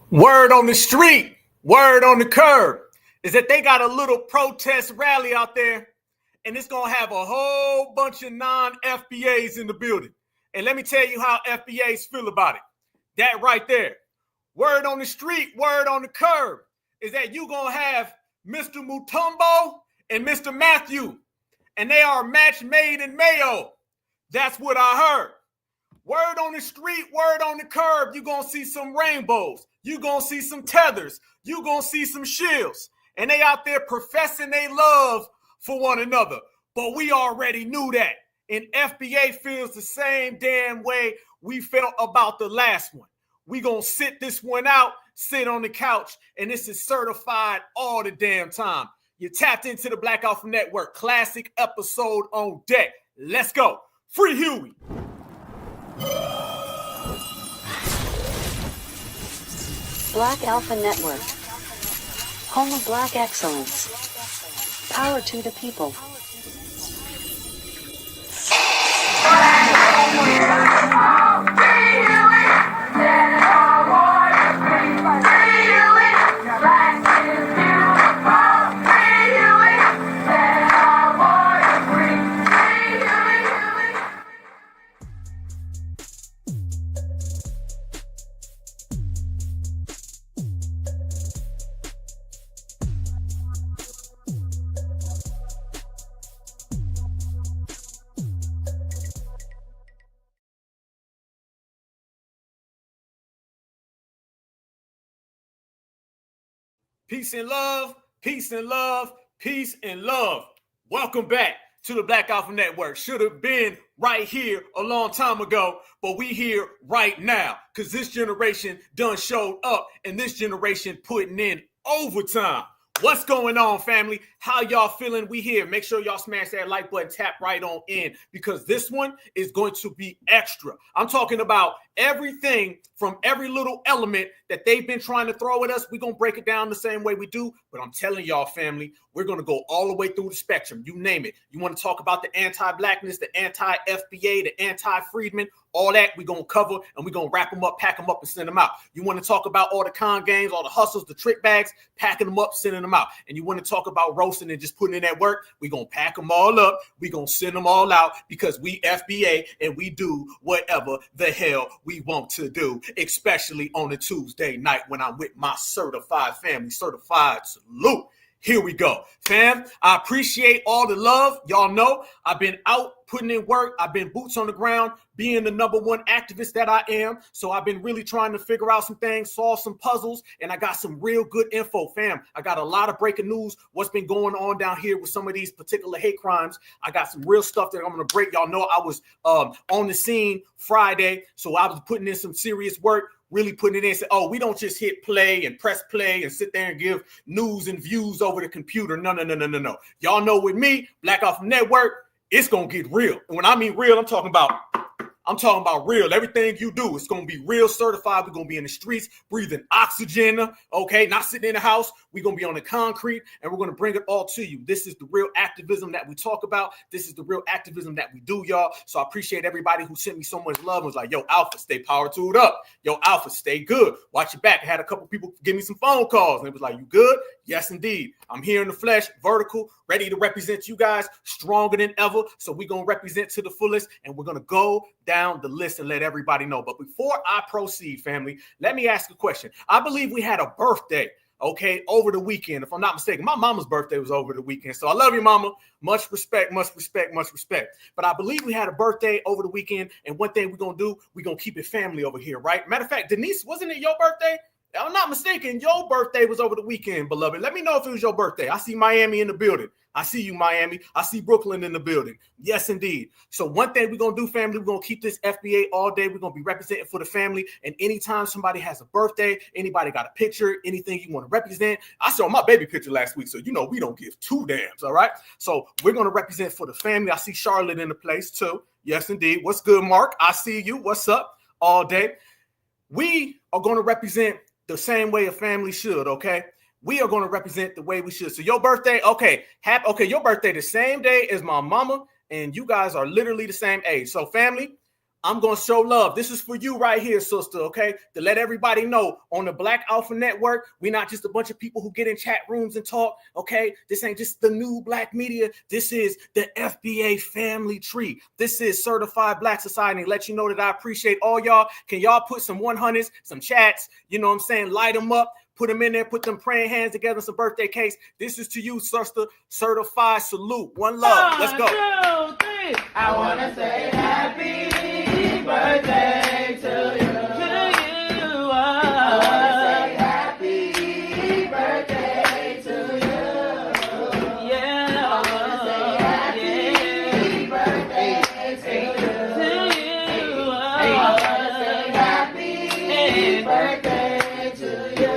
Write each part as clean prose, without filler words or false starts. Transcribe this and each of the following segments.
Word on the street, word on the curb is that they got a little protest rally out there, and it's going to have a whole bunch of non-FBAs in the building. And let me tell you how FBAs feel about it. That right there. Word on the street, word on the curb is that you're going to have Mr. Mutombo and Mr. Matthew, and they are a match made in MAYO. That's what I heard. Word on the street, word on the curb, you're going to see some rainbows. You're going to see some tethers. You're going to see some shields. And they out there professing they love for one another. But we already knew that. And FBA feels the same damn way we felt about the last one. We going to sit this one out, sit on the couch, and this is certified all the damn time. You tapped into the Black Alpha Network. Classic episode on deck. Let's go. Free Huey. Black Alpha Network. Home of Black Excellence. Power to the people. Peace and love, peace and love, peace and love. Welcome back to the Black Alpha Network. Should have been right here a long time ago, but we here right now because this generation done showed up and this generation putting in overtime. What's going on, family? How y'all feeling? We here. Make sure y'all smash that like button, tap right on in because this one is going to be extra. I'm talking about everything from every little element that they've been trying to throw at us. We're going to break it down the same way we do, but I'm telling y'all, family, we're going to go all the way through the spectrum. You name it. You want to talk about the anti-blackness, the anti-FBA, the anti-freedmen, all that we're going to cover, and we're going to wrap them up, pack them up, and send them out. You want to talk about all the con games, all the hustles, the trick bags, packing them up, sending them out. And you want to talk about roasting and just putting in that work, we're going to pack them all up. We're going to send them all out because we FBA and we do whatever the hell we want to do, especially on a Tuesday night when I'm with my certified family. Certified salute. Here we go. Fam, I appreciate all the love. Y'all know I've been out putting in work. I've been boots on the ground, being the number one activist that I am. So I've been really trying to figure out some things, solve some puzzles, and I got some real good info, fam. I got a lot of breaking news, what's been going on down here with some of these particular hate crimes. I got some real stuff that I'm going to break. Y'all know I was on the scene Friday, so I was putting in some serious work. Really putting it in and say, oh, we don't just hit play and press play and sit there and give news and views over the computer. No. Y'all know with me, Black Alpha Network, it's going to get real. And when I mean real, I'm talking about real. Everything you do, it's going to be real certified. We're going to be in the streets, breathing oxygen, okay? Not sitting in the house. We're going to be on the concrete, and we're going to bring it all to you. This is the real activism that we talk about. This is the real activism that we do, y'all. So I appreciate everybody who sent me so much love and was like, yo, Alpha, stay power tooled up. Yo, Alpha, stay good. Watch your back. I had a couple people give me some phone calls, and it was like, you good? Yes, indeed. I'm here in the flesh, vertical, ready to represent you guys, stronger than ever. So we're going to represent to the fullest, and we're going to go down the list and let everybody know. But before I proceed, family, let me ask a question. I believe we had a birthday, okay, over the weekend. If I'm not mistaken, my mama's birthday was over the weekend. So I love you, mama. Much respect, much respect, much respect. But I believe we had a birthday over the weekend. And one thing we're going to do, we're going to keep it family over here, right? Matter of fact, Denise, wasn't it your birthday? If I'm not mistaken, your birthday was over the weekend, beloved. Let me know if it was your birthday. I see Miami in the building. I see you, Miami. I see Brooklyn in the building. Yes, indeed. So one thing we're going to do, family, we're going to keep this FBA all day. We're going to be representing for the family. And anytime somebody has a birthday, anybody got a picture, anything you want to represent. I saw my baby picture last week, so you know we don't give two damns, all right? So we're going to represent for the family. I see Charlotte in the place, too. Yes, indeed. What's good, Mark? I see you. What's up? All day. We are going to represent the same way a family should, okay? We are going to represent the way we should. So your birthday, okay, your birthday the same day as my mama, and you guys are literally the same age. So family, I'm going to show love. This is for you right here, sister, okay? To let everybody know on the Black Alpha Network, we're not just a bunch of people who get in chat rooms and talk, okay? This ain't just the new black media. This is the FBA family tree. This is Certified Black Society. Let you know that I appreciate all y'all. Can y'all put some 100s, some chats, you know what I'm saying? Light them up. Put them in there, put them praying hands together, some birthday cakes. This is to you, sister. Certified salute. One love. Let's go. 1, 2, 3. I want to say happy birthday to you. I want to say happy birthday to you. Yeah. I want to say happy birthday to you. I want to say happy birthday to you.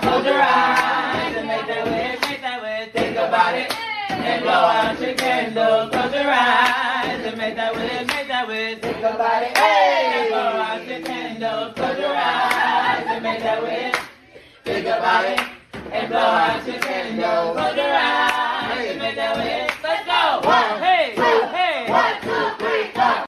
Close your eyes and make that wish, think about it, and blow out your candle. Close your eyes and make that wish, think about it, hey! Blow out your candle. Close your eyes and make that wish, think about it, and blow out your candle. Close your eyes and make that wish. Let's go! 1, hey, 2, hey! 1, 2, 3, 4.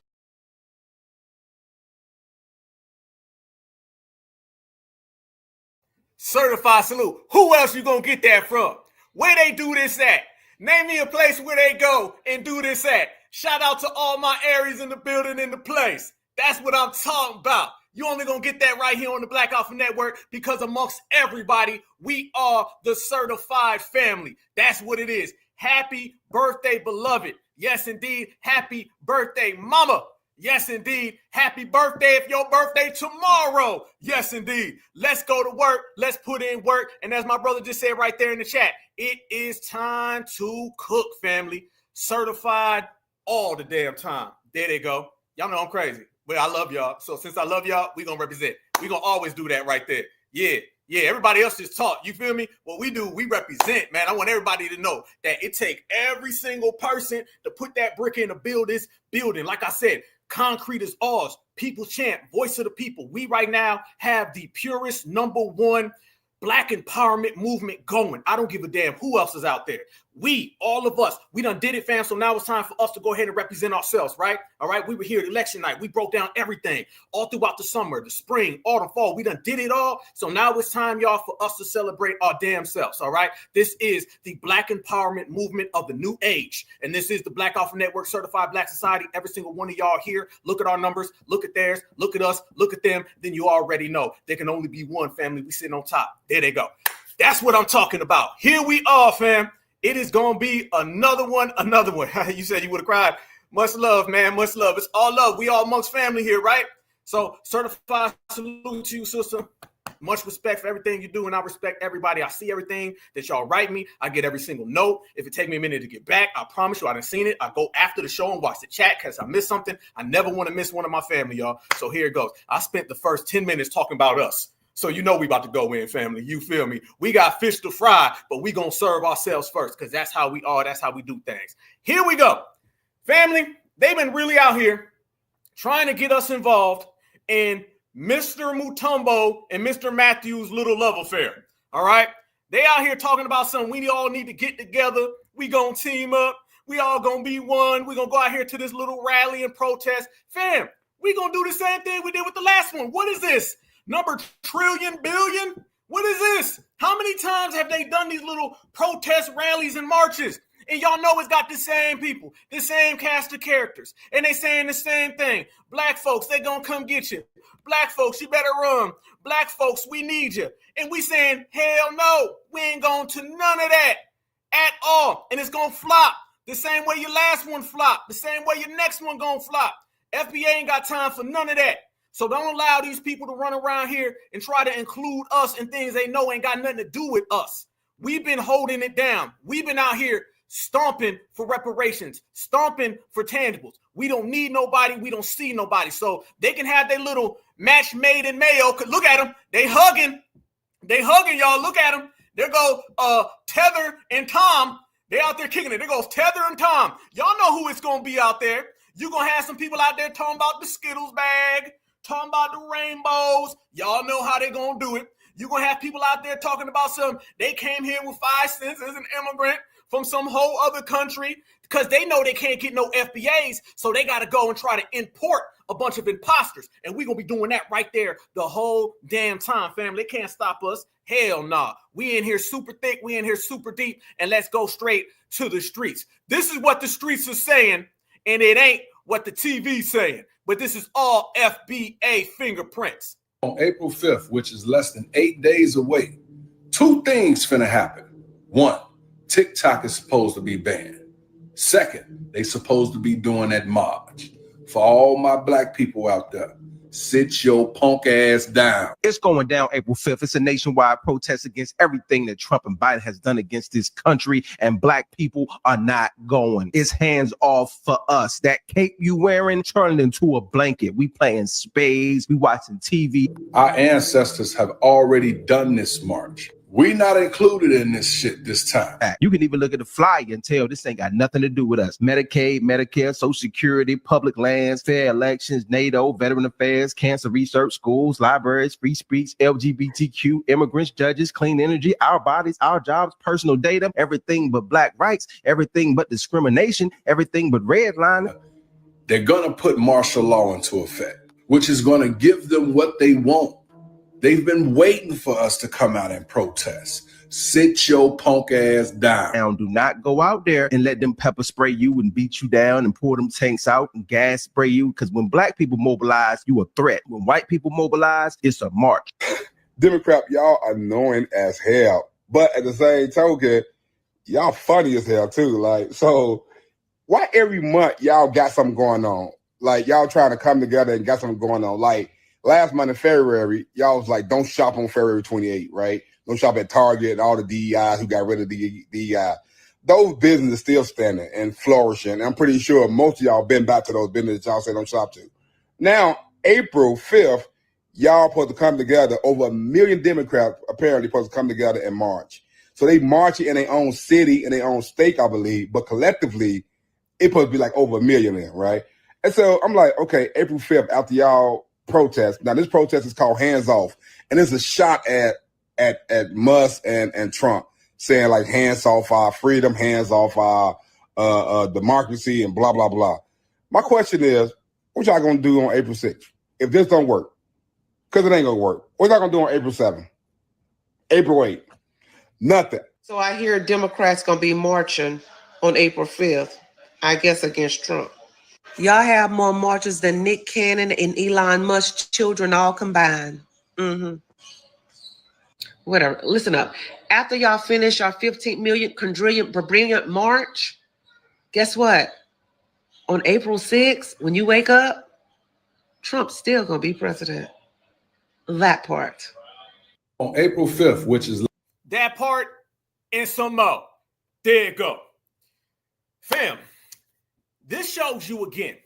Certified salute. Who else you gonna get that from? Where they do this at? Name me a place where they go and do this at. Shout out to all my Aries in the building in the place. That's what I'm talking about. You only gonna get that right here on the Black Alpha Network because amongst everybody, we are the certified family. That's what it is. Happy birthday, beloved. Yes, indeed. Happy birthday, mama. Yes, indeed. Happy birthday if your birthday tomorrow. Yes, indeed. Let's go to work. Let's put in work. And as my brother just said right there in the chat, it is time to cook, family. Certified all the damn time. There they go. Y'all know I'm crazy, but I love y'all. So since I love y'all, we're going to represent. We're going to always do that right there. Yeah. Everybody else just talk. You feel me? What we do, we represent, man. I want everybody to know that it take every single person to put that brick in to build this building. Like I said, concrete is ours. People's champ, voice of the people. We right now have the purest #1 Black empowerment movement going. I don't give a damn who else is out there. We, all of us, we done did it, fam. So now it's time for us to go ahead and represent ourselves, right? All right. We were here at election night. We broke down everything all throughout the summer, the spring, autumn, fall. We done did it all. So now it's time, y'all, for us to celebrate our damn selves. All right. This is the Black empowerment movement of the new age. And this is the Black Alpha Network Certified Black Society. Every single one of y'all here. Look at our numbers. Look at theirs. Look at us. Look at them. Then you already know there can only be one family. We sitting on top. There they go. That's what I'm talking about. Here we are, fam. It is going to be another one. You said you would have cried. Much love, man. Much love. It's all love. We all amongst family here, right? So certified salute to you, sister. Much respect for everything you do, and I respect everybody. I see everything that y'all write me. I get every single note. If it take me a minute to get back, I promise you I done seen it. I go after the show and watch the chat because I miss something. I never want to miss one of my family, y'all. So here it goes. I spent the first 10 minutes talking about us. So you know we about to go in, family. You feel me? We got fish to fry, but we going to serve ourselves first because that's how we are. That's how we do things. Here we go. Family, they've been really out here trying to get us involved in Mr. Mutombo and Mr. Matthews' little love affair. All right? They out here talking about something we all need to get together. We going to team up. We all going to be one. We going to go out here to this little rally and protest. Fam, we going to do the same thing we did with the last one. What is this? Number trillion billion? What is this? How many times have they done these little protest rallies and marches? And y'all know it's got the same people, the same cast of characters. And they saying the same thing. Black folks, they gonna come get you. Black folks, you better run. Black folks, we need you. And we saying, hell no, we ain't going to none of that at all. And it's gonna flop the same way your last one flopped, the same way your next one gonna flop. FBA ain't got time for none of that. So don't allow these people to run around here and try to include us in things they know ain't got nothing to do with us. We've been holding it down. We've been out here stomping for reparations, stomping for tangibles. We don't need nobody. We don't see nobody. So they can have their little match made in Mayo. Look at them. They hugging. They hugging, y'all. Look at them. There go Tether and Tom. They out there kicking it. There goes Tether and Tom. Y'all know who it's going to be out there. You're going to have some people out there talking about the Skittles bag, talking about the rainbows. Y'all know how they going to do it. You're going to have people out there talking about some, they came here with 5 cents as an immigrant from some whole other country because they know they can't get no FBAs, so they got to go and try to import a bunch of imposters. And we're going to be doing that right there the whole damn time, family. They can't stop us. Hell nah. We in here super thick. We in here super deep. And let's go straight to the streets. This is what the streets are saying, and it ain't what the TV's saying. But this is all FBA fingerprints. On April 5th, which is less than 8 days away, two things finna happen. One, TikTok is supposed to be banned. Second, they supposed to be doing that march. For all my black people out there, sit your punk ass down. It's going down April 5th. It's a nationwide protest against everything that Trump and Biden has done against this country, and black people are not going. It's hands off for us. That cape you wearing, turn it into a blanket. We playing spades, we watching TV. Our ancestors have already done this march. We not included in this shit this time. You can even look at the flyer and tell this ain't got nothing to do with us. Medicaid, Medicare, Social Security, public lands, fair elections, NATO, veteran affairs, cancer research, schools, libraries, free speech, LGBTQ, immigrants, judges, clean energy, our bodies, our jobs, personal data, everything but black rights, everything but discrimination, everything but redlining. They're gonna put martial law into effect, which is gonna give them what they want. They've been waiting for us to come out and protest. Sit your punk ass down. Now, do not go out there and let them pepper spray you and beat you down and pour them tanks out and gas spray you. Because when black people mobilize, you a threat. When white people mobilize, it's a march. Democrat, y'all annoying as hell. But at the same token, y'all funny as hell too. Like, so why every month y'all got something going on? Like, y'all trying to come together and got something going on. Like, last month in February, y'all was like, don't shop on February 28th, right? Don't shop at Target and all the DEIs who got rid of the DEI. Those businesses still standing and flourishing. I'm pretty sure most of y'all been back to those businesses y'all say don't shop to. Now, April 5th, y'all supposed to come together. Over 1 million Democrats apparently supposed to come together in March. So they marching in their own city, in their own state, I believe. But collectively, it supposed to be like over 1 million then, right? And so I'm like, okay, April 5th, after y'all protest. Now, this protest is called Hands Off. And it's a shot at Musk and Trump, saying like hands off our freedom, hands off our democracy, and blah, blah, blah. My question is, what y'all gonna do on April 6th if this don't work? Because it ain't gonna work. What y'all gonna do on April 7th? April 8th? Nothing. So I hear Democrats gonna be marching on April 5th, I guess against Trump. Y'all have more marches than Nick Cannon and Elon Musk's children all combined. Whatever. Listen up. After y'all finish our 15 million quadrillion brilliant march, guess what? On April 6th, when you wake up, Trump's still gonna be president. That part. On April 5th, which is That part and some more. There you go. Fam, this shows you again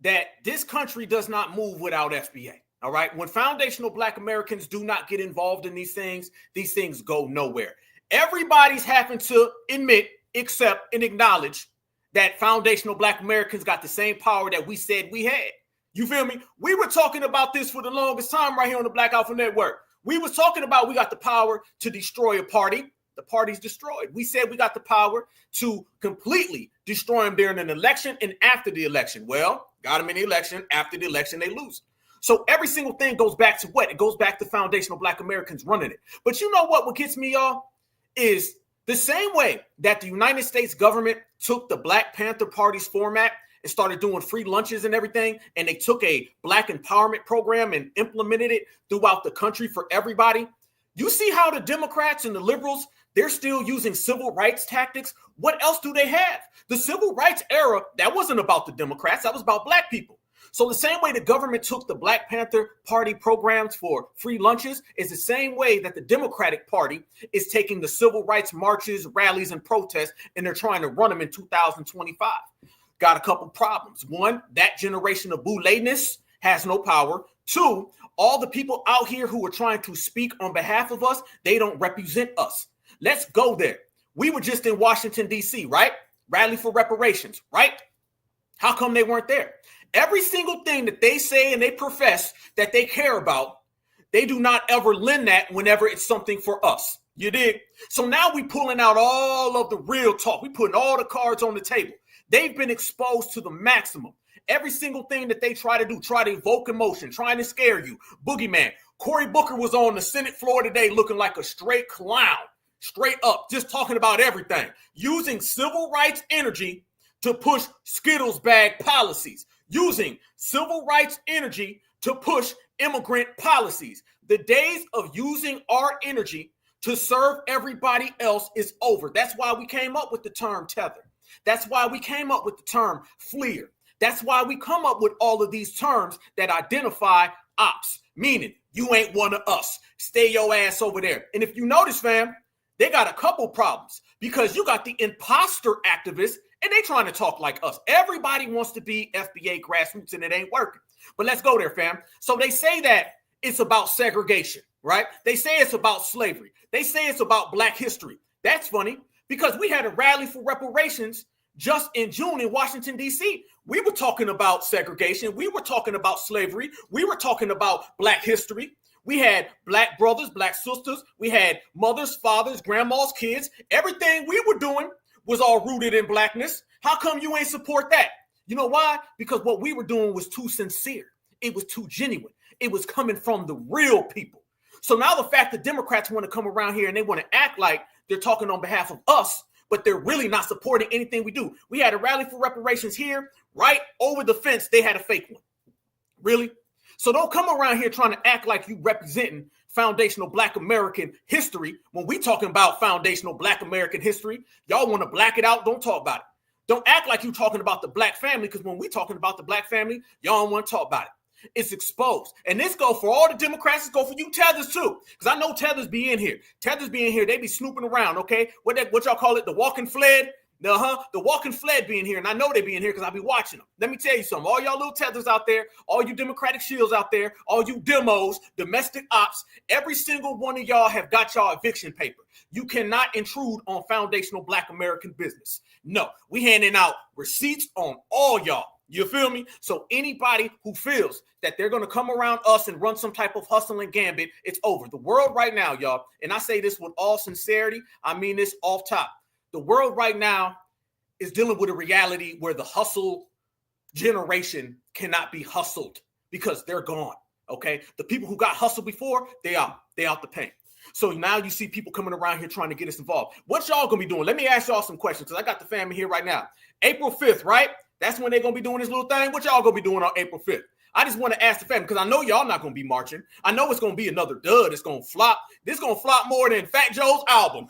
that this country does not move without FBA. All right. When foundational Black Americans do not get involved in these things go nowhere. Everybody's having to admit, accept, and acknowledge that foundational Black Americans got the same power that we said we had. You feel me? We were talking about this for the longest time right here on the Black Alpha Network. We was talking about we got the power to destroy a party. The party's destroyed. We said we got the power to completely destroy them during an election and after the election. Well, got them in the election. After the election, they lose. So every single thing goes back to what? It goes back to foundational Black Americans running it. But you know what gets me, y'all, is the same way that the United States government took the Black Panther Party's format and started doing free lunches and everything, and they took a Black empowerment program and implemented it throughout the country for everybody. You see how the Democrats and the liberals, they're still using civil rights tactics. What else do they have? The civil rights era, that wasn't about the Democrats. That was about Black people. So the same way the government took the Black Panther Party programs for free lunches is the same way that the Democratic Party is taking the civil rights marches, rallies, and protests, and they're trying to run them in 2025. Got a couple problems. One, that generation of boule-ness has no power. Two, all the people out here who are trying to speak on behalf of us, they don't represent us. Let's go there. We were just in Washington, D.C., right? Rally for reparations, right? How come they weren't there? Every single thing that they say and they profess that they care about, they do not ever lend that whenever it's something for us. You dig? So now we pulling out all of the real talk. We putting all the cards on the table. They've been exposed to the maximum. Every single thing that they try to do, try to evoke emotion, trying to scare you. Boogeyman. Cory Booker was on the Senate floor today looking like a straight clown, straight up, just talking about everything, using civil rights energy to push Skittles bag policies, using civil rights energy to push immigrant policies. The days of using our energy to serve everybody else is over. That's why we came up with the term tether. That's why we came up with the term fleer. That's why we come up with all of these terms that identify ops, meaning you ain't one of us. Stay your ass over there. And if you notice, fam, they got a couple problems because you got the imposter activists and they trying to talk like us. Everybody wants to be FBA grassroots and it ain't working. But let's go there, fam. So they say that it's about segregation, right? They say it's about slavery. They say it's about Black history. That's funny because we had a rally for reparations just in June in Washington, D.C. We were talking about segregation. We were talking about slavery. We were talking about Black history. We had Black brothers, Black sisters. We had mothers, fathers, grandmas, kids. Everything we were doing was all rooted in Blackness. How come you ain't support that? You know why? Because what we were doing was too sincere. It was too genuine. It was coming from the real people. So now the fact that Democrats want to come around here and they want to act like they're talking on behalf of us, but they're really not supporting anything we do. We had a rally for reparations here, right over the fence. They had a fake one. Really? So don't come around here trying to act like you representing foundational Black American history when we talking about foundational Black American history. Y'all want to black it out. Don't talk about it. Don't act like you're talking about the Black family, because when we talking about the Black family, y'all don't want to talk about it. It's exposed. And this go for all the Democrats. This go for you tethers too. Because I know tethers be in here. Tethers be in here. They be snooping around, okay? What y'all call it? The walking fled? The walking fled be in here. And I know they be in here because I be watching them. Let me tell you something. All y'all little tethers out there, all you Democratic shields out there, all you demos, domestic ops, every single one of y'all have got y'all eviction paper. You cannot intrude on foundational Black American business. No, we handing out receipts on all y'all. You feel me? So anybody who feels that they're going to come around us and run some type of hustle and gambit, it's over. The world right now, y'all, and I say this with all sincerity, I mean this off top. The world right now is dealing with a reality where the hustle generation cannot be hustled because they're gone, okay? The people who got hustled before, they out the paint. So now you see people coming around here trying to get us involved. What y'all going to be doing? Let me ask y'all some questions because I got the family here right now. April 5th, right? That's when they're going to be doing this little thing. What y'all going to be doing on April 5th? I just want to ask the family because I know y'all not going to be marching. I know it's going to be another dud. It's going to flop. This going to flop more than Fat Joe's album.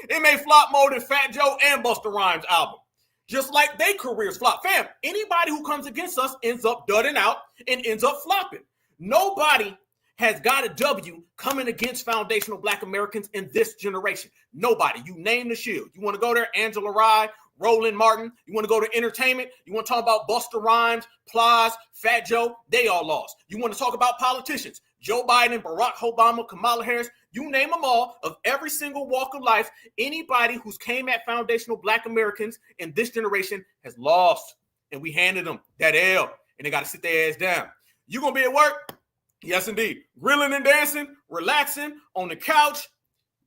It may flop more than Fat Joe and Busta Rhymes' album. Just like their careers flop. Fam, anybody who comes against us ends up dudding out and ends up flopping. Nobody has got a W coming against foundational Black Americans in this generation. Nobody. You name the shield. You want to go there? Angela Rye, Roland Martin. You want to go to entertainment? You want to talk about Busta Rhymes, Plies, Fat Joe? They all lost. You want to talk about politicians? Joe Biden, Barack Obama, Kamala Harris, you name them all, of every single walk of life, anybody who's came at foundational Black Americans in this generation has lost. And we handed them that L, and they got to sit their ass down. You going to be at work? Yes, indeed. Grilling and dancing, relaxing on the couch.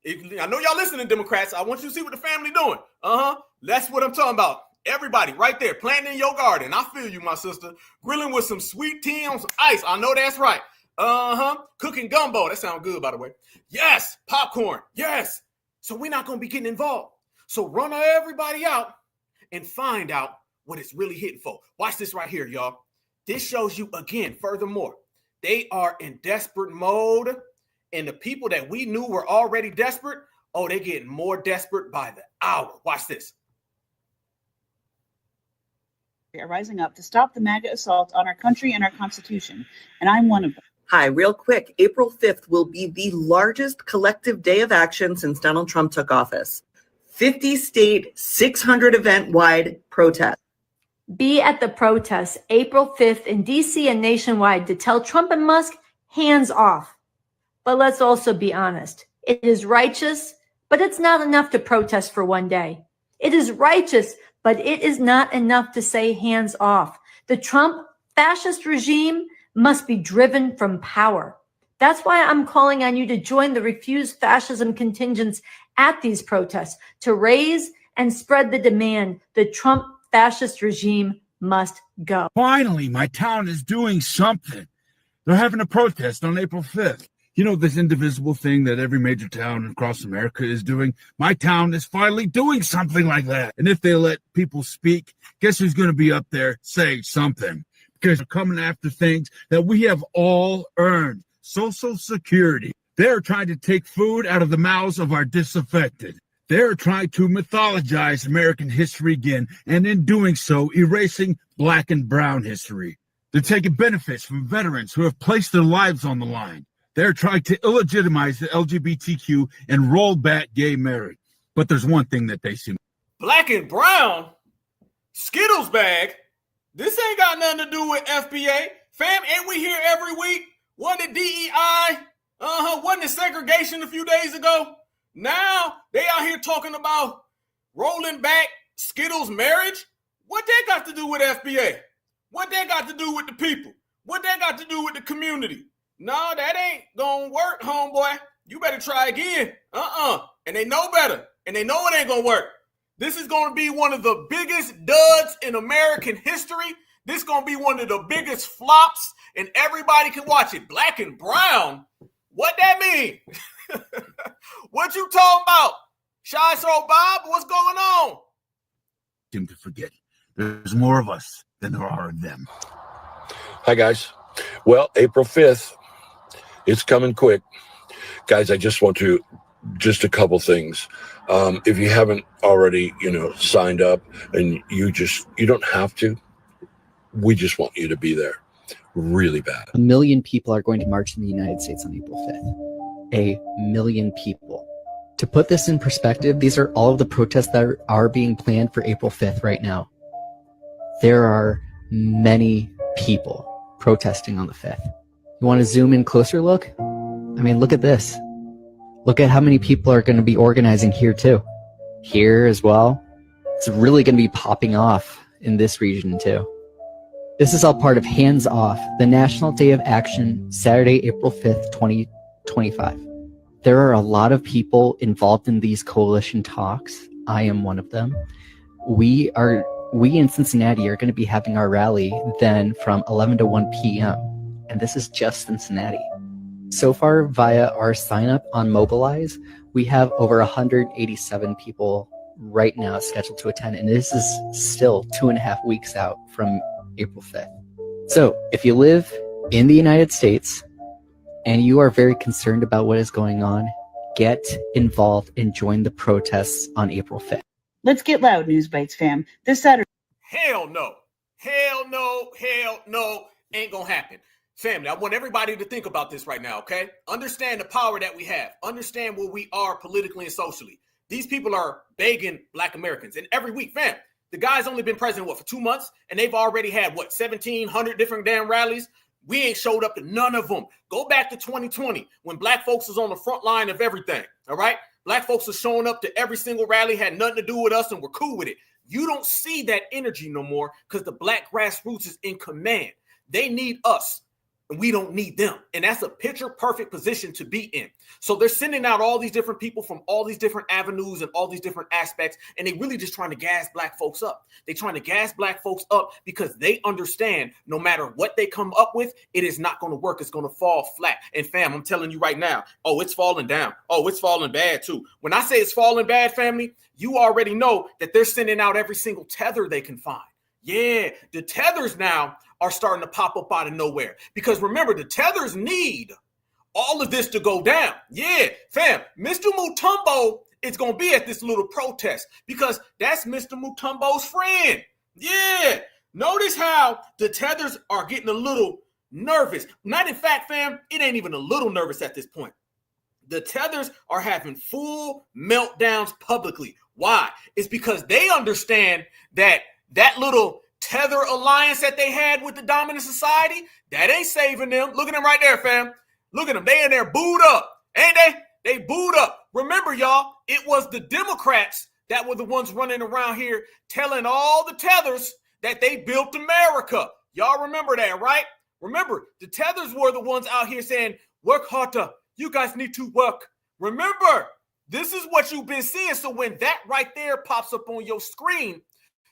I know y'all listening, Democrats. I want you to see what the family doing. That's what I'm talking about. Everybody right there, planting in your garden. I feel you, my sister. Grilling with some sweet tea on some ice. I know that's right. Cooking gumbo. That sounds good, by the way. Yes. Popcorn. Yes. So we're not going to be getting involved. So run everybody out and find out what it's really hitting for. Watch this right here, y'all. This shows you again, furthermore, they are in desperate mode. And the people that we knew were already desperate, oh, they're getting more desperate by the hour. Watch this. Are rising up to stop the MAGA assault on our country and our Constitution, and I'm one of them. Hi, real quick. April 5th will be the largest collective day of action since Donald Trump took office. 50 state, 600 event-wide protest. Be at the protest April 5th in DC and nationwide to tell Trump and Musk, hands off. But let's also be honest. It is righteous, but it's not enough to protest for one day. It is righteous, but it is not enough to say hands off. The Trump fascist regime must be driven from power. That's why I'm calling on you to join the Refuse Fascism contingents at these protests to raise and spread the demand the Trump fascist regime must go. Finally, my town is doing something. They're having a protest on April 5th. You know, this indivisible thing that every major town across America is doing? My town is finally doing something like that. And if they let people speak, guess who's going to be up there saying something? Because they're coming after things that we have all earned. Social Security. They're trying to take food out of the mouths of our disaffected. They're trying to mythologize American history again, and in doing so, erasing Black and brown history. They're taking benefits from veterans who have placed their lives on the line. They're trying to illegitimize the LGBTQ and roll back gay marriage. But there's one thing that they see. Black and brown? Skittles bag? This ain't got nothing to do with FBA. Fam, ain't we here every week? Wasn't it DEI? Wasn't it segregation a few days ago? Now they out here talking about rolling back Skittles marriage? What that got to do with FBA? What that got to do with the people? What that got to do with the community? No, that ain't gonna work, homeboy. You better try again. And they know better. And they know it ain't gonna work. This is gonna be one of the biggest duds in American history. This is gonna be one of the biggest flops, and everybody can watch it. Black and brown? What that mean? What you talking about? Shy Soul Bob, what's going on? Seem to forget. There's more of us than there are of them. Hi, guys. Well, April 5th, it's coming quick. Guys, I just want to, just a couple things. If you haven't already, signed up, and you don't have to, we just want you to be there really bad. 1 million people are going to march in the United States on April 5th. 1 million people. To put this in perspective, these are all of the protests that are being planned for April 5th right now. There are many people protesting on the 5th. You want to zoom in closer look? I mean, look at this. Look at how many people are going to be organizing here too. Here as well. It's really going to be popping off in this region too. This is all part of Hands Off, the National Day of Action, Saturday, April 5th, 2025. There are a lot of people involved in these coalition talks. I am one of them. We in Cincinnati are going to be having our rally then from 11 to 1 p.m. And this is just Cincinnati. So far, via our sign up on Mobilize, we have over 187 people right now scheduled to attend. And this is still 2.5 weeks out from April 5th. So if you live in the United States and you are very concerned about what is going on, get involved and join the protests on April 5th. Let's get loud, News Bites fam. This Saturday. Hell no. Hell no. Hell no. Ain't gonna happen. Family, I want everybody to think about this right now, okay? Understand the power that we have. Understand where we are politically and socially. These people are begging Black Americans. And every week, fam, the guy's only been president, for 2 months? And they've already had, 1,700 different damn rallies? We ain't showed up to none of them. Go back to 2020 when Black folks was on the front line of everything, all right? Black folks was showing up to every single rally, had nothing to do with us, and we're cool with it. You don't see that energy no more because the Black grassroots is in command. They need us, and we don't need them. And that's a picture-perfect position to be in. So they're sending out all these different people from all these different avenues and all these different aspects, and they really just trying to gas Black folks up. They're trying to gas Black folks up because they understand no matter what they come up with, it is not going to work. It's going to fall flat. And fam, I'm telling you right now, it's falling down. It's falling bad too. When I say it's falling bad, family, you already know that they're sending out every single tether they can find. Yeah, the tethers now are starting to pop up out of nowhere. Because remember, the tethers need all of this to go down. Yeah, fam, Mr. Mutombo is going to be at this little protest because that's Mr. Mutombo's friend. Yeah, notice how the tethers are getting a little nervous. Not in fact, fam, it ain't even a little nervous at this point. The tethers are having full meltdowns publicly. Why? It's because they understand that little tether alliance that they had with the dominant society, that ain't saving them. Look at them right there, fam. Look at them. They in there booed up. Ain't they? They booed up. Remember, y'all, it was the Democrats that were the ones running around here telling all the tethers that they built America. Y'all remember that, right? Remember, the tethers were the ones out here saying, Work harder. You guys need to work. Remember, this is what you've been seeing. So when that right there pops up on your screen,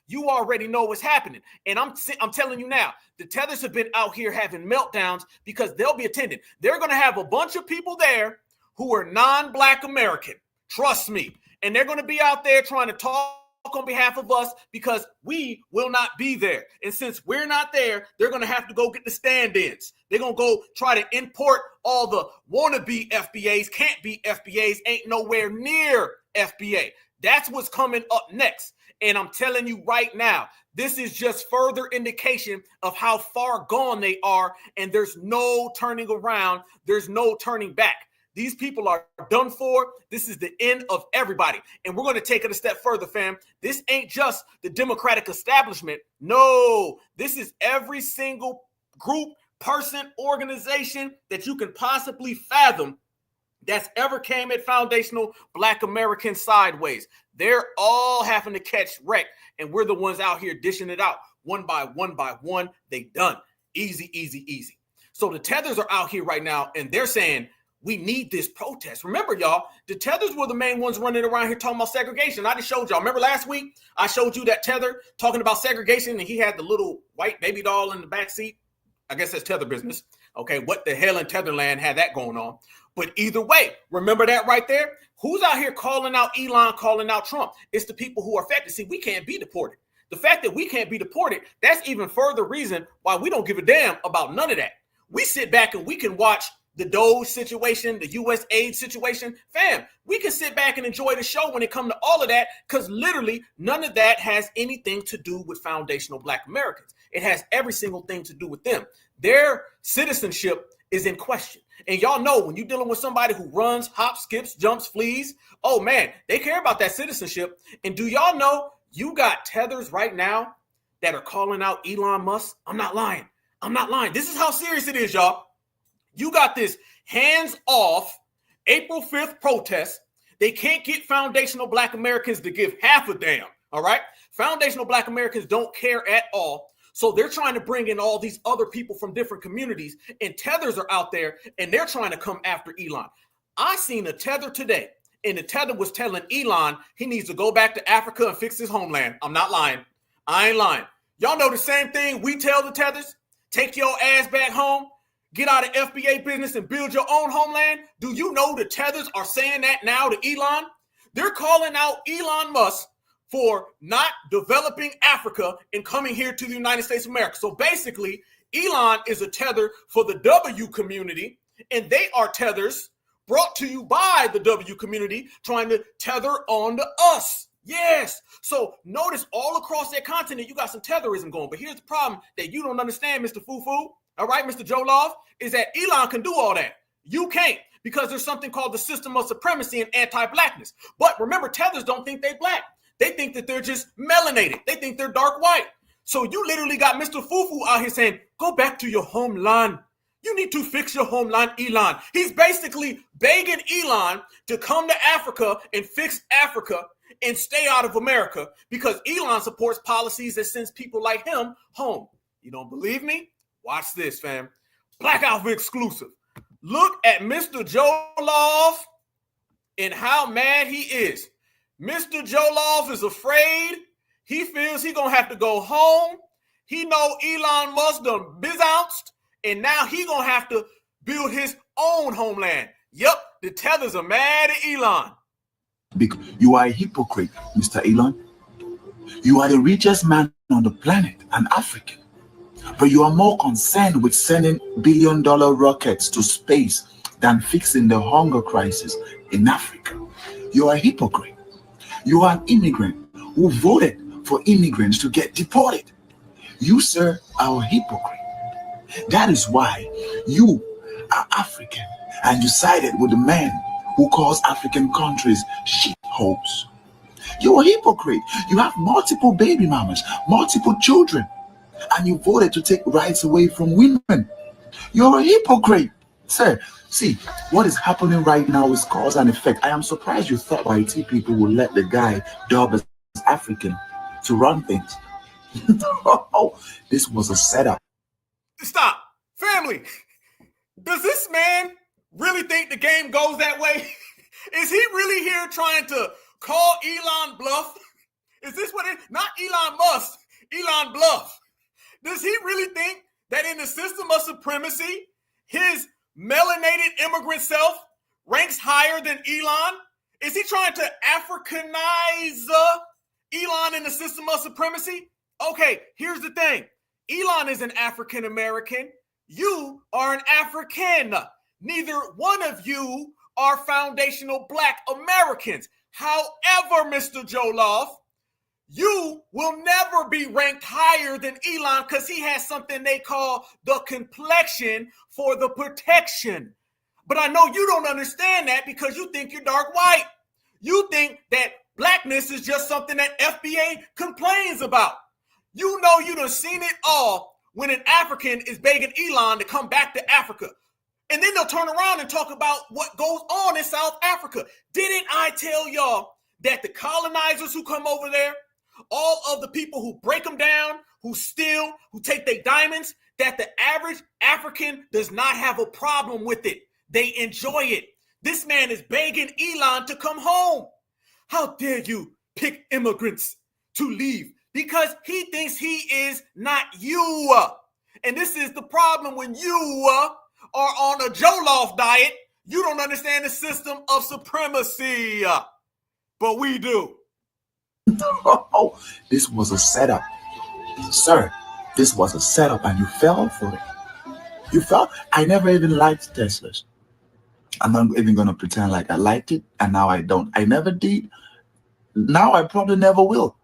you already know what's happening. And I'm telling you now, the tethers have been out here having meltdowns because they'll be attending. They're going to have a bunch of people there who are non-Black American. Trust me. And they're going to be out there trying to talk on behalf of us because we will not be there. And since we're not there, they're going to have to go get the stand-ins. They're going to go try to import all the wannabe FBAs, can't be FBAs, ain't nowhere near FBA. That's what's coming up next. And I'm telling you right now, this is just further indication of how far gone they are. And there's no turning around. There's no turning back. These people are done for. This is the end of everybody. And we're going to take it a step further, fam. This ain't just the Democratic establishment. No, this is every single group, person, organization that you can possibly fathom that's ever came at foundational Black American sideways. They're all having to catch wreck, and we're the ones out here dishing it out one by one. They done. Easy, easy, easy. So the tethers are out here right now, and they're saying, we need this protest. Remember, y'all, the tethers were the main ones running around here talking about segregation. I just showed y'all. Remember last week, I showed you that tether talking about segregation, and he had the little white baby doll in the back seat. I guess that's tether business. Okay, what the hell in Tetherland had that going on? But either way, remember that right there? Who's out here calling out Elon, calling out Trump? It's the people who are affected. See, we can't be deported. The fact that we can't be deported, that's even further reason why we don't give a damn about none of that. We sit back and we can watch the Doge situation, the U.S. aid situation. Fam, we can sit back and enjoy the show when it comes to all of that because literally none of that has anything to do with foundational Black Americans. It has every single thing to do with them. Their citizenship is in question. And y'all know when you're dealing with somebody who runs, hops, skips, jumps, flees, oh man, they care about that citizenship. And do y'all know you got tethers right now that are calling out Elon Musk? I'm not lying. This is how serious it is, y'all. You got this hands-off April 5th protest. They can't get foundational Black Americans to give half a damn, all right? Foundational Black Americans don't care at all. So they're trying to bring in all these other people from different communities, and tethers are out there, and they're trying to come after Elon. I seen a tether today, and the tether was telling Elon he needs to go back to Africa and fix his homeland. I'm not lying. I ain't lying. Y'all know the same thing we tell the tethers? Take your ass back home. Get out of FBA business and build your own homeland. Do you know the tethers are saying that now to Elon? They're calling out Elon Musk for not developing Africa and coming here to the United States of America. So basically, Elon is a tether for the W community, and they are tethers brought to you by the W community trying to tether on to us. Yes. So notice all across that continent, you got some tetherism going. But here's the problem that you don't understand, Mr. Fufu. All right, Mr. Joe Love, is that Elon can do all that. You can't because there's something called the system of supremacy and anti-blackness. But remember, tethers don't think they black. They think that they're just melanated. They think they're dark white. So you literally got Mr. Fufu out here saying, go back to your homeland. You need to fix your homeland, Elon. He's basically begging Elon to come to Africa and fix Africa and stay out of America because Elon supports policies that sends people like him home. You don't believe me? Watch this, fam. Black Alpha exclusive. Look at Mr. Joe Love and how mad he is. Mr. Joe Love is afraid. He feels he's going to have to go home. He know Elon Musk done bizounced, and now he going to have to build his own homeland. Yep, the tethers are mad at Elon. You are a hypocrite, Mr. Elon. You are the richest man on the planet, an African. But you are more concerned with sending billion-dollar rockets to space than fixing the hunger crisis in Africa. You are a hypocrite. You are an immigrant who voted for immigrants to get deported. You, sir, are a hypocrite. That is why you are African and you sided with the man who calls African countries shitholes. You're a hypocrite. You have multiple baby mamas, multiple children, and you voted to take rights away from women. You're a hypocrite. Sir, see, what is happening right now is cause and effect. I am surprised you thought IT people would let the guy dubbed as African to run things. Oh, this was a setup. Stop. Family, does this man really think the game goes that way? Is he really here trying to call Elon bluff? Is this what it is? Not Elon Musk, Elon bluff. Does he really think that in the system of supremacy, his melanated immigrant self ranks higher than Elon? Is he trying to Africanize Elon in the system of supremacy? Okay, here's the thing. Elon is an African American. You are an African. Neither one of you are foundational Black Americans. However, Mr. Joloff, you will never be ranked higher than Elon because he has something they call the complexion for the protection. But I know you don't understand that because you think you're dark white. You think that blackness is just something that FBA complains about. You know you done seen it all when an African is begging Elon to come back to Africa. And then they'll turn around and talk about what goes on in South Africa. Didn't I tell y'all that the colonizers who come over there, all of the people who break them down, who steal, who take their diamonds, that the average African does not have a problem with it. They enjoy it. This man is begging Elon to come home. How dare you pick immigrants to leave? Because he thinks he is not you. And this is the problem when you are on a Joloff diet. You don't understand the system of supremacy. But we do. Oh, this was a setup. Sir, this was a setup and you fell for it. You fell? I never even liked Teslas. I'm not even going to pretend like I liked it and now I don't. I never did. Now I probably never will.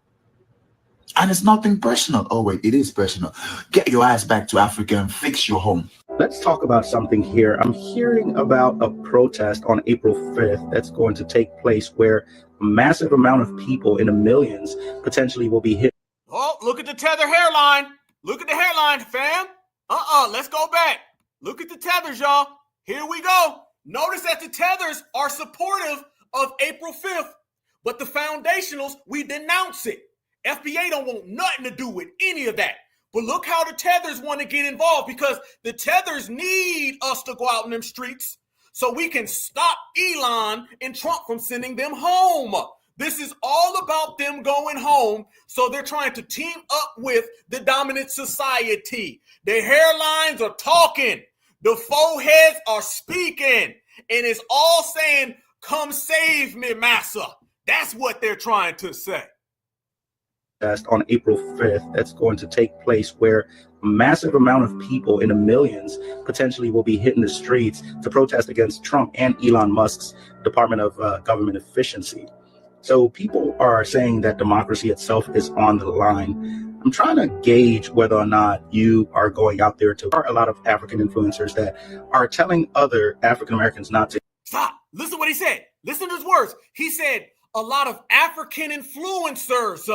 And it's nothing personal. Oh, wait, it is personal. Get your ass back to Africa and fix your home. Let's talk about something here. I'm hearing about a protest on April 5th that's going to take place where a massive amount of people in the millions potentially will be hit. Oh, look at the tether hairline. Look at the hairline, fam. Let's go back. Look at the tethers, y'all. Here we go. Notice that the tethers are supportive of April 5th, but the foundationals, we denounce it. FBA don't want nothing to do with any of that. But look how the tethers want to get involved because the tethers need us to go out in them streets so we can stop Elon and Trump from sending them home. This is all about them going home. So they're trying to team up with the dominant society. Their hairlines are talking. The foreheads are speaking. And it's all saying, come save me, massa. That's what they're trying to say. On April 5th that's going to take place where a massive amount of people in the millions potentially will be hitting the streets to protest against Trump and Elon Musk's Department of Government Efficiency. So people are saying that democracy itself is on the line. I'm trying to gauge whether or not you are going out there to. There are a lot of African influencers that are telling other African Americans not to. Stop. Listen to what he said. Listen to his words. He said a lot of African influencers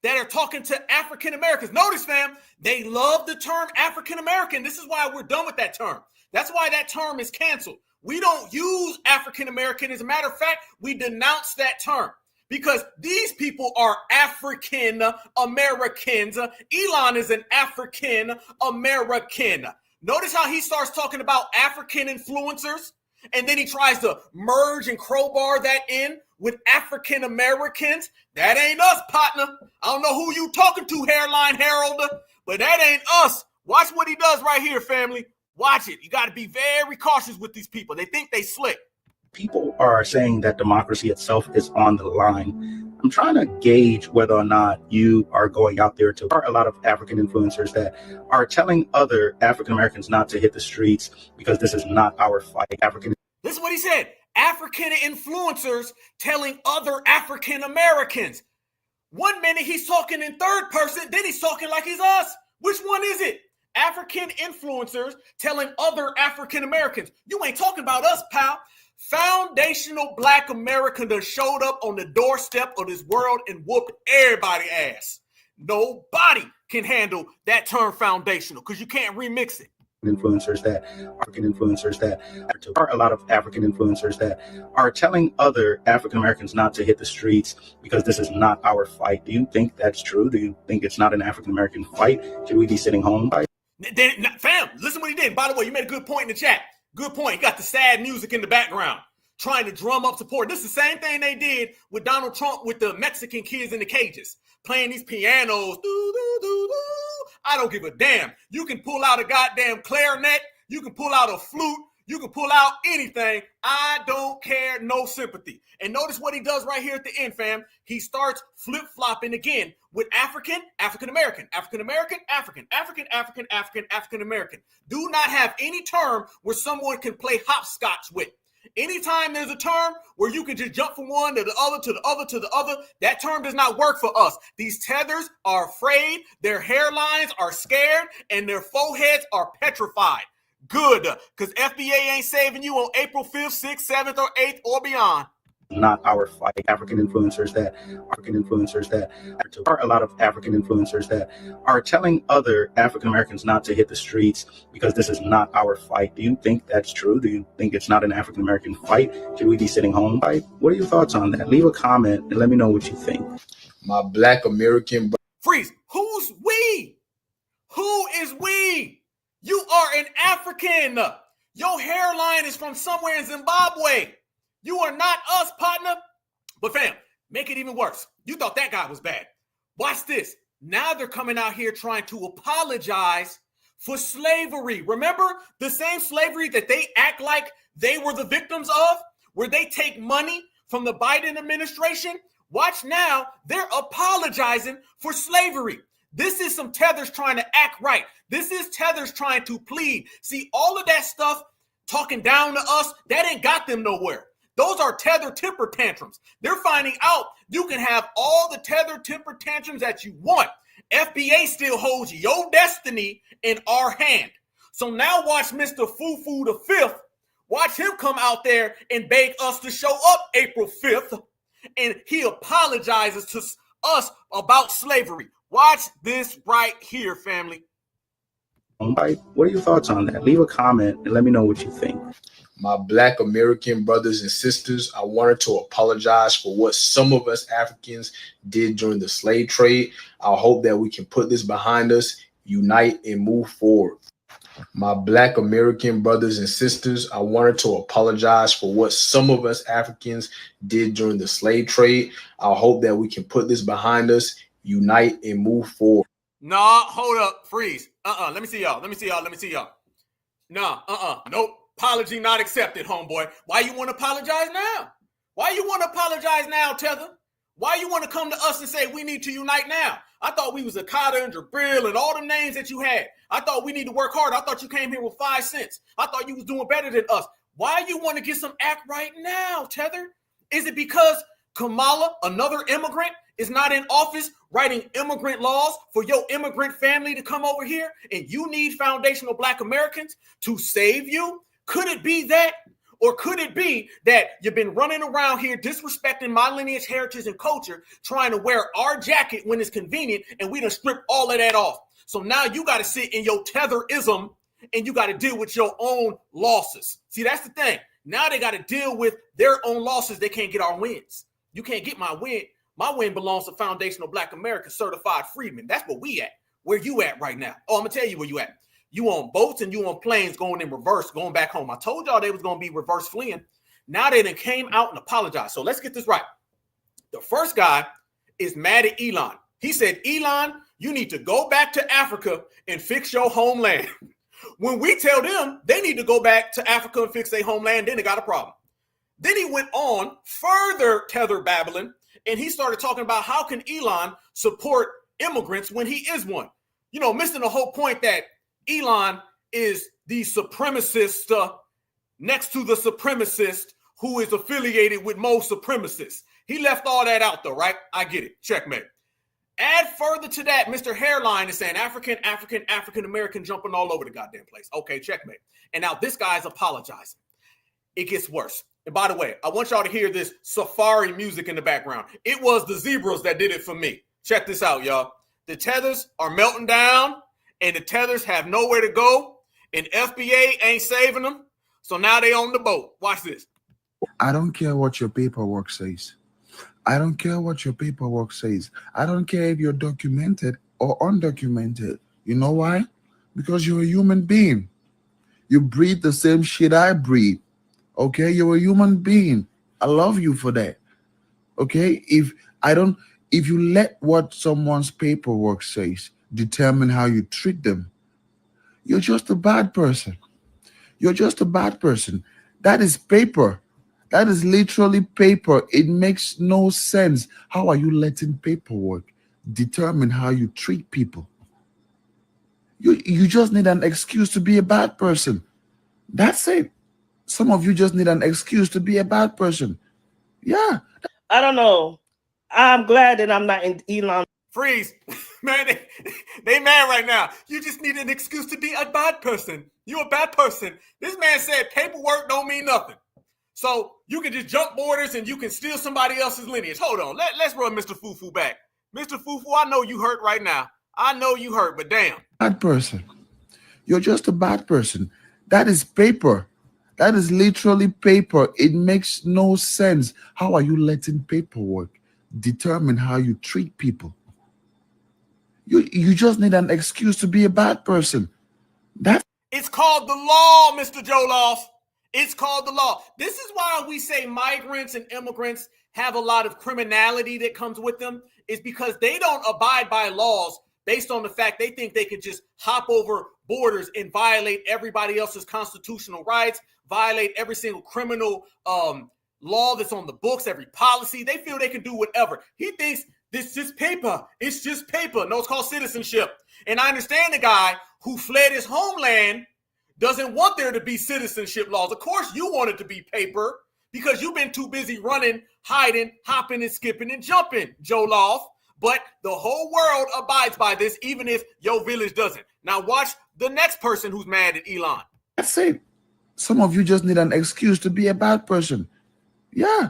that are talking to African Americans. Notice, fam, they love the term African American. This is why we're done with that term. That's why that term is canceled. We don't use African American. As a matter of fact, we denounce that term because these people are African Americans. Elon is an African American. Notice how he starts talking about African influencers, and then he tries to merge and crowbar that in with African Americans. That ain't us, partner. I don't know who you talking to, Hairline Harold, but that ain't us. Watch what he does right here, family. Watch it. You got to be very cautious with these people. They think they slick. People are saying that democracy itself is on the line. I'm trying to gauge whether or not you are going out there to. There are a lot of African influencers that are telling other African Americans not to hit the streets because this is not our fight. This is what he said. African influencers telling other African Americans. 1 minute he's talking in third person, then he's talking like he's us. Which one is it? African influencers telling other African Americans. You ain't talking about us, pal. Foundational Black American that showed up on the doorstep of this world and whooped everybody's ass. Nobody can handle that term foundational because you can't remix it. Influencers that are a lot of African influencers that are telling other African Americans not to hit the streets because this is not our fight. Do you think that's true? Do you think it's not an African American fight? Should we be sitting home? Fam, listen what he did. By the way, you made a good point in the chat. Good point. You got the sad music in the background, trying to drum up support. This is the same thing they did with Donald Trump with the Mexican kids in the cages, playing these pianos. Doo, doo, doo, doo. I don't give a damn. You can pull out a goddamn clarinet. You can pull out a flute. You can pull out anything. I don't care. No sympathy. And notice what he does right here at the end, fam. He starts flip-flopping again with African, African-American, African-American, African, African, African, African, African-American. Do not have any term where someone can play hopscotch with. Anytime there's a term where you can just jump from one to the other, to the other, to the other, that term does not work for us. These tethers are afraid, their hairlines are scared, and their foreheads are petrified. Good, because FBA ain't saving you on April 5th, 6th, 7th, or 8th, or beyond. Not our fight. African influencers that are a lot of African influencers that are telling other African Americans not to hit the streets because this is not our fight. Do you think that's true? Do you think it's not an African American fight? Should we be sitting home? What are your thoughts on that? Leave a comment and let me know what you think. My Black American. Freeze. Who's we? Who is we? You are an African. Your hairline is from somewhere in Zimbabwe. You are not us, partner. But fam, make it even worse. You thought that guy was bad. Watch this. Now they're coming out here trying to apologize for slavery. Remember the same slavery that they act like they were the victims of, where they take money from the Biden administration? Watch now, they're apologizing for slavery. This is some tethers trying to act right. This is tethers trying to plead. See, all of that stuff talking down to us, that ain't got them nowhere. Those are tether temper tantrums. They're finding out you can have all the tether temper tantrums that you want. FBA still holds your destiny in our hand. So now watch Mr. Fufu the Fifth. Watch him come out there and beg us to show up April 5th. And he apologizes to us about slavery. Watch this right here, family. What are your thoughts on that? Leave a comment and let me know what you think. My Black American brothers and sisters, I wanted to apologize for what some of us Africans did during the slave trade. I hope that we can put this behind us, unite, and move forward. My Black American brothers and sisters, I wanted to apologize for what some of us Africans did during the slave trade. I hope that we can put this behind us, unite, and move forward. Nah, hold up, freeze. Let me see y'all. Nah, nope. Apology not accepted, homeboy. Why you want to apologize now? Tether? Why you want to come to us and say we need to unite now? I thought we was Akata and Jabril and all the names that you had. I thought we need to work hard. I thought you came here with 5 cents. I thought you was doing better than us. Why you want to get some act right now, Tether? Is it because Kamala, another immigrant, is not in office writing immigrant laws for your immigrant family to come over here and you need foundational Black Americans to save you? Could it be that? Or could it be that you've been running around here disrespecting my lineage, heritage, and culture, trying to wear our jacket when it's convenient, and we done strip all of that off? So now you got to sit in your tetherism and you got to deal with your own losses. See, that's the thing. Now they got to deal with their own losses. They can't get our wins. You can't get my win. My win belongs to foundational Black America certified freedmen. That's where we at. Where you at right now? Oh, I'm going to tell you where you at. You on boats and you on planes going in reverse, going back home. I told y'all they was going to be reverse fleeing. Now they done came out and apologized. So let's get this right. The first guy is mad at Elon. He said, Elon, you need to go back to Africa and fix your homeland. When we tell them they need to go back to Africa and fix their homeland, then they got a problem. Then he went on further tether babbling, and he started talking about how can Elon support immigrants when he is one. You know, missing the whole point that Elon is the supremacist next to the supremacist who is affiliated with most supremacists. He left all that out though, right? I get it. Checkmate. Add further to that, Mr. Hairline is saying African-American jumping all over the goddamn place. Okay, checkmate. And now this guy's apologizing. It gets worse. And by the way, I want y'all to hear this safari music in the background. It was the zebras that did it for me. Check this out, y'all. The tethers are melting down. And the tethers have nowhere to go, and FBA ain't saving them, so now they on the boat. Watch this. I don't care what your paperwork says. I don't care if you're documented or undocumented. You know why? Because you're a human being. You breathe the same shit I breathe. Okay, you're a human being. I love you for that. Okay, if you let what someone's paperwork says determine how you treat them, you're just a bad person. You're just a bad person. That is paper. That is literally paper. It makes no sense. How are you letting paperwork determine how you treat people? You just need an excuse to be a bad person. That's it. Some of you just need an excuse to be a bad person. Yeah. I don't know. I'm glad that I'm not in Elon. Freeze. Man, they mad right now. You just need an excuse to be a bad person. You're a bad person. This man said paperwork don't mean nothing. So you can just jump borders and you can steal somebody else's lineage. Hold on. Let's run Mr. Fufu back. Mr. Fufu, I know you hurt right now. I know you hurt, but damn. Bad person. You're just a bad person. That is paper. That is literally paper. It makes no sense. How are you letting paperwork determine how you treat people? You just need an excuse to be a bad person. It's called the law, Mr. Joloff. It's called the law. This is why we say migrants and immigrants have a lot of criminality that comes with them, is because they don't abide by laws based on the fact they think they could just hop over borders and violate everybody else's constitutional rights, violate every single criminal law that's on the books, every policy. They feel they can do whatever. He thinks this is just paper. It's just paper. No, it's called citizenship. And I understand the guy who fled his homeland doesn't want there to be citizenship laws. Of course, you want it to be paper because you've been too busy running, hiding, hopping, and skipping and jumping, Joloff. But the whole world abides by this, even if your village doesn't. Now watch the next person who's mad at Elon. That's it. Some of you just need an excuse to be a bad person. Yeah.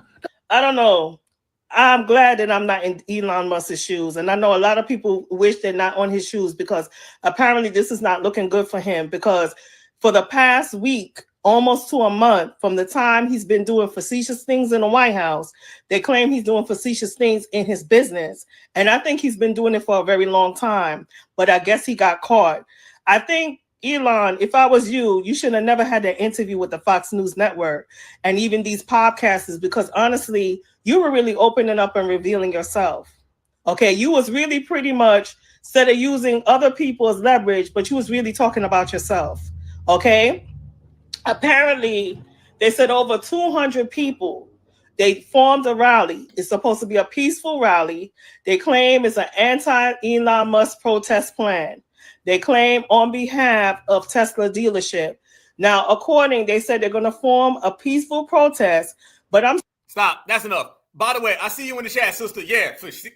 I don't know. I'm glad that I'm not in Elon Musk's shoes. And I know a lot of people wish they're not on his shoes because apparently this is not looking good for him, because for the past week, almost to a month from the time he's been doing facetious things in the White House, they claim he's doing facetious things in his business. And I think he's been doing it for a very long time, but I guess he got caught. I think, Elon, if I was you, you should have never had that interview with the Fox News Network and even these podcasters, because honestly, you were really opening up and revealing yourself. Okay, you was really pretty much, instead of using other people as leverage, but you was really talking about yourself. Okay, apparently they said over 200 people, they formed a rally. It's supposed to be a peaceful rally. They claim it's an anti-Elon Musk protest plan. They claim on behalf of Tesla dealership. Now, they said they're going to form a peaceful protest, but Stop. That's enough. By the way, I see you in the chat, sister. Yeah,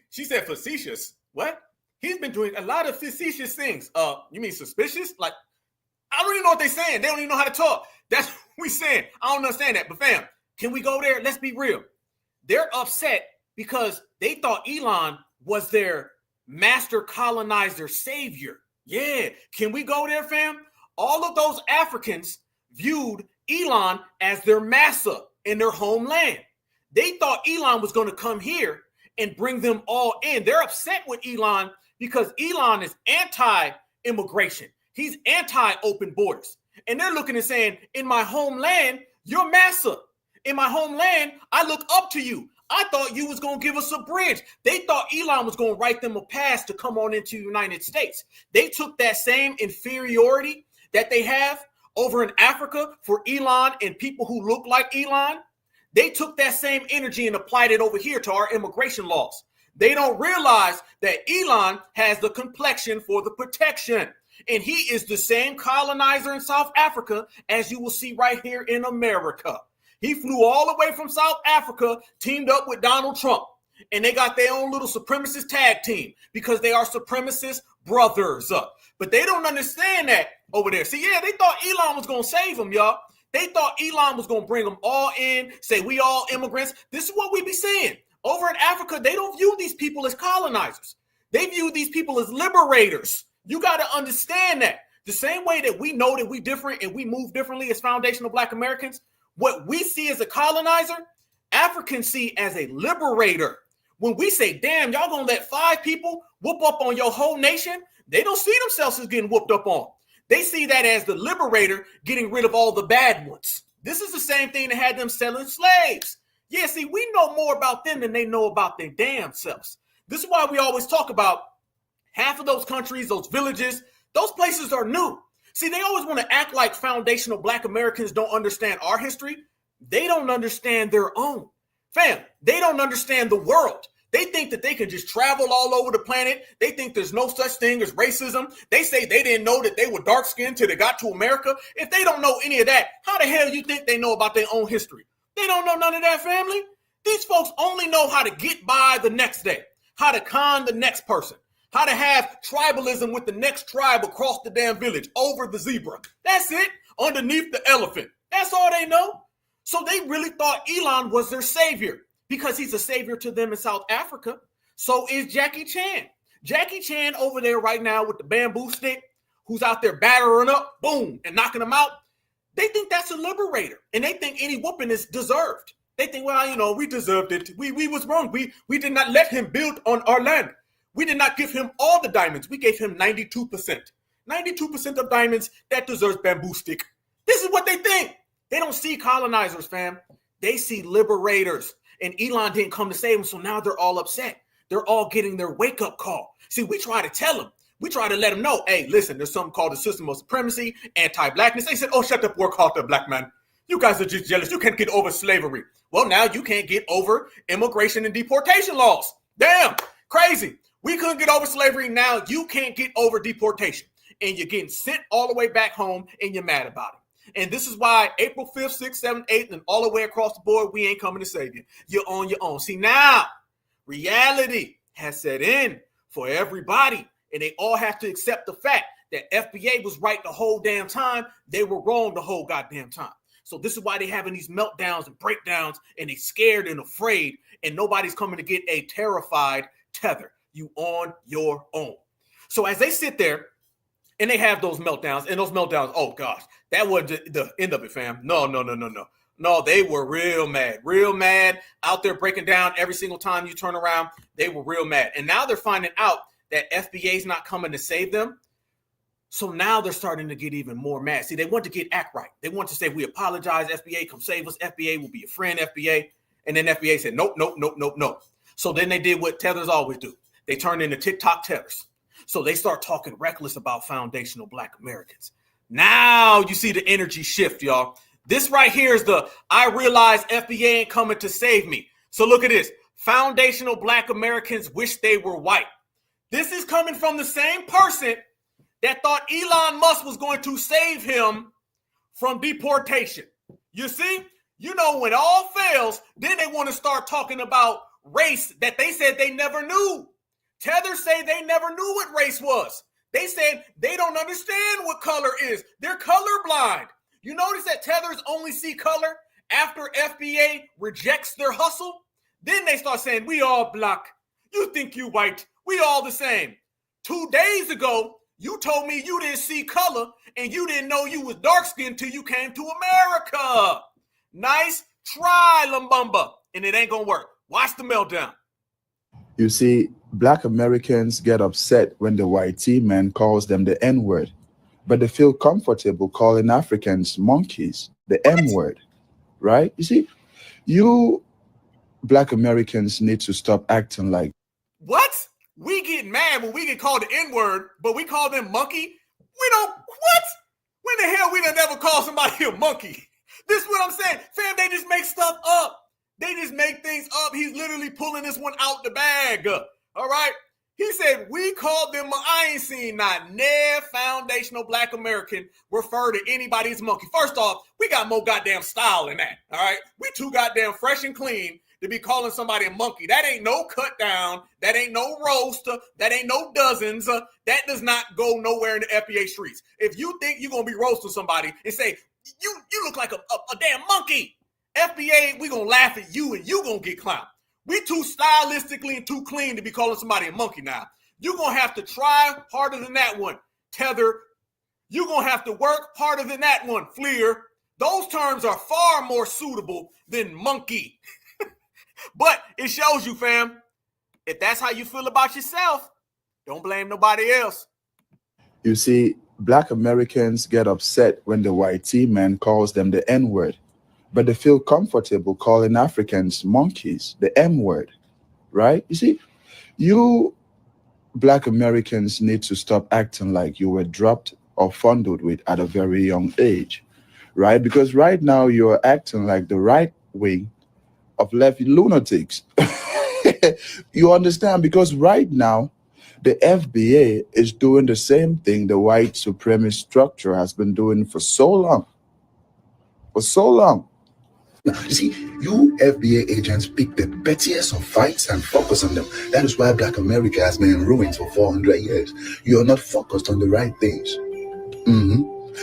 she said facetious. What? He's been doing a lot of facetious things. You mean suspicious? Like, I don't even know what they're saying. They don't even know how to talk. That's what we saying. I don't understand that. But fam, can we go there? Let's be real. They're upset because they thought Elon was their master colonizer savior. Yeah. Can we go there, fam? All of those Africans viewed Elon as their massa in their homeland. They thought Elon was going to come here and bring them all in. They're upset with Elon because Elon is anti-immigration. He's anti-open borders. And they're looking and saying, in my homeland, you're massa. In my homeland, I look up to you. I thought you was going to give us a bridge. They thought Elon was going to write them a pass to come on into the United States. They took that same inferiority that they have over in Africa for Elon and people who look like Elon. They took that same energy and applied it over here to our immigration laws. They don't realize that Elon has the complexion for the protection. And he is the same colonizer in South Africa as you will see right here in America. He flew all the way from South Africa, teamed up with Donald Trump, and they got their own little supremacist tag team because they are supremacist brothers. But they don't understand that over there. See, yeah, they thought Elon was going to save them, y'all. They thought Elon was going to bring them all in, say we all immigrants. This is what we be saying. Over in Africa, they don't view these people as colonizers. They view these people as liberators. You got to understand that. The same way that we know that we different and we move differently as foundational Black Americans, what we see as a colonizer, Africans see as a liberator. When we say, damn, y'all gonna let 5 people whoop up on your whole nation, they don't see themselves as getting whooped up on. They see that as the liberator getting rid of all the bad ones. This is the same thing that had them selling slaves. Yeah, see, we know more about them than they know about their damn selves. This is why we always talk about half of those countries, those villages, those places are new. See, they always want to act like foundational Black Americans don't understand our history. They don't understand their own. Fam, they don't understand the world. They think that they can just travel all over the planet. They think there's no such thing as racism. They say they didn't know that they were dark-skinned till they got to America. If they don't know any of that, how the hell you think they know about their own history? They don't know none of that, family. These folks only know how to get by the next day, how to con the next person, how to have tribalism with the next tribe across the damn village, over the zebra. That's it, underneath the elephant. That's all they know. So they really thought Elon was their savior because he's a savior to them in South Africa. So is Jackie Chan. Jackie Chan over there right now with the bamboo stick, who's out there battering up, boom, and knocking them out. They think that's a liberator, and they think any whooping is deserved. They think, well, you know, we deserved it. We was wrong. We did not let him build on our land. We did not give him all the diamonds. We gave him 92%. 92% of diamonds, that deserves bamboo stick. This is what they think. They don't see colonizers, fam. They see liberators. And Elon didn't come to save them, so now they're all upset. They're all getting their wake-up call. See, we try to tell them. We try to let them know, hey, listen, there's something called the system of supremacy, anti-blackness. They said, oh, shut up, work harder, black man. You guys are just jealous. You can't get over slavery. Well, now you can't get over immigration and deportation laws. Damn, crazy. We couldn't get over slavery. Now you can't get over deportation. And you're getting sent all the way back home and you're mad about it. And this is why April 5th, 6th, 7th, 8th, and all the way across the board, we ain't coming to save you. You're on your own. See, now reality has set in for everybody. And they all have to accept the fact that FBA was right the whole damn time. They were wrong the whole goddamn time. So this is why they're having these meltdowns and breakdowns, and they scared and afraid, and nobody's coming to get a terrified Tether. You on your own. So as they sit there and they have those meltdowns, and those meltdowns, oh gosh, that was the end of it, fam. No. No, they were real mad out there breaking down every single time you turn around. They were real mad. And now they're finding out that FBA is not coming to save them. So now they're starting to get even more mad. See, they want to get act right. They want to say, we apologize, FBA, come save us. FBA will be your friend, FBA. And then FBA said, nope. So then they did what tethers always do. They turned into TikTok tethers. So they start talking reckless about foundational Black Americans. Now you see the energy shift, y'all. This right here is the, I realize FBA ain't coming to save me. So look at this. Foundational Black Americans wish they were white. This is coming from the same person that thought Elon Musk was going to save him from deportation. You see, you know, when all fails, then they want to start talking about race that they said they never knew. Tether say they never knew what race was. They said they don't understand what color is. They're colorblind. You notice that tethers only see color after FBA rejects their hustle? Then they start saying, we all black. You think you white. We all the same. 2 days ago, you told me you didn't see color and you didn't know you was dark-skinned till you came to America. Nice try, Lumbumba. And it ain't gonna work. Watch the meltdown. You see, Black Americans get upset when the white man calls them the N-word, but they feel comfortable calling Africans monkeys, the M-word, right? You see, you Black Americans need to stop acting like. What? We get mad when we get called the N-word, but we call them monkey? We don't, what? When the hell we done never call somebody a monkey? This is what I'm saying. Fam, they just make stuff up. They just make things up. He's literally pulling this one out the bag. All right? He said, we called them, I ain't seen not never foundational Black American refer to anybody as monkey. First off, we got more goddamn style than that. All right? We too goddamn fresh and clean to be calling somebody a monkey. That ain't no cut down. That ain't no roast. That ain't no dozens. That does not go nowhere in the FBA streets. If you think you're going to be roasting somebody and say, you look like a damn monkey, FBA, we going to laugh at you and you going to get clowned. We too stylistically and too clean to be calling somebody a monkey now. You're going to have to try harder than that one, Tether. You're going to have to work harder than that one, Fleer. Those terms are far more suitable than monkey. But it shows you, fam, if that's how you feel about yourself, don't blame nobody else. You see, Black Americans get upset when the white man calls them the N-word, but they feel comfortable calling Africans monkeys, the M-word, right? You see, you Black Americans need to stop acting like you were dropped or fondled with at a very young age, right? Because right now you're acting like the right wing of left lunatics. You understand? Because right now, the FBA is doing the same thing the white supremacist structure has been doing for so long. For so long. You see, you FBA agents pick the pettiest of fights and focus on them. That is why Black America has been in ruins for 400 years. You are not focused on the right things.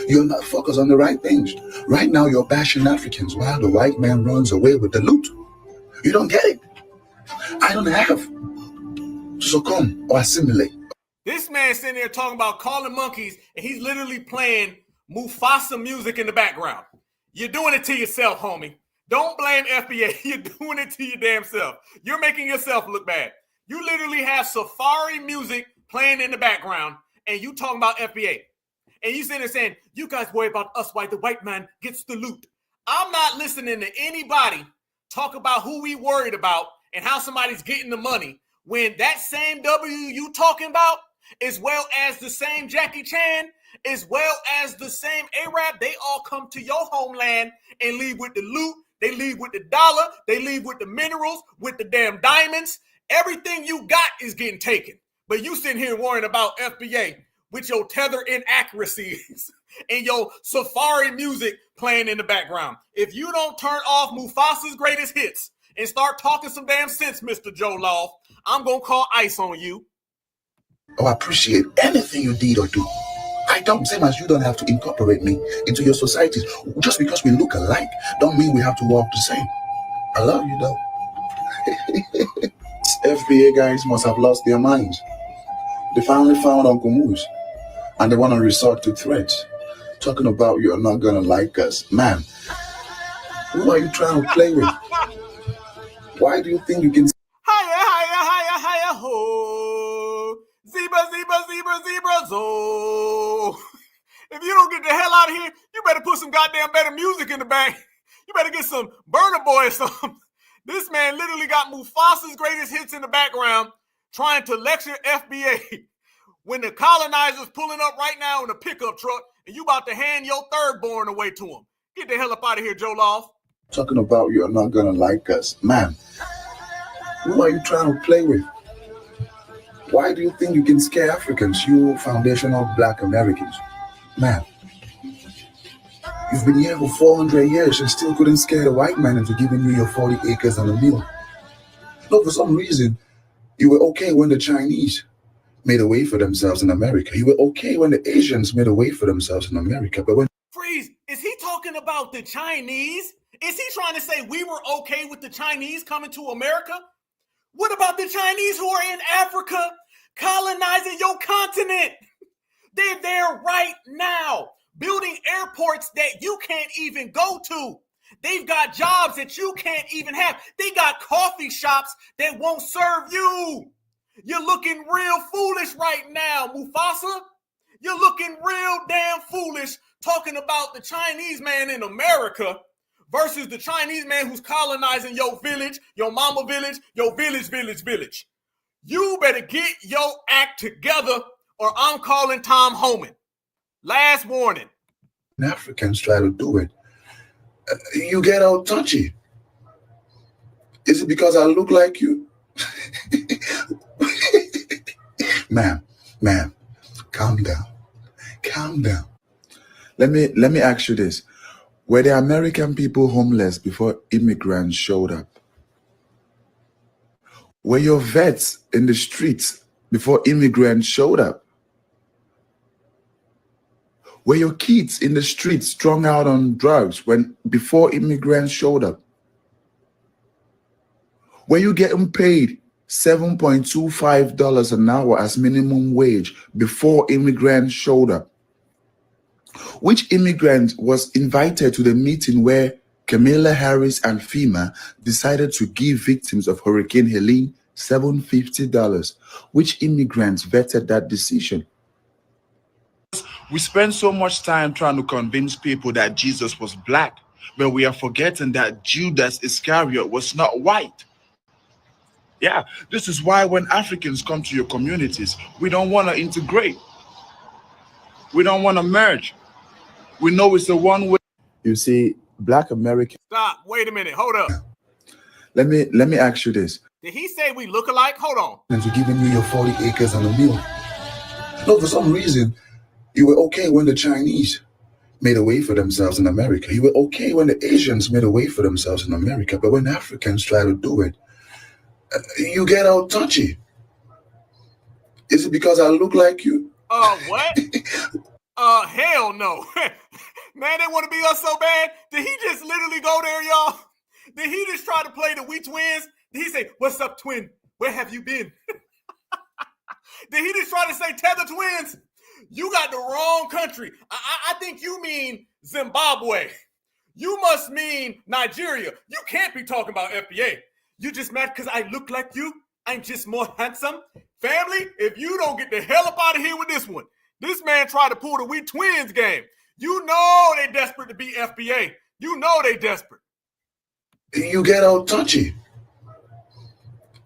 You're not focused on the right things. Right now, you're bashing Africans while the white man runs away with the loot. You don't get it. I don't have to succumb or assimilate. This man sitting there talking about calling monkeys, and he's literally playing Mufasa music in the background. You're doing it to yourself, homie. Don't blame FBA. You're doing it to your damn self. You're making yourself look bad. You literally have safari music playing in the background, and you talking about FBA. And you sitting there saying, you guys worry about us while the white man gets the loot. I'm not listening to anybody talk about who we worried about and how somebody's getting the money when that same W you talking about, as well as the same Jackie Chan, as well as the same Arab, they all come to your homeland and leave with the loot. They leave with the dollar. They leave with the minerals, with the damn diamonds. Everything you got is getting taken. But you sitting here worrying about FBA with your tether inaccuracies and your safari music playing in the background. If you don't turn off Mufasa's greatest hits and start talking some damn sense, Mr. Joe Law, I'm going to call ICE on you. Or appreciate anything you did or do. I don't, same as you don't have to incorporate me into your societies. Just because we look alike, don't mean we have to walk the same. I love you though. FBA guys must have lost their minds. They finally found Uncle Moose, and they want to resort to threats. Talking about you're not gonna like us. Man, who are you trying to play with? Why do you think you can... Hiya, ho. Zebra, zo. If you don't get the hell out of here, you better put some goddamn better music in the back. You better get some Burna Boy or something. This man literally got Mufasa's greatest hits in the background trying to lecture FBA when the colonizer's pulling up right now in a pickup truck and you about to hand your third born away to him. Get the hell up out of here, Joe Loft. Talking about you're not gonna like us. Man, who are you trying to play with? Why do you think you can scare Africans, you foundational Black Americans? Man, you've been here for 400 years and still couldn't scare the white man into giving you your 40 acres and a mule. No, for some reason, you were okay when the Chinese made a way for themselves in America. You were okay when the Asians made a way for themselves in America. But when... Freeze, is he talking about the Chinese? Is he trying to say we were okay with the Chinese coming to America? What about the Chinese who are in Africa colonizing your continent? They're there right now, building airports that you can't even go to. They've got jobs that you can't even have. They got coffee shops that won't serve you. You're looking real foolish right now, Mufasa. You're looking real damn foolish talking about the Chinese man in America versus the Chinese man who's colonizing your village, your mama village, your village. You better get your act together or I'm calling Tom Homan. Last warning. Africans try to do it, you get all touchy. Is it because I look like you? Ma'am, calm down. Let me ask you this. Were the American people homeless before immigrants showed up? Were your vets in the streets before immigrants showed up? Were your kids in the streets strung out on drugs before immigrants showed up? Were you getting paid $7.25 an hour as minimum wage before immigrants showed up? Which immigrant was invited to the meeting where Kamala Harris and FEMA decided to give victims of Hurricane Helene $750? Which immigrants vetted that decision? We spend so much time trying to convince people that Jesus was black, but we are forgetting that Judas Iscariot was not white. Yeah, this is why when Africans come to your communities, we don't want to integrate. We don't want to merge. We know it's the one way. You see, Black American. Stop. Wait a minute. Hold up. Let me ask you this. Did he say we look alike? Hold on. And for giving you your 40 acres and a mule. No, for some reason, you were okay when the Chinese made a way for themselves in America. You were okay when the Asians made a way for themselves in America. But when Africans try to do it, you get all touchy. Is it because I look like you? What? Hell no. Man, they want to be us so bad. Did he just literally go there, y'all? Did he just try to play the We Twins? Did he say, "What's up, twin? Where have you been?" Did he just try to say Tether Twins? You got the wrong country. I think you mean Zimbabwe. You must mean Nigeria. You can't be talking about FBA. You just mad because I look like you? I'm just more handsome? Family, if you don't get the hell up out of here with this one. This man tried to pull the We Twins game. You know they desperate to be FBA. You know they desperate. You get all touchy.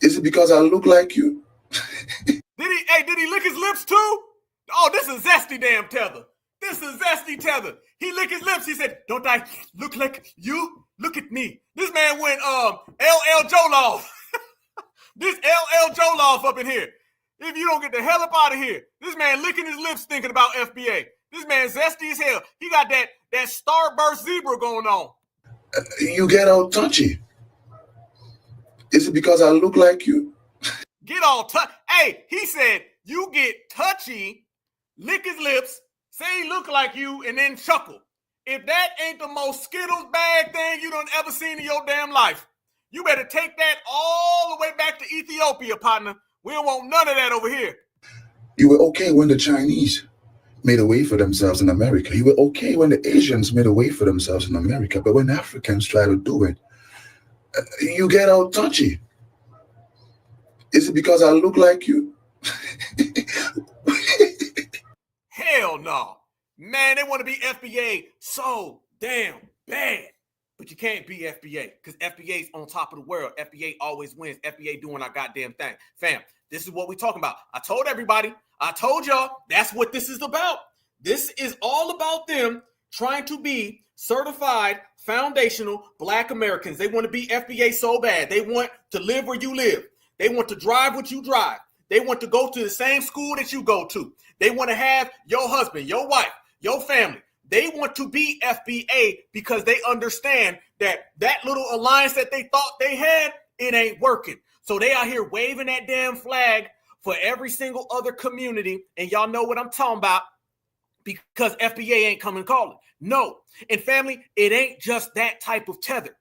Is it because I look like you? Did he lick his lips too? Oh, this is zesty damn Tether. This is zesty Tether. He licked his lips. He said, "Don't I look like you? Look at me." This man went LL Joloff. This LL Joloff up in here. If you don't get the hell up out of here. This man licking his lips thinking about FBA. This man zesty as hell. He got that starburst zebra going on. You get all touchy. Is it because I look like you? Get all touchy. Hey, he said, you get touchy, lick his lips, say he look like you, and then chuckle. If that ain't the most Skittles bag thing you done ever seen in your damn life, you better take that all the way back to Ethiopia, partner. We don't want none of that over here. You were okay when the Chinese made a way for themselves in America. You were okay when the Asians made a way for themselves in America. But when Africans try to do it, you get all touchy. Is it because I look like you? Hell no. Man, they want to be FBA so damn bad. But you can't be FBA because FBA's on top of the world. FBA always wins. FBA doing our goddamn thing. Fam, this is what we're talking about. I told everybody, I told y'all, that's what this is about. This is all about them trying to be certified foundational Black Americans. They want to be FBA so bad. They want to live where you live. They want to drive what you drive. They want to go to the same school that you go to. They want to have your husband, your wife, your family. They want to be FBA because they understand that little alliance that they thought they had, it ain't working. So they out here waving that damn flag for every single other community. And y'all know what I'm talking about because FBA ain't coming calling. No. And family, it ain't just that type of tether.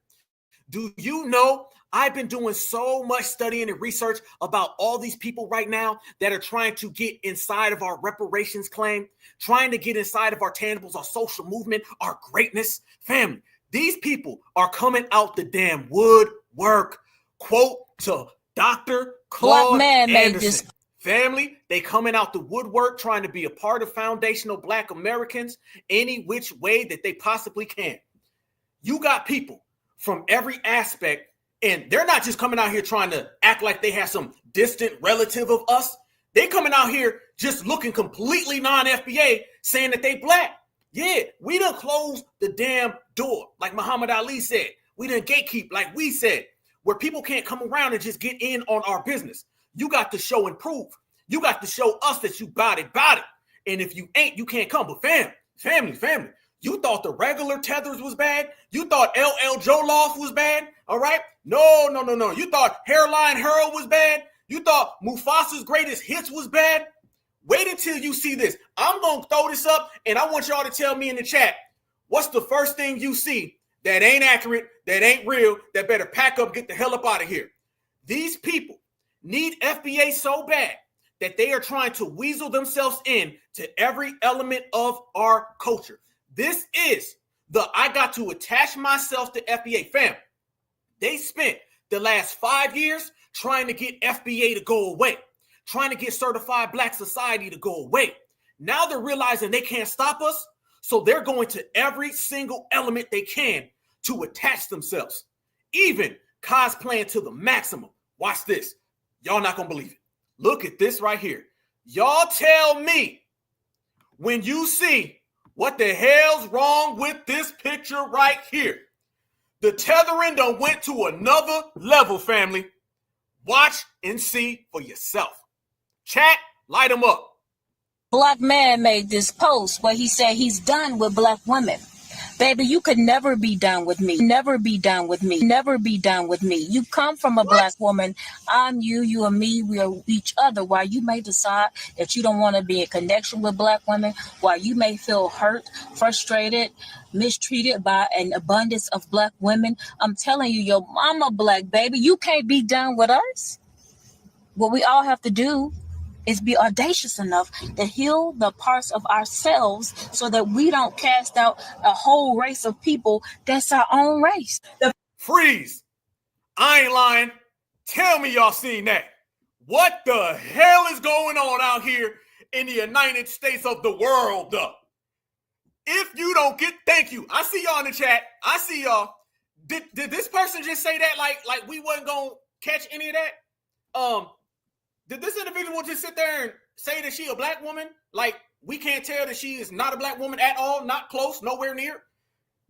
Do you know I've been doing so much studying and research about all these people right now that are trying to get inside of our reparations claim, trying to get inside of our tangibles, our social movement, our greatness. Family, these people are coming out the damn woodwork. Quote to Dr. Claude Anderson. Family, they coming out the woodwork trying to be a part of foundational Black Americans any which way that they possibly can. You got people from every aspect, and they're not just coming out here trying to act like they have some distant relative of us. They coming out here just looking completely non-FBA, saying that they Black. Yeah, we done closed the damn door, like Muhammad Ali said. We done gatekeep, like we said, where people can't come around and just get in on our business. You got to show and prove. You got to show us that you bout it. And if you ain't, you can't come. But family. You thought the regular tethers was bad? You thought LL Joloff was bad? All right? No. You thought Hairline Harold was bad? You thought Mufasa's greatest hits was bad? Wait until you see this. I'm going to throw this up, and I want y'all to tell me in the chat, what's the first thing you see that ain't accurate, that ain't real, that better pack up, get the hell up out of here? These people need FBA so bad that they are trying to weasel themselves in to every element of our culture. This is I got to attach myself to FBA. Fam, they spent the last 5 years trying to get FBA to go away, trying to get certified Black society to go away. Now they're realizing they can't stop us. So they're going to every single element they can to attach themselves, even cosplaying to the maximum. Watch this. Y'all not going to believe it. Look at this right here. Y'all tell me when you see what the hell's wrong with this picture right here. The tethering done went to another level, family. Watch and see for yourself. Chat, light them up. Black man made this post where he said he's done with black women. Baby, you could never be done with me. Never be done with me. Never be done with me. You come from a black woman. I'm you, you and me. We are each other. While you may decide that you don't want to be in connection with black women, while you may feel hurt, frustrated, mistreated by an abundance of black women, I'm telling you, your mama black, baby, you can't be done with us. What we all have to do is be audacious enough to heal the parts of ourselves so that we don't cast out a whole race of people that's our own race. Freeze. I ain't lying. Tell me y'all seen that. What the hell is going on out here in the United States of the world? If you don't get, thank you. I see y'all in the chat. I see y'all. Did this person just say that like we wasn't going to catch any of that? Did this individual just sit there and say that she a black woman? Like, we can't tell that she is not a black woman at all, not close, nowhere near?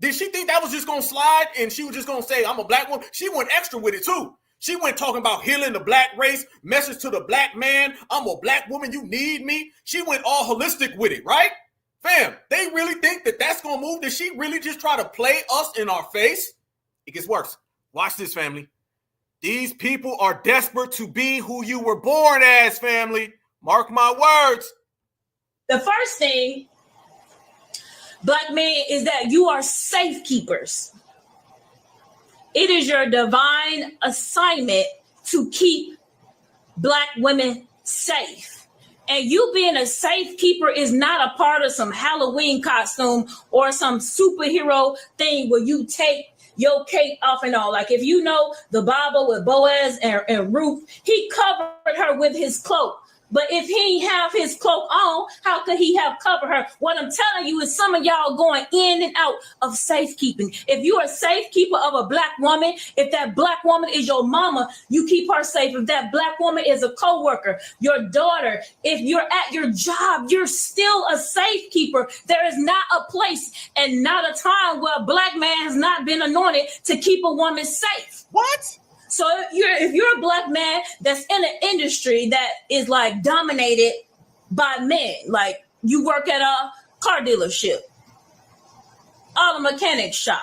Did she think that was just going to slide and she was just going to say, I'm a black woman? She went extra with it, too. She went talking about healing the black race, message to the black man, I'm a black woman, you need me. She went all holistic with it, right? Fam, they really think that that's going to move? Did she really just try to play us in our face? It gets worse. Watch this, family. These people are desperate to be who you were born as, family. Mark my words. The first thing, black men, is that you are safe keepers. It is your divine assignment to keep black women safe. And you being a safe keeper is not a part of some Halloween costume or some superhero thing where you take your cape off and all. Like if you know the Bible with Boaz and Ruth, he covered her with his cloak. But if he ain't have his cloak on, how could he have covered her? What I'm telling you is some of y'all going in and out of safekeeping. If you're a safekeeper of a black woman, if that black woman is your mama, you keep her safe. If that black woman is a coworker, your daughter, if you're at your job, you're still a safekeeper. There is not a place and not a time where a black man has not been anointed to keep a woman safe. What? So if you're a black man that's in an industry that is like dominated by men, like you work at a car dealership, auto mechanic shop,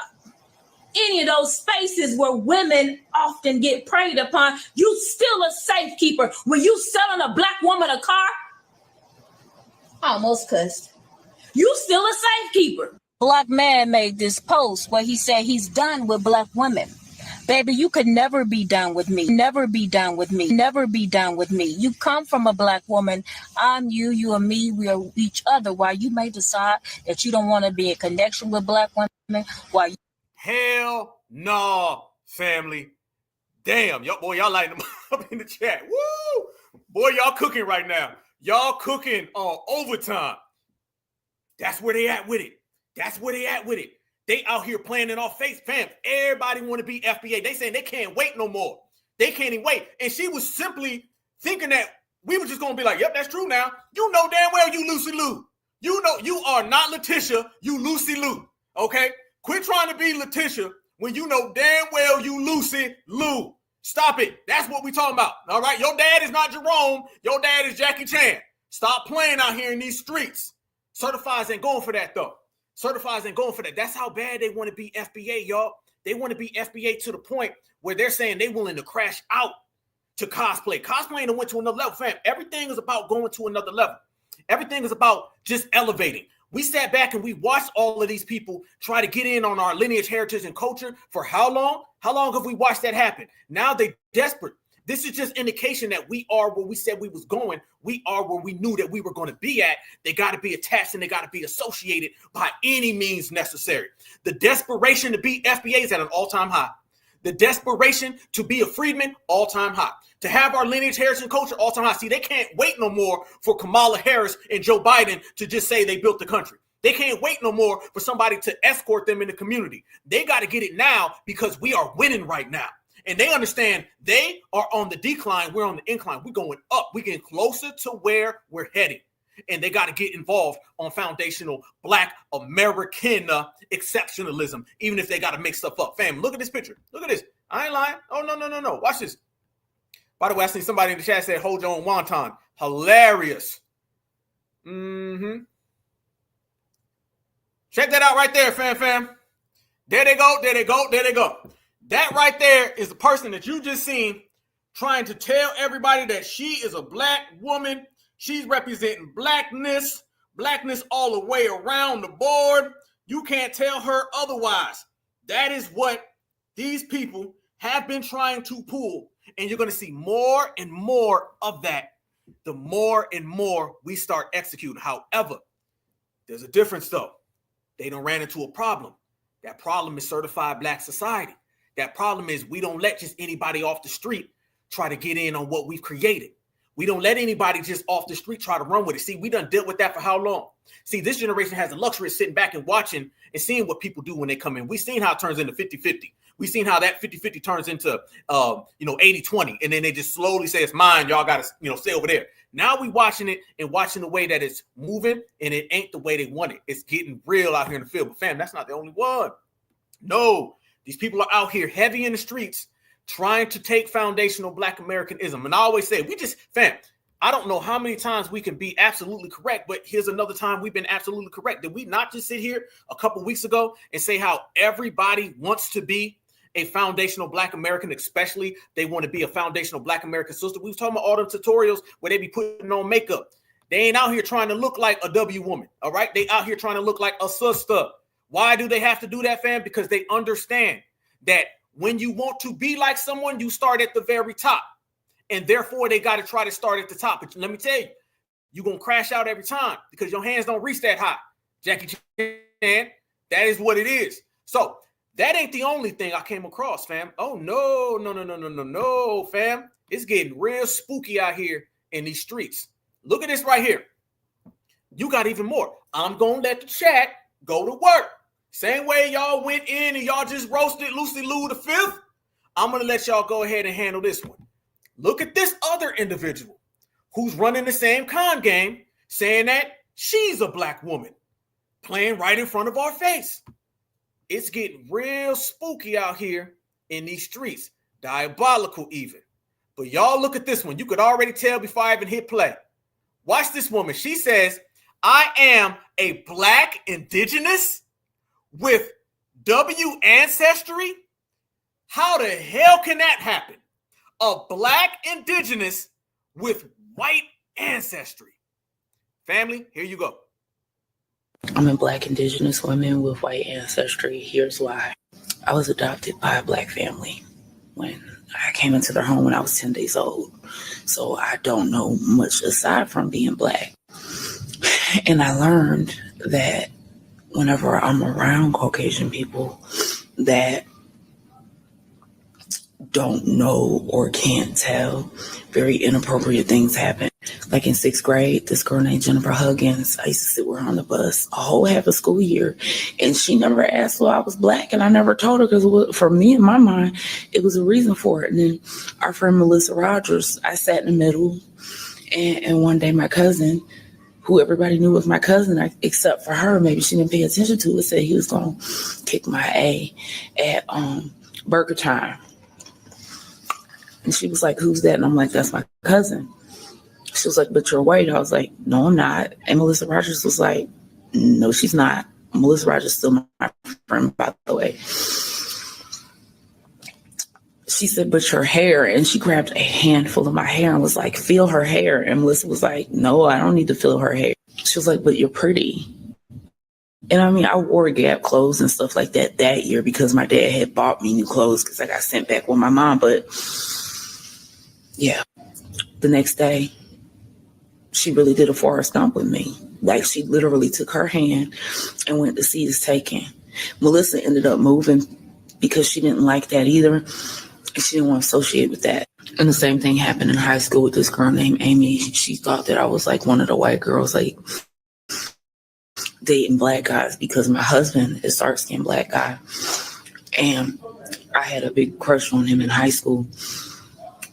any of those spaces where women often get preyed upon, you still a safekeeper. When you selling a black woman a car, I almost cussed. You still a safekeeper. Black man made this post where he said he's done with black women. Baby, you could never be done with me. Never be done with me. Never be done with me. You come from a black woman. I'm you, you and me. We are each other. While you may decide that you don't want to be in connection with black women, while you... Hell no, family. Damn, y'all lighting them up in the chat. Woo! Boy, y'all cooking right now. Y'all cooking on overtime. That's where they at with it. That's where they at with it. They out here playing in our face, fam. Everybody want to be FBA. They saying they can't wait no more. They can't even wait. And she was simply thinking that we were just going to be like, yep, that's true now. You know damn well you Lucy Lou. You know you are not Letitia, you Lucy Lou, okay? Quit trying to be Letitia when you know damn well you Lucy Lou. Stop it. That's what we talking about, all right? Your dad is not Jerome. Your dad is Jackie Chan. Stop playing out here in these streets. Certifieds ain't going for that, though. Certifieds ain't going for that. That's how bad they want to be FBA, y'all. They want to be FBA to the point where they're saying they willing to crash out to cosplay. Cosplaying and went to another level, fam. Everything is about going to another level. Everything is about just elevating. We sat back and we watched all of these people try to get in on our lineage, heritage, and culture for how long? How long have we watched that happen? Now they're desperate. This is just indication that we are where we said we was going. We are where we knew that we were going to be at. They got to be attached and they got to be associated by any means necessary. The desperation to be FBA is at an all-time high. The desperation to be a freedman, all-time high. To have our lineage, heritage, and culture, all-time high. See, they can't wait no more for Kamala Harris and Joe Biden to just say they built the country. They can't wait no more for somebody to escort them in the community. They got to get it now because we are winning right now. And they understand they are on the decline. We're on the incline. We're going up. We're getting closer to where we're heading. And they got to get involved on foundational Black American exceptionalism, even if they got to make stuff up. Fam, look at this picture. Look at this. I ain't lying. Oh, no. Watch this. By the way, I seen somebody in the chat say, hold your own wonton. Hilarious. Check that out right there, fam. There they go. That right there is the person that you just seen trying to tell everybody that she is a Black woman. She's representing blackness all the way around the board. You can't tell her otherwise. That is what these people have been trying to pull. And you're going to see more and more of that the more and more we start executing. However, there's a difference, though. They done ran into a problem. That problem is certified Black society. That problem is we don't let just anybody off the street try to get in on what we've created. We don't let anybody just off the street try to run with it. See, we done dealt with that for how long? See, this generation has the luxury of sitting back and watching and seeing what people do when they come in. We've seen how it turns into 50-50. We've seen how that 50-50 turns into 80-20. And then they just slowly say, it's mine. Y'all got to stay over there. Now we watching it and watching the way that it's moving, and it ain't the way they want it. It's getting real out here in the field. But fam, that's not the only one. No, these people are out here heavy in the streets trying to take foundational Black Americanism. And I always say, fam, I don't know how many times we can be absolutely correct, but here's another time we've been absolutely correct. Did we not just sit here a couple weeks ago and say how everybody wants to be a foundational Black American, especially they want to be a foundational Black American sister? We was talking about all them tutorials where they be putting on makeup. They ain't out here trying to look like a W woman, all right? They out here trying to look like a sister. Why do they have to do that, fam? Because they understand that when you want to be like someone, you start at the very top. And therefore, they got to try to start at the top. But let me tell you, you're going to crash out every time because your hands don't reach that high. Jackie Chan, that is what it is. So that ain't the only thing I came across, fam. Oh, no, fam. It's getting real spooky out here in these streets. Look at this right here. You got even more. I'm going to let the chat go to work. Same way y'all went in and y'all just roasted Lucy Liu the Fifth. I'm going to let y'all go ahead and handle this one. Look at this other individual who's running the same con game, saying that she's a Black woman, playing right in front of our face. It's getting real spooky out here in these streets. Diabolical even. But y'all look at this one. You could already tell before I even hit play. Watch this woman. She says, I am a Black indigenous with W ancestry. How the hell can that happen? A Black indigenous with white ancestry. Family, here you go. I'm a Black indigenous woman with white ancestry. Here's why. I was adopted by a Black family when I came into their home when I was 10 days old. So I don't know much aside from being Black. And I learned that whenever I'm around Caucasian people that don't know or can't tell, very inappropriate things happen. Like in 6th grade, this girl named Jennifer Huggins, I used to sit with her on the bus a whole half a school year, and she never asked why I was Black, and I never told her because for me, in my mind, it was a reason for it. And then our friend Melissa Rogers, I sat in the middle, and one day my cousin, who everybody knew was my cousin, except for her, maybe she didn't pay attention to it, said he was going to kick my A at Burger Time. And she was like, who's that? And I'm like, that's my cousin. She was like, but you're white. I was like, no, I'm not. And Melissa Rogers was like, no, she's not. Melissa Rogers is still my friend, by the way. She said, but your hair. And she grabbed a handful of my hair and was like, feel her hair. And Melissa was like, no, I don't need to feel her hair. She was like, but you're pretty. And I mean, I wore Gap clothes and stuff like that year because my dad had bought me new clothes because I got sent back with my mom. But yeah, the next day, she really did a Forrest Gump with me. Like, she literally took her hand and went to see us taken. Melissa ended up moving because she didn't like that either. And she didn't want to associate with that. And the same thing happened in high school with this girl named Amy. She thought that I was like one of the white girls, like dating black guys, because my husband is dark-skinned black guy. And I had a big crush on him in high school.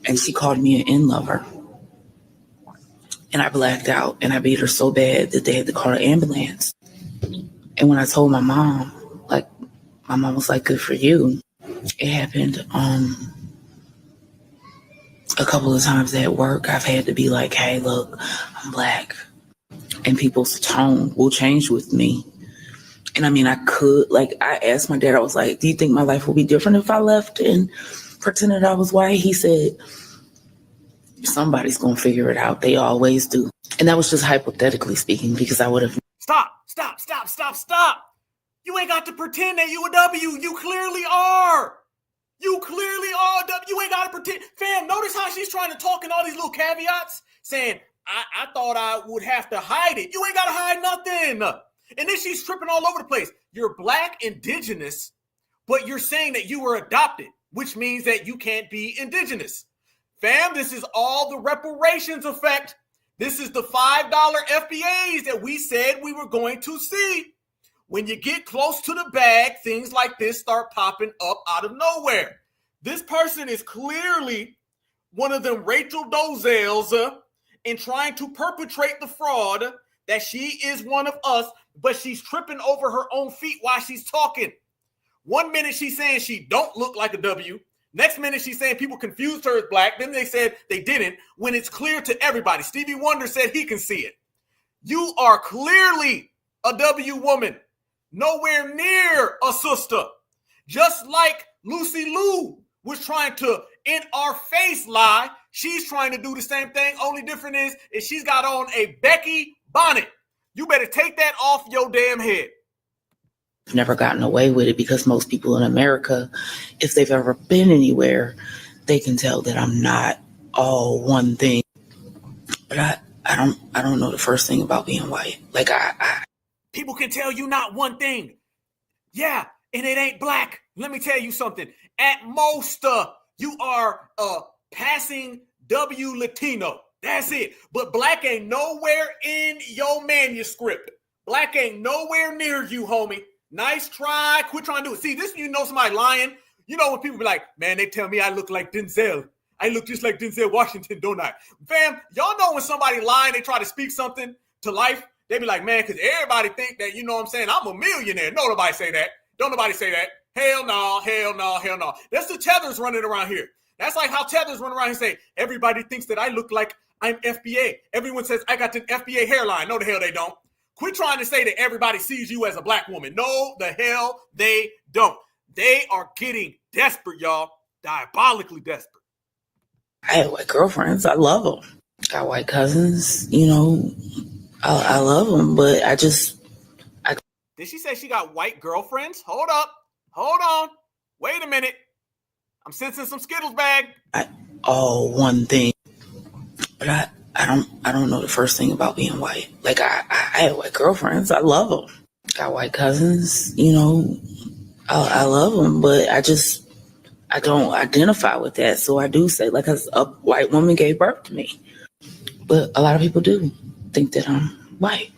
And she called me an in-lover. And I blacked out, and I beat her so bad that they had to call an ambulance. And when I told my mom, like, my mom was like, good for you. It happened a couple of times at work. I've had to be like, hey, look, I'm black. And people's tone will change with me. And I mean, I asked my dad, I was like, do you think my life will be different if I left and pretended I was white? He said, somebody's going to figure it out. They always do. And that was just hypothetically speaking, because I would have. Stop. You ain't got to pretend that you a W. You clearly are. You ain't got to pretend. Fam, notice how she's trying to talk in all these little caveats, saying, I thought I would have to hide it. You ain't got to hide nothing. And then she's tripping all over the place. You're black, indigenous, but you're saying that you were adopted, which means that you can't be indigenous. Fam, this is all the reparations effect. This is the $5 FBAs that we said we were going to see. When you get close to the bag, things like this start popping up out of nowhere. This person is clearly one of them Rachel Dozels in trying to perpetrate the fraud that she is one of us, but she's tripping over her own feet while she's talking. 1 minute she's saying she don't look like a W. Next minute, she's saying people confused her as black. Then they said they didn't, when it's clear to everybody. Stevie Wonder said he can see it. You are clearly a W woman, nowhere near a sister. Just like Lucy Liu was trying to, in our face, lie, she's trying to do the same thing. Only difference is she's got on a Becky bonnet. You better take that off your damn head. Never gotten away with it, because most people in America, if they've ever been anywhere, they can tell that I'm not all one thing. But I don't know the first thing about being white. Like people can tell you not one thing. Yeah, and it ain't black. Let me tell you something. At most, you are passing W Latino. That's it. But black ain't nowhere in your manuscript. Black ain't nowhere near you, homie. Nice try. Quit trying to do it. See, this, you know, somebody lying. You know, when people be like, man, they tell me I look like Denzel. I look just like Denzel Washington, don't I? Fam, y'all know when somebody lying, they try to speak something to life. They be like, man, because everybody think that, you know what I'm saying, I'm a millionaire. No, nobody say that. Don't nobody say that. Hell no, hell no, hell no. That's the Tethers running around here. That's like how Tethers run around and say, everybody thinks that I look like I'm FBA. Everyone says I got the FBA hairline. No, the hell they don't. Quit trying to say that everybody sees you as a black woman. No, the hell they don't. They are getting desperate, y'all. Diabolically desperate. I have white girlfriends. I love them. Got white cousins. You know, I love them, but Did she say she got white girlfriends? Hold up. Hold on. Wait a minute. I'm sensing some Skittles bag. all one thing. But I don't know the first thing about being white. Like I have white girlfriends. I love them. Got white cousins. You know, I love them, but I don't identify with that. So I do say, like, a white woman gave birth to me. But a lot of people do think that I'm white.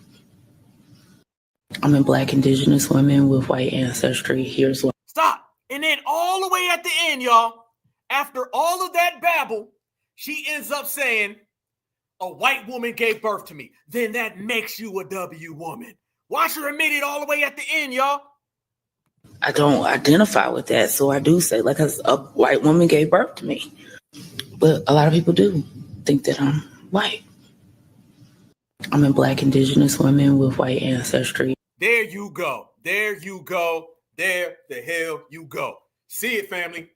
I'm a black indigenous woman with white ancestry. Here's what. Stop. And then all the way at the end, y'all, after all of that babble, she ends up saying, a white woman gave birth to me. Then that makes you a W woman. Watch her admit it all the way at the end, y'all. I don't identify with that. So I do say, like, a white woman gave birth to me. But a lot of people do think that I'm white. I'm a black indigenous woman with white ancestry. There you go. There you go. There the hell you go. See it, family.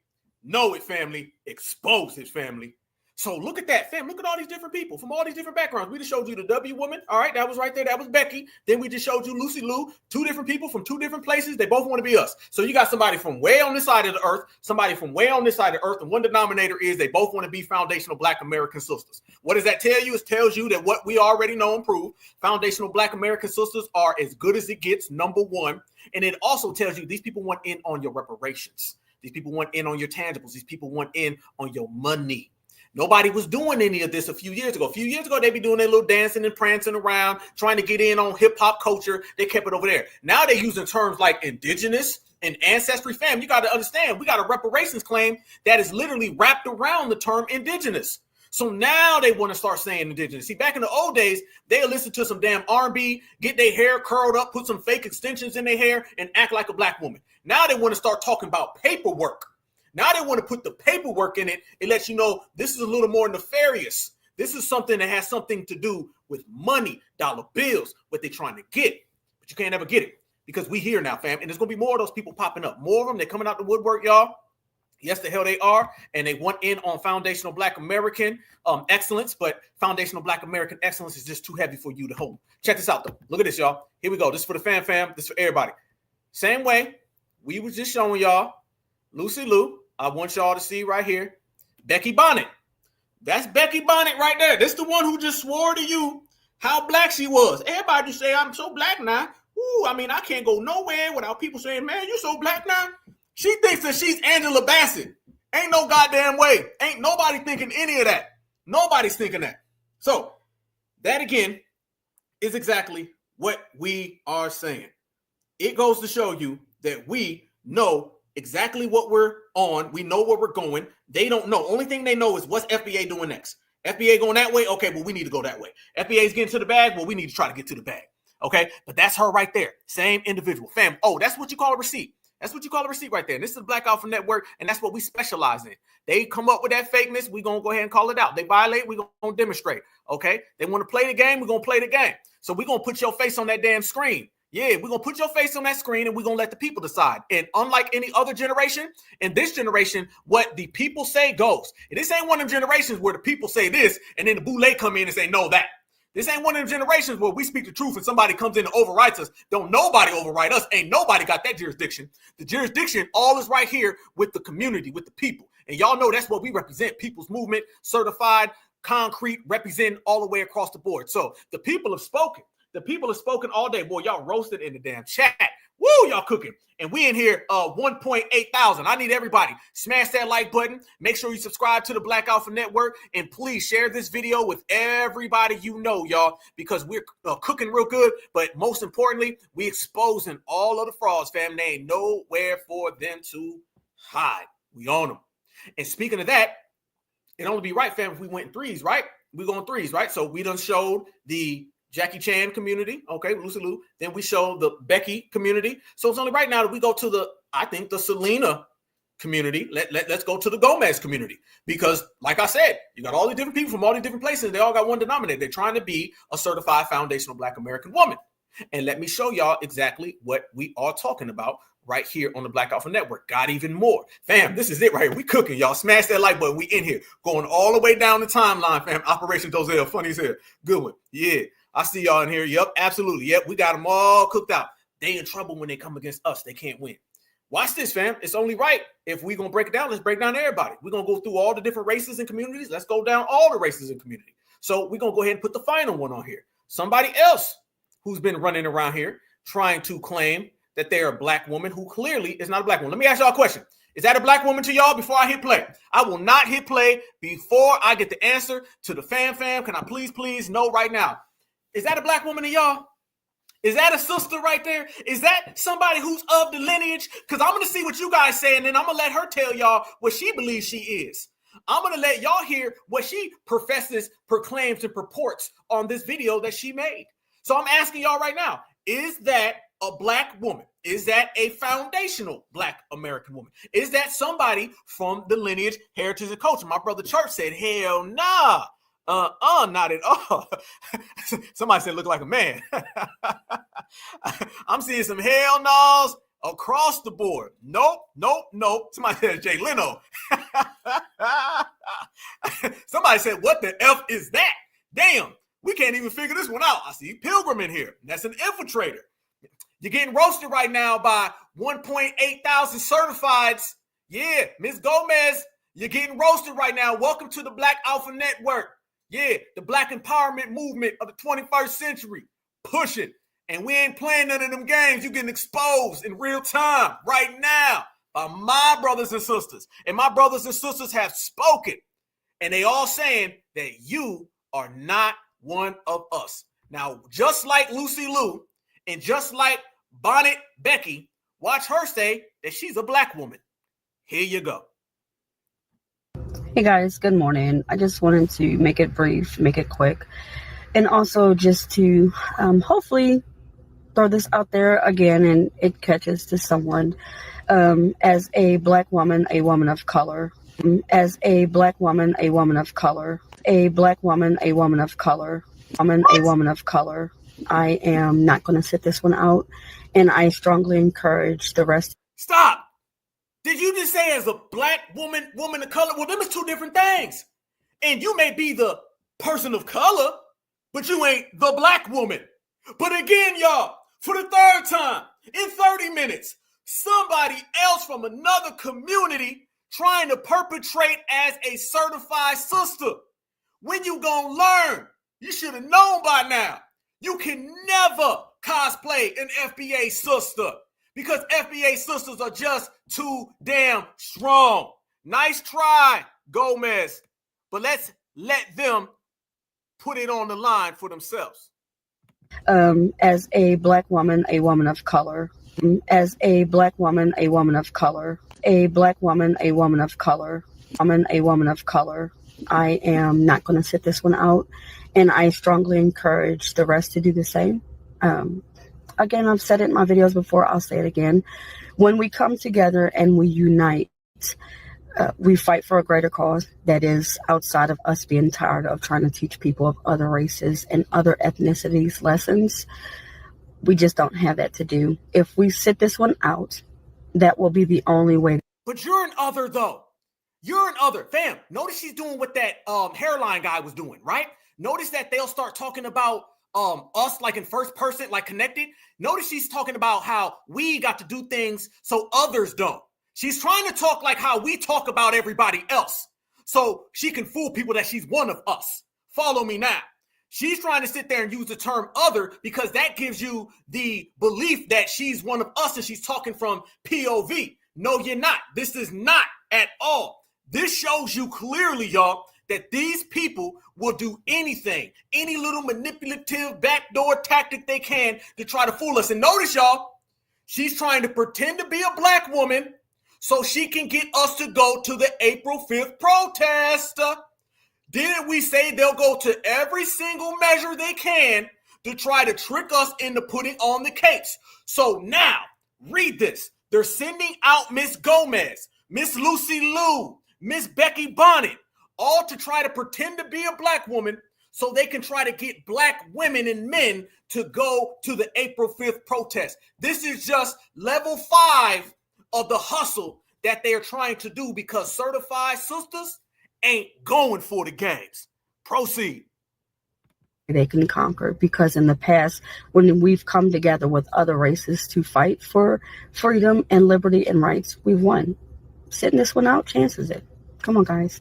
Know it, family. Expose it, family. So look at that, fam. Look at all these different people from all these different backgrounds. We just showed you the W woman. All right, that was right there. That was Becky. Then we just showed you Lucy Liu. Two different people from two different places. They both want to be us. So you got somebody from way on this side of the earth, somebody from way on this side of the earth, and one denominator is they both want to be foundational Black American sisters. What does that tell you? It tells you that what we already know and prove, foundational Black American sisters are as good as it gets, number one. And it also tells you these people want in on your reparations. These people want in on your tangibles. These people want in on your money. Nobody was doing any of this a few years ago. A few years ago, they be doing their little dancing and prancing around, trying to get in on hip hop culture. They kept it over there. Now they're using terms like indigenous and ancestry. Fam, you got to understand, we got a reparations claim that is literally wrapped around the term indigenous. So now they want to start saying indigenous. See, back in the old days, they'll listen to some damn R&B, get their hair curled up, put some fake extensions in their hair, and act like a black woman. Now they want to start talking about paperwork. Now they want to put the paperwork in it. It lets you know this is a little more nefarious. This is something that has something to do with money, dollar bills, what they're trying to get. But you can't ever get it because we here now, fam. And there's going to be more of those people popping up. More of them, they're coming out the woodwork, y'all. Yes, the hell they are. And they want in on foundational Black American excellence. But foundational Black American excellence is just too heavy for you to hold. Check this out, though. Look at this, y'all. Here we go. This is for the fam. This is for everybody. Same way we was just showing y'all Lucy Lou. I want y'all to see right here, Becky Bonnet. That's Becky Bonnet right there. This is the one who just swore to you how black she was. Everybody just say, I'm so black now. Ooh, I mean, I can't go nowhere without people saying, man, you so black now. She thinks that she's Angela Bassett. Ain't no goddamn way. Ain't nobody thinking any of that. Nobody's thinking that. So that, again, is exactly what we are saying. It goes to show you that we know exactly what we're on. We know where we're going. They don't know. Only thing they know is what's FBA doing next. FBA going that way? Okay, well, we need to go that way. FBA's getting to the bag? Well, we need to try to get to the bag. Okay, but that's her right there. Same individual. Fam, oh, that's what you call a receipt. That's what you call a receipt right there. And this is the Black Alpha Network, and that's what we specialize in. They come up with that fakeness, we're going to go ahead and call it out. They violate, we're going to demonstrate. Okay, they want to play the game, we're going to play the game. So we're going to put your face on that damn screen. Yeah, we're going to put your face on that screen and we're going to let the people decide. And unlike any other generation, in this generation, what the people say goes. And this ain't one of them generations where the people say this and then the boule come in and say no that. This ain't one of them generations where we speak the truth and somebody comes in and overwrites us. Don't nobody overwrite us. Ain't nobody got that jurisdiction. The jurisdiction all is right here with the community, with the people. And y'all know that's what we represent. People's movement, certified, concrete, represent all the way across the board. So the people have spoken. The people have spoken all day. Boy, y'all roasted in the damn chat. Woo, y'all cooking. And we in here 1.8 thousand. I need everybody. Smash that like button. Make sure you subscribe to the Black Alpha Network. And please share this video with everybody you know, y'all, because we're cooking real good. But most importantly, we exposing all of the frauds, fam. They ain't nowhere for them to hide. We own them. And speaking of that, it only be right, fam, if we went in threes, right? We go in threes, right? So we done showed the Jackie Chan community, okay, Lucy Lou. Then we show the Becky community. So it's only right now that we go to the Selena community. Let's go to the Gomez community. Because, like I said, you got all these different people from all these different places. They all got one denominator. They're trying to be a certified foundational Black American woman. And let me show y'all exactly what we are talking about right here on the Black Alpha Network. Got even more. Fam, this is it right here. We cooking, y'all. Smash that like button. We in here. Going all the way down the timeline, fam. Operation Dozell. Funny as hell. Good one. Yeah. I see y'all in here. Yep, absolutely. Yep, we got them all cooked out. They in trouble when they come against us. They can't win. Watch this, fam. It's only right. If we're going to break it down, let's break down everybody. We're going to go through all the different races and communities. Let's go down all the races and community. So we're going to go ahead and put the final one on here. Somebody else who's been running around here trying to claim that they're a Black woman who clearly is not a Black woman. Let me ask y'all a question. Is that a Black woman to y'all before I hit play? I will not hit play before I get the answer to the fam. Can I please know right now? Is that a Black woman to y'all? Is that a sister right there? Is that somebody who's of the lineage? Because I'm going to see what you guys say, and then I'm going to let her tell y'all what she believes she is. I'm going to let y'all hear what she professes, proclaims, and purports on this video that she made. So I'm asking y'all right now, is that a Black woman? Is that a foundational Black American woman? Is that somebody from the lineage, heritage, and culture? My brother Church said, hell nah. Not at all. Somebody said look like a man. I'm seeing some hell no's across the board. Nope. Somebody said Jay Leno. Somebody said, what the F is that? Damn, we can't even figure this one out. I see Pilgrim in here. That's an infiltrator. You're getting roasted right now by 1.8 thousand certifieds. Yeah, Ms. Gomez, you're getting roasted right now. Welcome to the Black Alpha Network. Yeah, the Black empowerment movement of the 21st century. Push it. And we ain't playing none of them games. You're getting exposed in real time right now by my brothers and sisters. And my brothers and sisters have spoken. And they all saying that you are not one of us. Now, just like Lucy Liu and just like Bonnet Becky, watch her say that she's a black woman. Here you go. Hey guys, good morning. I just wanted to make it brief, make it quick, and also just to hopefully throw this out there again and it catches to someone. As a black woman, a woman of color, as a black woman, a woman of color, a black woman, a woman of color, a woman of color, I am not going to sit this one out, and I strongly encourage the rest. Stop. Did you just say as a black woman, woman of color? Well, them is two different things. And you may be the person of color, but you ain't the black woman. But again, y'all, for the third time in 30 minutes, somebody else from another community trying to perpetrate as a certified sister. When you gonna learn? You should have known by now. You can never cosplay an FBA sister because FBA sisters are just too damn strong. Nice try, Gomez. But let's let them put it on the line for themselves. As a black woman, a woman of color, as a black woman, a woman of color, a black woman, a woman of color, a woman of color, I am not going to sit this one out, and I strongly encourage the rest to do the same. Again, I've said it in my videos before, I'll say it again. When we come together and we unite, we fight for a greater cause that is outside of us being tired of trying to teach people of other races and other ethnicities lessons. We just don't have that to do. If we sit this one out, that will be the only way. But you're an other, though. You're an other. Fam, notice she's doing what that hairline guy was doing, right? Notice that they'll start talking about us like in first person, like connected. Notice she's talking about how we got to do things so others don't. She's trying to talk like how we talk about everybody else so she can fool people that she's one of us. Follow me now. She's trying to sit there and use the term other because that gives you the belief that she's one of us and she's talking from POV. No, you're not. This is not at all. This shows you clearly, y'all, that these people will do anything, any little manipulative backdoor tactic they can to try to fool us. And notice, y'all, she's trying to pretend to be a black woman so she can get us to go to the April 5th protest. Didn't we say they'll go to every single measure they can to try to trick us into putting on the capes? So now, read this. They're sending out Miss Gomez, Miss Lucy Liu, Miss Becky Bonnet, all to try to pretend to be a black woman so they can try to get black women and men to go to the April 5th protest. This is just level 5 of the hustle that they are trying to do because certified sisters ain't going for the games. Proceed. They can conquer, because in the past, when we've come together with other races to fight for freedom and liberty and rights, we've won. Sitting this one out chances it. Come on, guys.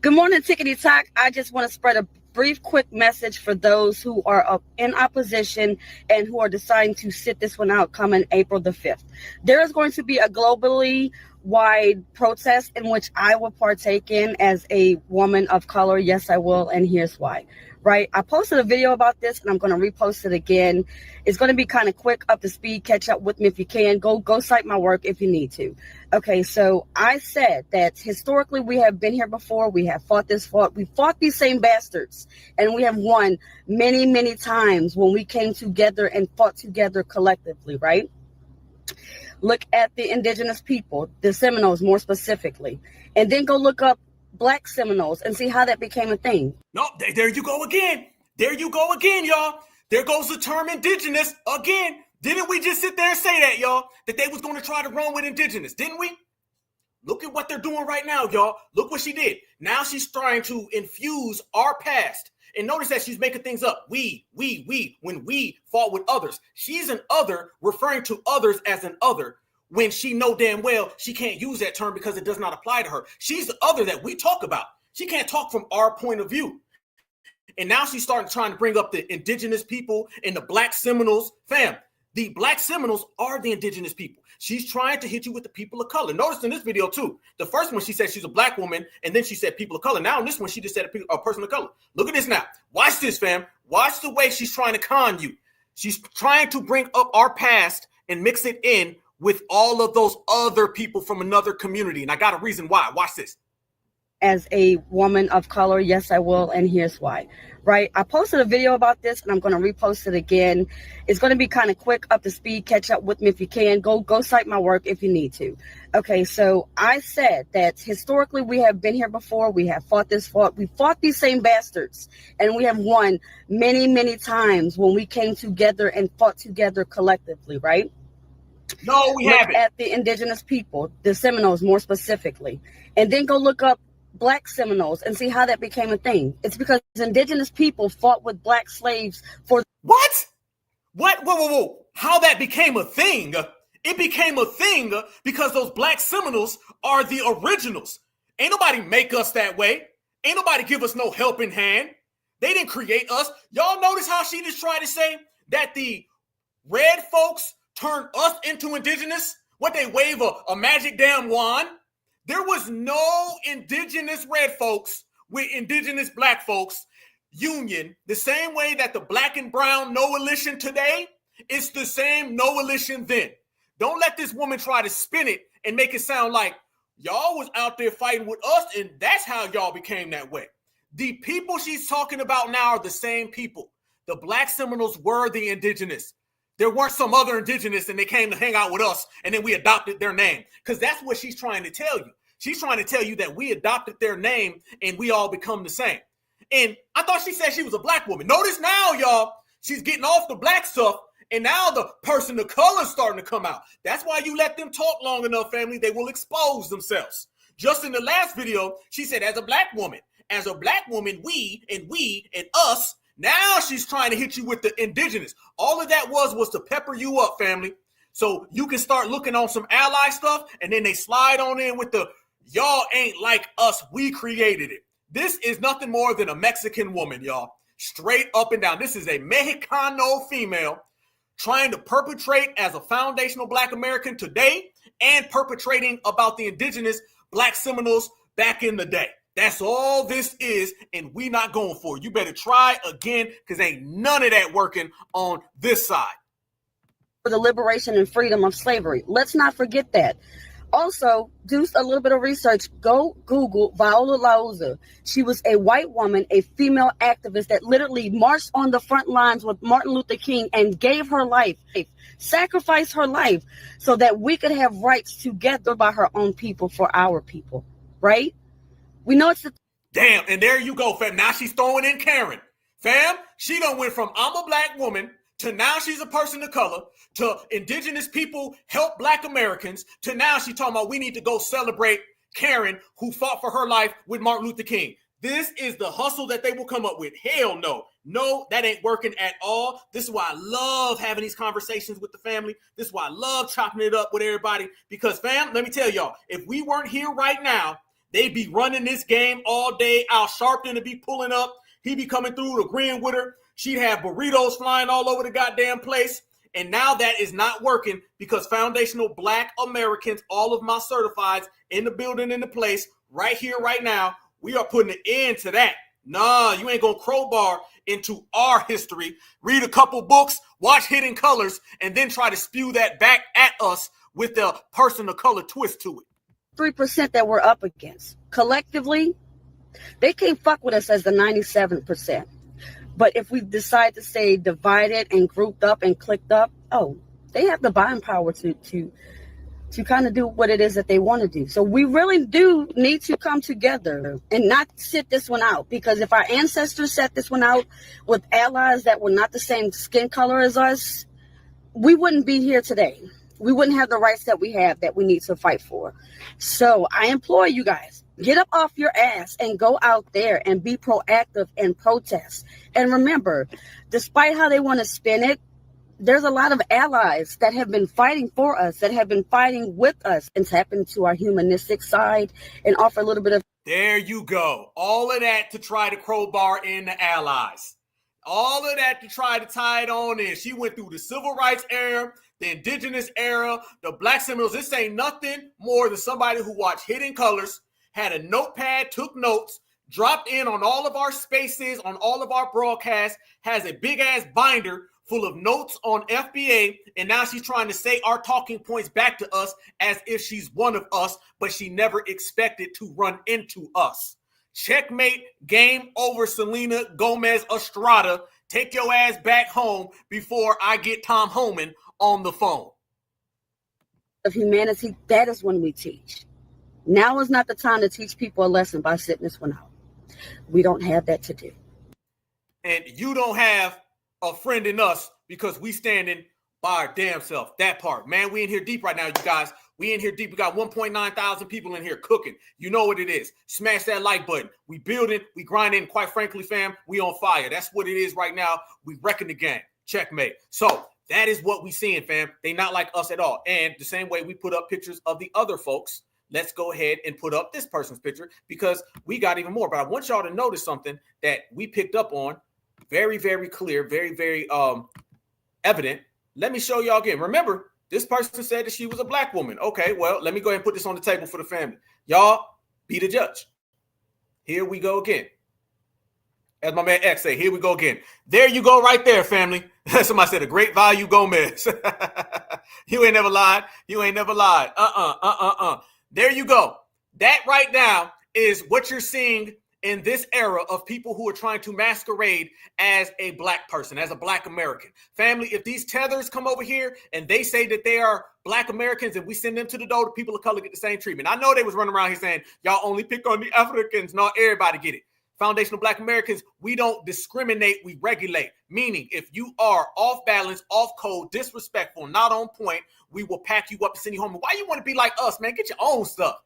Good morning, Tickety Talk. I just want to spread a brief, quick message for those who are in opposition and who are deciding to sit this one out coming April the 5th. There is going to be a globally wide protest in which I will partake in as a woman of color. Yes, I will, and here's why. Right, I posted a video about this, and I'm going to repost it again. It's going to be kind of quick, up to speed. Catch up with me if you can. Go cite my work if you need to. Okay, so I said that historically we have been here before. We have fought we fought these same bastards, and we have won many, many times when we came together and fought together collectively, right? Look at the indigenous people, the Seminoles more specifically, and then go look up Black Seminoles and see how that became a thing. No, there you go again. There you go again, y'all. There goes the term indigenous again. Didn't we just sit there and say that, y'all? That they was going to try to run with indigenous, didn't we? Look at what they're doing right now, y'all. Look what she did. Now she's trying to infuse our past. And notice that she's making things up. We, when we fought with others. She's an other, referring to others as an other, when she know damn well she can't use that term because it does not apply to her. She's the other that we talk about. She can't talk from our point of view. And now she's starting trying to bring up the indigenous people and the Black Seminoles. Fam, The Black Seminoles are the indigenous people. She's trying to hit you with the people of color. Notice in this video too, the first one she said she's a black woman, and then she said people of color. Now in this one, she just said a person of color. Look at this now. Watch this, fam. Watch the way she's trying to con you. She's trying to bring up our past and mix it in with all of those other people from another community. And I got a reason why. Watch this. As a woman of color, yes, I will, and here's why. Right, I posted a video about this, and I'm going to repost it again. It's going to be kind of quick, up to speed. Catch up with me if you can. Go cite my work if you need to. Okay, so I said that historically we have been here before. We have fought we fought these same bastards, and we have won many, many times when we came together and fought together collectively. Right? No, we haven't. At the indigenous people, the Seminoles more specifically, and then go look up Black Seminoles and see how that became a thing. It's because indigenous people fought with black slaves for what? Whoa. How that became a thing? It became a thing because those Black Seminoles are the originals. Ain't nobody make us that way. Ain't nobody give us no helping hand. They didn't create us. Y'all notice how she just tried to say that the red folks turned us into indigenous? What, they wave a magic damn wand? There was no indigenous red folks with indigenous black folks union, the same way that the black and brown coalition today is the same coalition then. Don't let this woman try to spin it and make it sound like y'all was out there fighting with us and that's how y'all became that way. The people she's talking about now are the same people. The Black Seminoles were the indigenous. There weren't some other indigenous and they came to hang out with us and then we adopted their name. Because that's what she's trying to tell you. She's trying to tell you that we adopted their name and we all become the same. And I thought she said she was a black woman. Notice now, y'all, she's getting off the black stuff and now the person of color is starting to come out. That's why you let them talk long enough, family, they will expose themselves. Just in the last video, she said as a black woman, we and us. Now she's trying to hit you with the indigenous. All of that was to pepper you up, family. So you can start looking on some ally stuff and then they slide on in with the y'all ain't like us, we created it. This is nothing more than a Mexican woman, y'all. Straight up and down. This is a Mexicano female trying to perpetrate as a foundational Black American today and perpetrating about the indigenous Black Seminoles back in the day. That's all this is, and we not going for it. You better try again, because ain't none of that working on this side. For the liberation and freedom of slavery. Let's not forget that. Also, do a little bit of research. Go Google Viola Lauza. She was a white woman, a female activist that literally marched on the front lines with Martin Luther King and gave her life, sacrificed her life so that we could have rights together by her own people for our people, right? We know it's the damn, and there you go, fam. Now she's throwing in Karen. Fam, she done went from I'm a black woman to now she's a person of color to indigenous people help Black Americans to now she talking about we need to go celebrate Karen who fought for her life with Martin Luther King. This is the hustle that they will come up with. Hell no. No, that ain't working at all. This is why I love having these conversations with the family. This is why I love chopping it up with everybody because, fam, let me tell y'all, if we weren't here right now, they'd be running this game all day. Al Sharpton would be pulling up. He'd be coming through, agreeing with her. She'd have burritos flying all over the goddamn place. And now that is not working because foundational Black Americans, all of my certifieds in the building, in the place, right here, right now, we are putting an end to that. Nah, you ain't going to crowbar into our history. Read a couple books, watch Hidden Colors, and then try to spew that back at us with the person of color twist to it. 3% that we're up against. Collectively, they can't fuck with us as the 97%. But if we decide to stay divided and grouped up and clicked up, they have the buying power to kind of do what it is that they want to do. So we really do need to come together and not sit this one out. Because if our ancestors set this one out with allies that were not the same skin color as us, we wouldn't be here today. We wouldn't have the rights that we have that we need to fight for. So I implore you guys, get up off your ass and go out there and be proactive and protest. And remember, despite how they want to spin it, there's a lot of allies that have been fighting for us, that have been fighting with us and tap into our humanistic side and offer a little bit of. There you go. All of that to try to crowbar in the allies. All of that to try to tie it on in. She went through the civil rights era, the indigenous era, the black Seminoles. This ain't nothing more than somebody who watched Hidden Colors, had a notepad, took notes, dropped in on all of our spaces, on all of our broadcasts, has a big-ass binder full of notes on FBA, and now she's trying to say our talking points back to us as if she's one of us, but she never expected to run into us. Checkmate, game over, Selena Gomez Estrada. Take your ass back home before I get Tom Homan on the phone. Of humanity, that is when we teach. Now is not the time to teach people a lesson by sitting this one out. We don't have that to do. And you don't have a friend in us because we standing by our damn self. That part. Man, we in here deep right now, you guys. We in here deep. We got 1.9 thousand people in here cooking. You know what it is. Smash that like button. We building, we grinding. Quite frankly, fam, we on fire. That's what it is right now. We wrecking the game. Checkmate. So that is what we seeing, fam. They not like us at all. And the same way we put up pictures of the other folks, let's go ahead and put up this person's picture because we got even more. But I want y'all to notice something that we picked up on. Very, very clear. Very, very evident. Let me show y'all again. Remember, this person said that she was a black woman. Okay, well, let me go ahead and put this on the table for the family. Y'all, be the judge. Here we go again. As my man X say, here we go again. There you go right there, family. Somebody said a great value Gomez. You ain't never lied. You ain't never lied. There you go. That right now is what you're seeing in this era of people who are trying to masquerade as a black person, as a black American. Family, if these tethers come over here and they say that they are black Americans and we send them to the door, the people of color get the same treatment. I know they was running around here saying, y'all only pick on the Africans. Not everybody get it. Foundational Black Americans, we don't discriminate, we regulate. Meaning, if you are off balance, off code, disrespectful, not on point, we will pack you up and send you home. Why you want to be like us, man? Get your own stuff.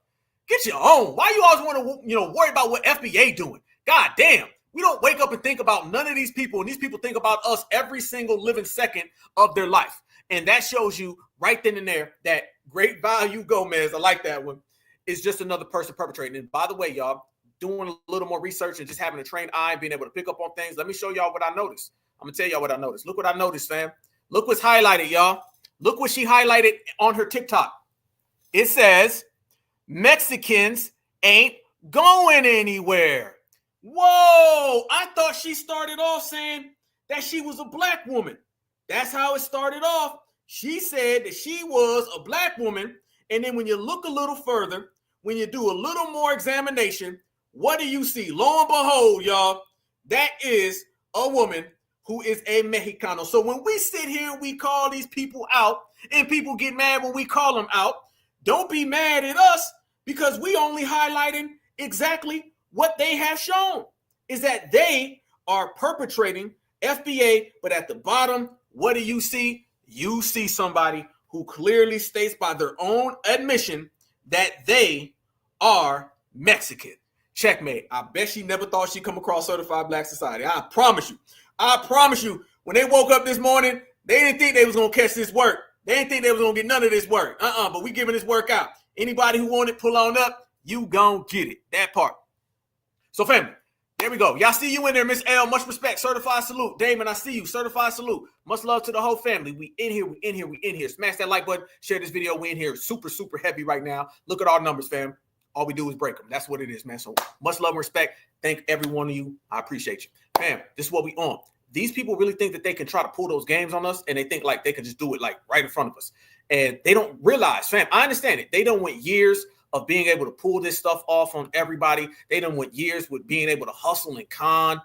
Get your own. Why you always want to, worry about what FBA doing? God damn. We don't wake up and think about none of these people, and these people think about us every single living second of their life. And that shows you right then and there that great value Gomez, I like that one, is just another person perpetrating. And by the way, y'all, doing a little more research and just having a trained eye and being able to pick up on things, let me show y'all what I noticed. I'm going to tell y'all what I noticed. Look what I noticed, fam. Look what's highlighted, y'all. Look what she highlighted on her TikTok. It says, Mexicans ain't going anywhere. Whoa, I thought she started off saying that she was a black woman. That's how it started off. She said that she was a black woman. And then when you look a little further, when you do a little more examination, what do you see? Lo and behold, y'all, that is a woman who is a Mexicano. So when we sit here and we call these people out and people get mad when we call them out, don't be mad at us because we only highlighting exactly what they have shown is that they are perpetrating FBA. But at the bottom, what do you see? You see somebody who clearly states by their own admission that they are Mexican. Checkmate. I bet she never thought she'd come across Certified Black Society. I promise you, when they woke up this morning, they didn't think they was going to catch this work. They didn't think they was going to get none of this work. But we giving this work out. Anybody who want it, pull on up. You gon' get it. That part. So family, there we go. Y'all see you in there, Miss L. Much respect. Certified salute. Damon, I see you. Certified salute. Much love to the whole family. We in here. Smash that like button. Share this video. We in here. Super, super heavy right now. Look at our numbers, fam. All we do is break them. That's what it is, man. So much love and respect. Thank every one of you. I appreciate you. Fam, this is what we on. These people really think that they can try to pull those games on us, and they think like they can just do it like right in front of us. And they don't realize, fam, I understand it. They don't want years of being able to pull this stuff off on everybody. They don't want years with being able to hustle and con.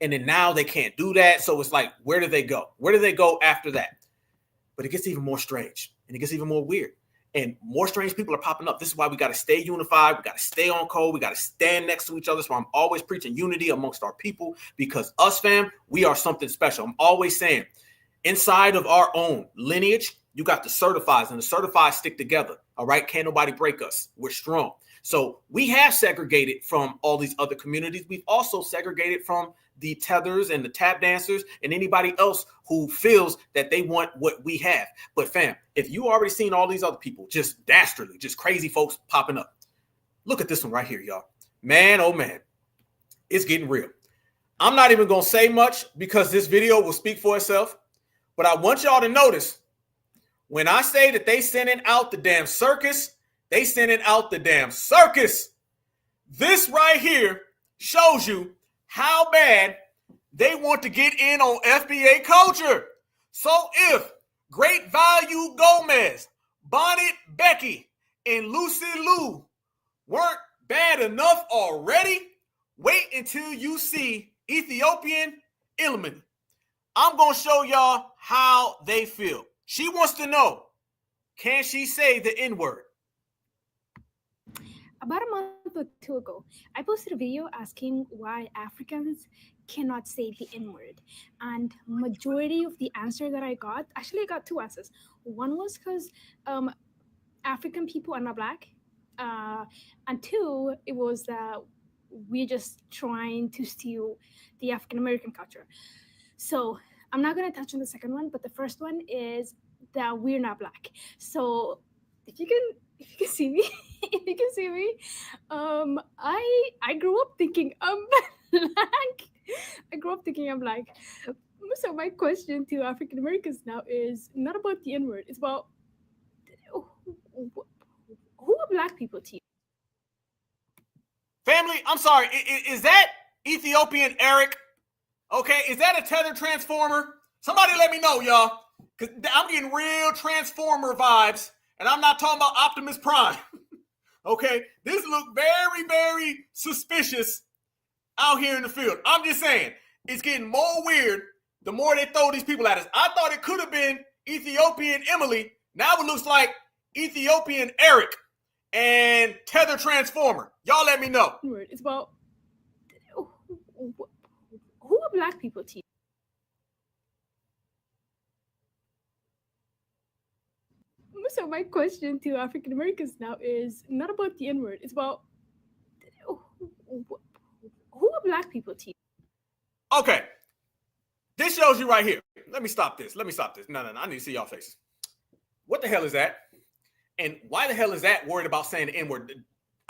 And then now they can't do that. So it's like, where do they go? Where do they go after that? But it gets even more strange and it gets even more weird. And more strange people are popping up. This is why we got to stay unified. We got to stay on code. We got to stand next to each other. So I'm always preaching unity amongst our people because us, fam, we are something special. I'm always saying inside of our own lineage, you got the certifieds and the certifieds stick together. All right. Can't nobody break us. We're strong. So we have segregated from all these other communities. We've also segregated from the tethers and the tap dancers and anybody else who feels that they want what we have. But fam, if you already seen all these other people just dastardly, just crazy folks popping up, look at this one right here, y'all. Man, oh man, it's getting real. I'm not even going to say much because this video will speak for itself. But I want y'all to notice when I say that they sending out the damn circus, they sending out the damn circus. This right here shows you how bad they want to get in on FBA culture. So if Great Value Gomez, Bonnet Becky, and Lucy Liu weren't bad enough already, wait until you see Ethiopian Ilman. I'm going to show y'all how they feel. She wants to know, can she say the N-word? About a month or two ago, I posted a video asking why Africans cannot say the N-word. And majority of the answer that I got, actually I got two answers. One was because African people are not black. And two, it was that we're just trying to steal the African American culture. So I'm not going to touch on the second one, but the first one is that we're not black. So if you can see me, I grew up thinking I'm black. I grew up thinking I'm black. So my question to African Americans now is not about the N-word. It's about who are black people to you? Family, I'm sorry. Is that Ethiopian Eric? Okay, is that a tether transformer? Somebody let me know, y'all. Because I'm getting real transformer vibes. And I'm not talking about Optimus Prime. Okay, this look very, very suspicious out here in the field. I'm just saying, it's getting more weird the more they throw these people at us. I thought it could have been Ethiopian Emily. Now it looks like Ethiopian Eric and Tether Transformer. Y'all let me know. It's about who are black people to you? So my question to African Americans now is not about the N-word. It's about who are black people to you? Okay. This shows you right here. Let me stop this. No. I need to see y'all faces. What the hell is that? And why the hell is that worried about saying the N-word?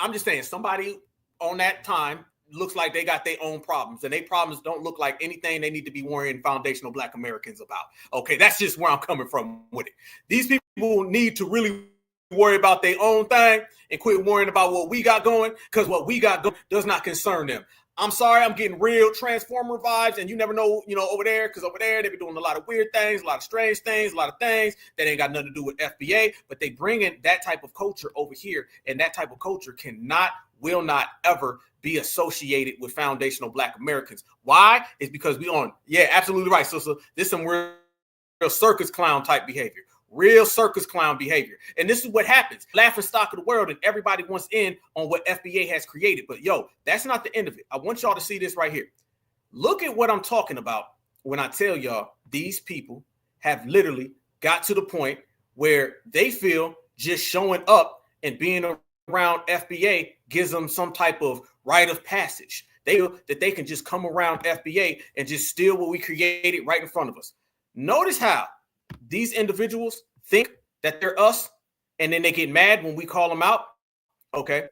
I'm just saying somebody on that time looks like they got their own problems, and their problems don't look like anything they need to be worrying foundational black Americans about. Okay, that's just where I'm coming from with it. These people need to really worry about their own thing and quit worrying about what we got going, because what we got going does not concern them. I'm sorry, I'm getting real Transformer vibes, and you never know, over there, because over there, they be doing a lot of weird things, a lot of strange things, a lot of things that ain't got nothing to do with FBA, but they bring in that type of culture over here, and that type of culture will not ever be associated with foundational black Americans. Why? It's because we on, yeah, absolutely right. So this is some real circus clown type behavior. Real circus clown behavior. And this is what happens. Laughing stock of the world, and everybody wants in on what FBA has created. But that's not the end of it. I want y'all to see this right here. Look at what I'm talking about when I tell y'all these people have literally got to the point where they feel just showing up and being around FBA gives them some type of rite of passage. They feel that they can just come around FBA and just steal what we created right in front of us. Notice how these individuals think that they're us, and then they get mad when we call them out. Okay,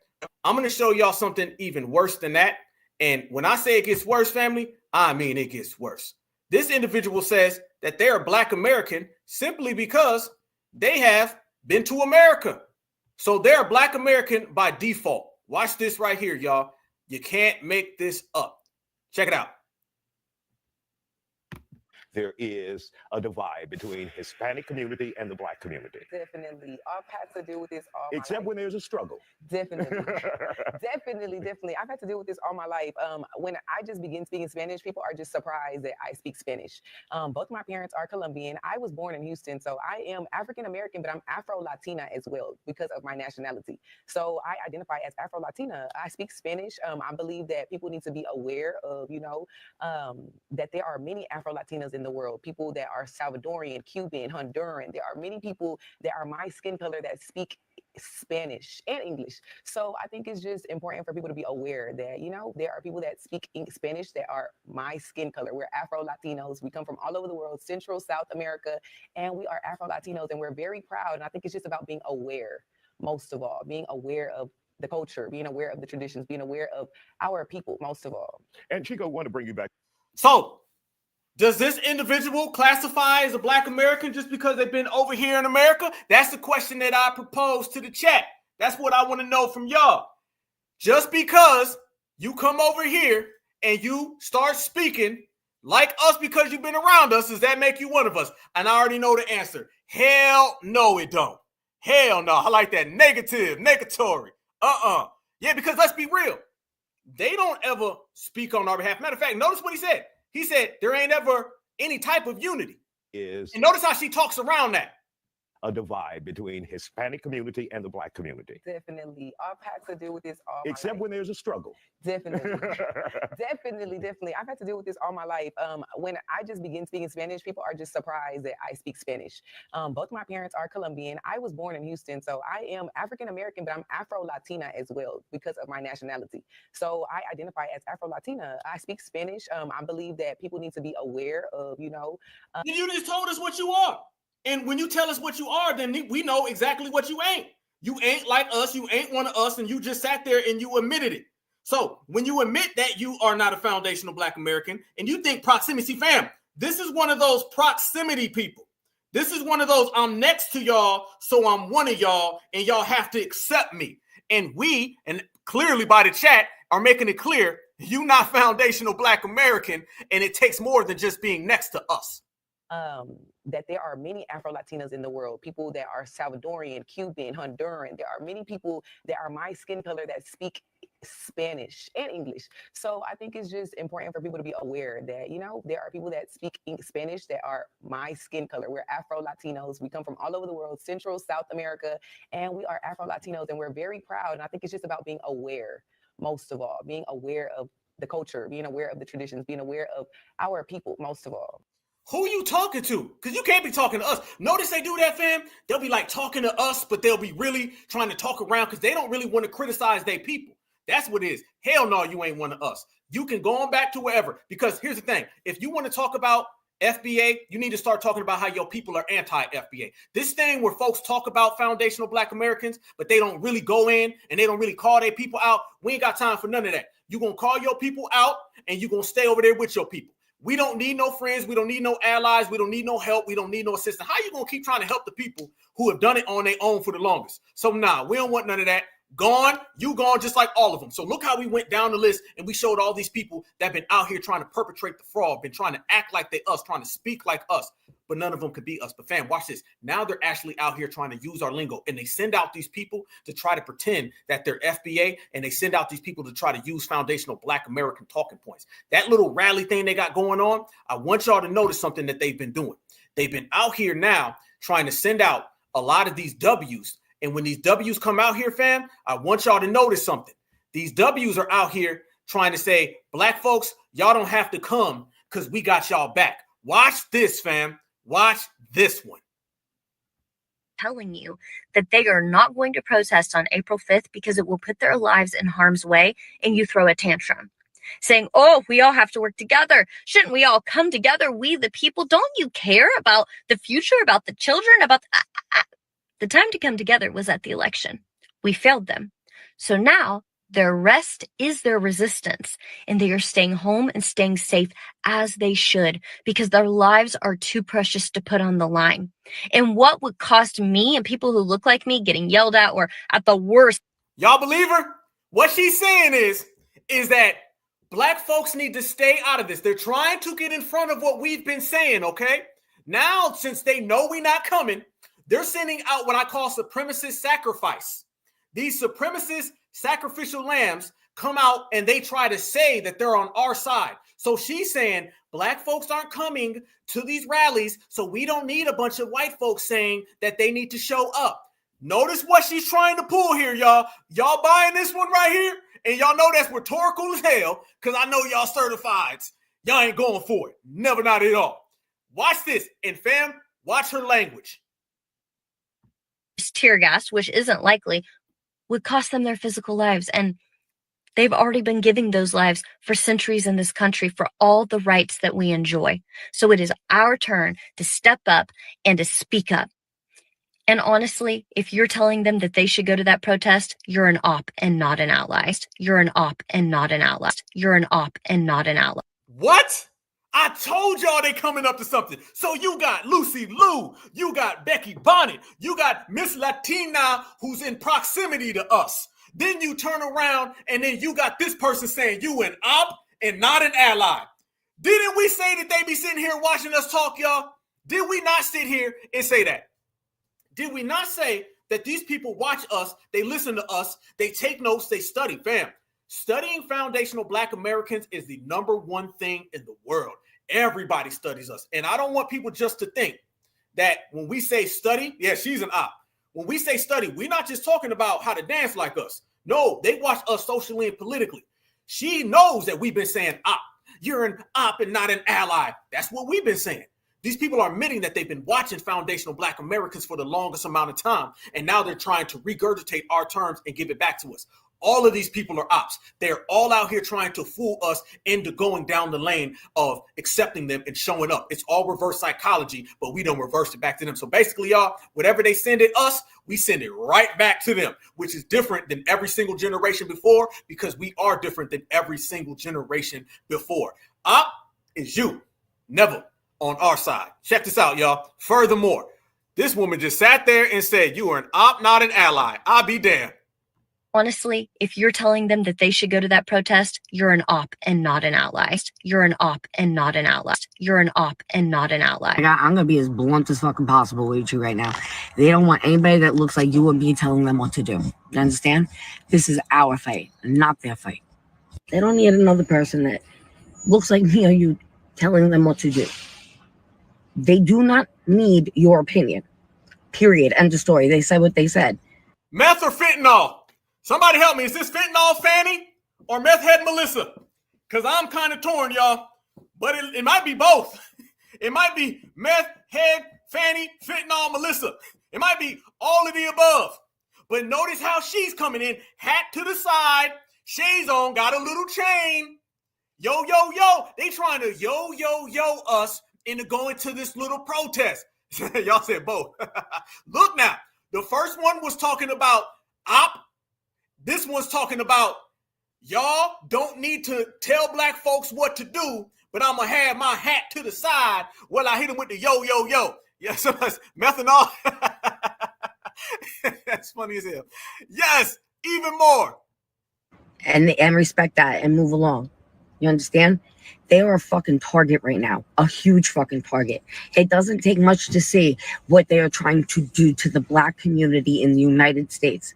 I'm going to show y'all something even worse than that. And when I say it gets worse, family, I mean it gets worse. This individual says that they're a black American simply because they have been to America. So they're a black American by default. Watch this right here, y'all. You can't make this up. Check it out. There is a divide between Hispanic community and the black community. Definitely. I've had to deal with this all my Except life. when there's a struggle. Definitely. Definitely. I've had to deal with this all my life. When I just begin speaking Spanish, people are just surprised that I speak Spanish. Both my parents are Colombian. I was born in Houston, so I am African-American, but I'm Afro-Latina as well because of my nationality. So I identify as Afro-Latina. I speak Spanish. I believe that people need to be aware of, that there are many Afro-Latinas in the world, people that are Salvadorian, Cuban, Honduran. There are many people that are my skin color that speak Spanish and English. So I think it's just important for people to be aware that, there are people that speak Spanish that are my skin color. We're Afro-Latinos. We come from all over the world, Central, South America, and we are Afro-Latinos, and we're very proud. And I think it's just about being aware, most of all, being aware of the culture, being aware of the traditions, being aware of our people, most of all. And Chico, I want to bring you back. So, does this individual classify as a Black American just because they've been over here in America? That's the question that I propose to the chat. That's what I want to know from y'all. Just because you come over here and you start speaking like us because you've been around us, does that make you one of us? And I already know the answer. Hell no, it don't. Hell no. I like that negatory. Yeah, because let's be real. They don't ever speak on our behalf. Matter of fact, notice what he said. He said there ain't ever any type of unity. And notice how she talks around that. A divide between Hispanic community and the Black community. Definitely. I've had to deal with this all my Except life. when there's a struggle. Definitely. Definitely. I've had to deal with this all my life. When I just begin speaking Spanish, people are just surprised that I speak Spanish. Both my parents are Colombian. I was born in Houston, so I am African-American, but I'm Afro-Latina as well because of my nationality. So I identify as Afro-Latina. I speak Spanish. I believe that people need to be aware of, You just told us what you are. And when you tell us what you are, then we know exactly what you ain't. You ain't like us. You ain't one of us. And you just sat there and you admitted it. So when you admit that you are not a foundational Black American and you think proximity, fam, this is one of those proximity people. This is one of those I'm next to y'all, so I'm one of y'all, and y'all have to accept me. And we, and clearly by the chat, are making it clear you not foundational Black American, and it takes more than just being next to us. That there are many Afro-Latinos in the world, people that are Salvadorian, Cuban, Honduran. There are many people that are my skin color that speak Spanish and English. So I think it's just important for people to be aware that, there are people that speak Spanish that are my skin color. We're Afro-Latinos. We come from all over the world, Central, South America, and we are Afro-Latinos, and we're very proud. And I think it's just about being aware, most of all, being aware of the culture, being aware of the traditions, being aware of our people, most of all. Who you talking to? Because you can't be talking to us. Notice they do that, fam. They'll be like talking to us, but they'll be really trying to talk around because they don't really want to criticize their people. That's what it is. Hell no, you ain't one of us. You can go on back to wherever. Because here's the thing. If you want to talk about FBA, you need to start talking about how your people are anti-FBA. This thing where folks talk about foundational Black Americans, but they don't really go in and they don't really call their people out. We ain't got time for none of that. You're going to call your people out and you're going to stay over there with your people. We don't need no friends. We don't need no allies. We don't need no help. We don't need no assistance. How are you going to keep trying to help the people who have done it on their own for the longest? So nah, we don't want none of that. Gone, you gone, just like all of them. So look how we went down the list and we showed all these people that have been out here trying to perpetrate the fraud, been trying to act like they us, trying to speak like us, but none of them could be us. But fam, watch this. Now they're actually out here trying to use our lingo, and they send out these people to try to pretend that they're FBA, and they send out these people to try to use foundational Black American talking points. That little rally thing they got going on, I want y'all to notice something that they've been doing. They've been out here now trying to send out a lot of these W's. And when these W's come out here, fam, I want y'all to notice something. These W's are out here trying to say, Black folks, y'all don't have to come because we got y'all back. Watch this, fam. Watch this one. Telling you that they are not going to protest on April 5th because it will put their lives in harm's way, and you throw a tantrum. Saying, oh, we all have to work together. Shouldn't we all come together? We, the people, don't you care about the future, about the children, about the time to come together was at the election. We failed them. So now their rest is their resistance, and they are staying home and staying safe as they should because their lives are too precious to put on the line. And what would cost me and people who look like me getting yelled at or at the worst. Y'all believe her? What she's saying is that Black folks need to stay out of this. They're trying to get in front of what we've been saying, okay? Now, since they know we're not coming, they're sending out what I call supremacist sacrifice. These supremacist sacrificial lambs come out and they try to say that they're on our side. So she's saying Black folks aren't coming to these rallies, so we don't need a bunch of white folks saying that they need to show up. Notice what she's trying to pull here, y'all. Y'all buying this one right here? And y'all know that's rhetorical as hell because I know y'all certifieds. Y'all ain't going for it. Never, not at all. Watch this. And fam, watch her language. Tear gas, which isn't likely, would cost them their physical lives. And they've already been giving those lives for centuries in this country for all the rights that we enjoy. So it is our turn to step up and to speak up. And honestly, if you're telling them that they should go to that protest, you're an op and not an ally. You're an op and not an ally. You're an op and not an ally. What? I told y'all they coming up to something. So you got Lucy Liu, you got Becky Bonnet, you got Miss Latina who's in proximity to us. Then you turn around and then you got this person saying you an op and not an ally. Didn't we say that they be sitting here watching us talk, y'all? Did we not sit here and say that? Did we not say that these people watch us, they listen to us, they take notes, they study? Fam, studying foundational Black Americans is the number one thing in the world. Everybody studies us. And I don't want people just to think that when we say study, yeah, she's an op. When we say study, we're not just talking about how to dance like us. No, they watch us socially and politically. She knows that we've been saying op. You're an op and not an ally. That's what we've been saying. These people are admitting that they've been watching foundational Black Americans for the longest amount of time, and now they're trying to regurgitate our terms and give it back to us. All of these people are ops. They're all out here trying to fool us into going down the lane of accepting them and showing up. It's all reverse psychology, but we don't reverse it back to them. So basically, y'all, whatever they send at us, we send it right back to them, which is different than every single generation before, because we are different than every single generation before. Op is you, never on our side. Check this out, y'all. Furthermore, this woman just sat there and said, you are an op, not an ally. I'll be damned. Honestly, if you're telling them that they should go to that protest, you're an op and not an ally. You're an op and not an ally. You're an op and not an ally. I'm going to be as blunt as fucking possible with you right now. They don't want anybody that looks like you would be telling them what to do. You understand? This is our fight, not their fight. They don't need another person that looks like me or you telling them what to do. They do not need your opinion. Period. End of story. They said what they said. Meth or fentanyl? Somebody help me. Is this fentanyl Fanny or meth head Melissa? Because I'm kind of torn, y'all. But it might be both. It might be meth head Fanny, fentanyl Melissa. It might be all of the above. But notice how she's coming in, hat to the side, shades on, got a little chain. Yo, yo, yo. They trying to yo, yo, yo us into going to this little protest. Y'all said both. Look now. The first one was talking about op. This one's talking about y'all don't need to tell Black folks what to do, but I'm going to have my hat to the side while I hit them with the yo, yo, yo. Yes, methanol. That's funny as hell. Yes, even more. And respect that and move along. You understand? They are a fucking target right now. A huge fucking target. It doesn't take much to see what they are trying to do to the Black community in the United States.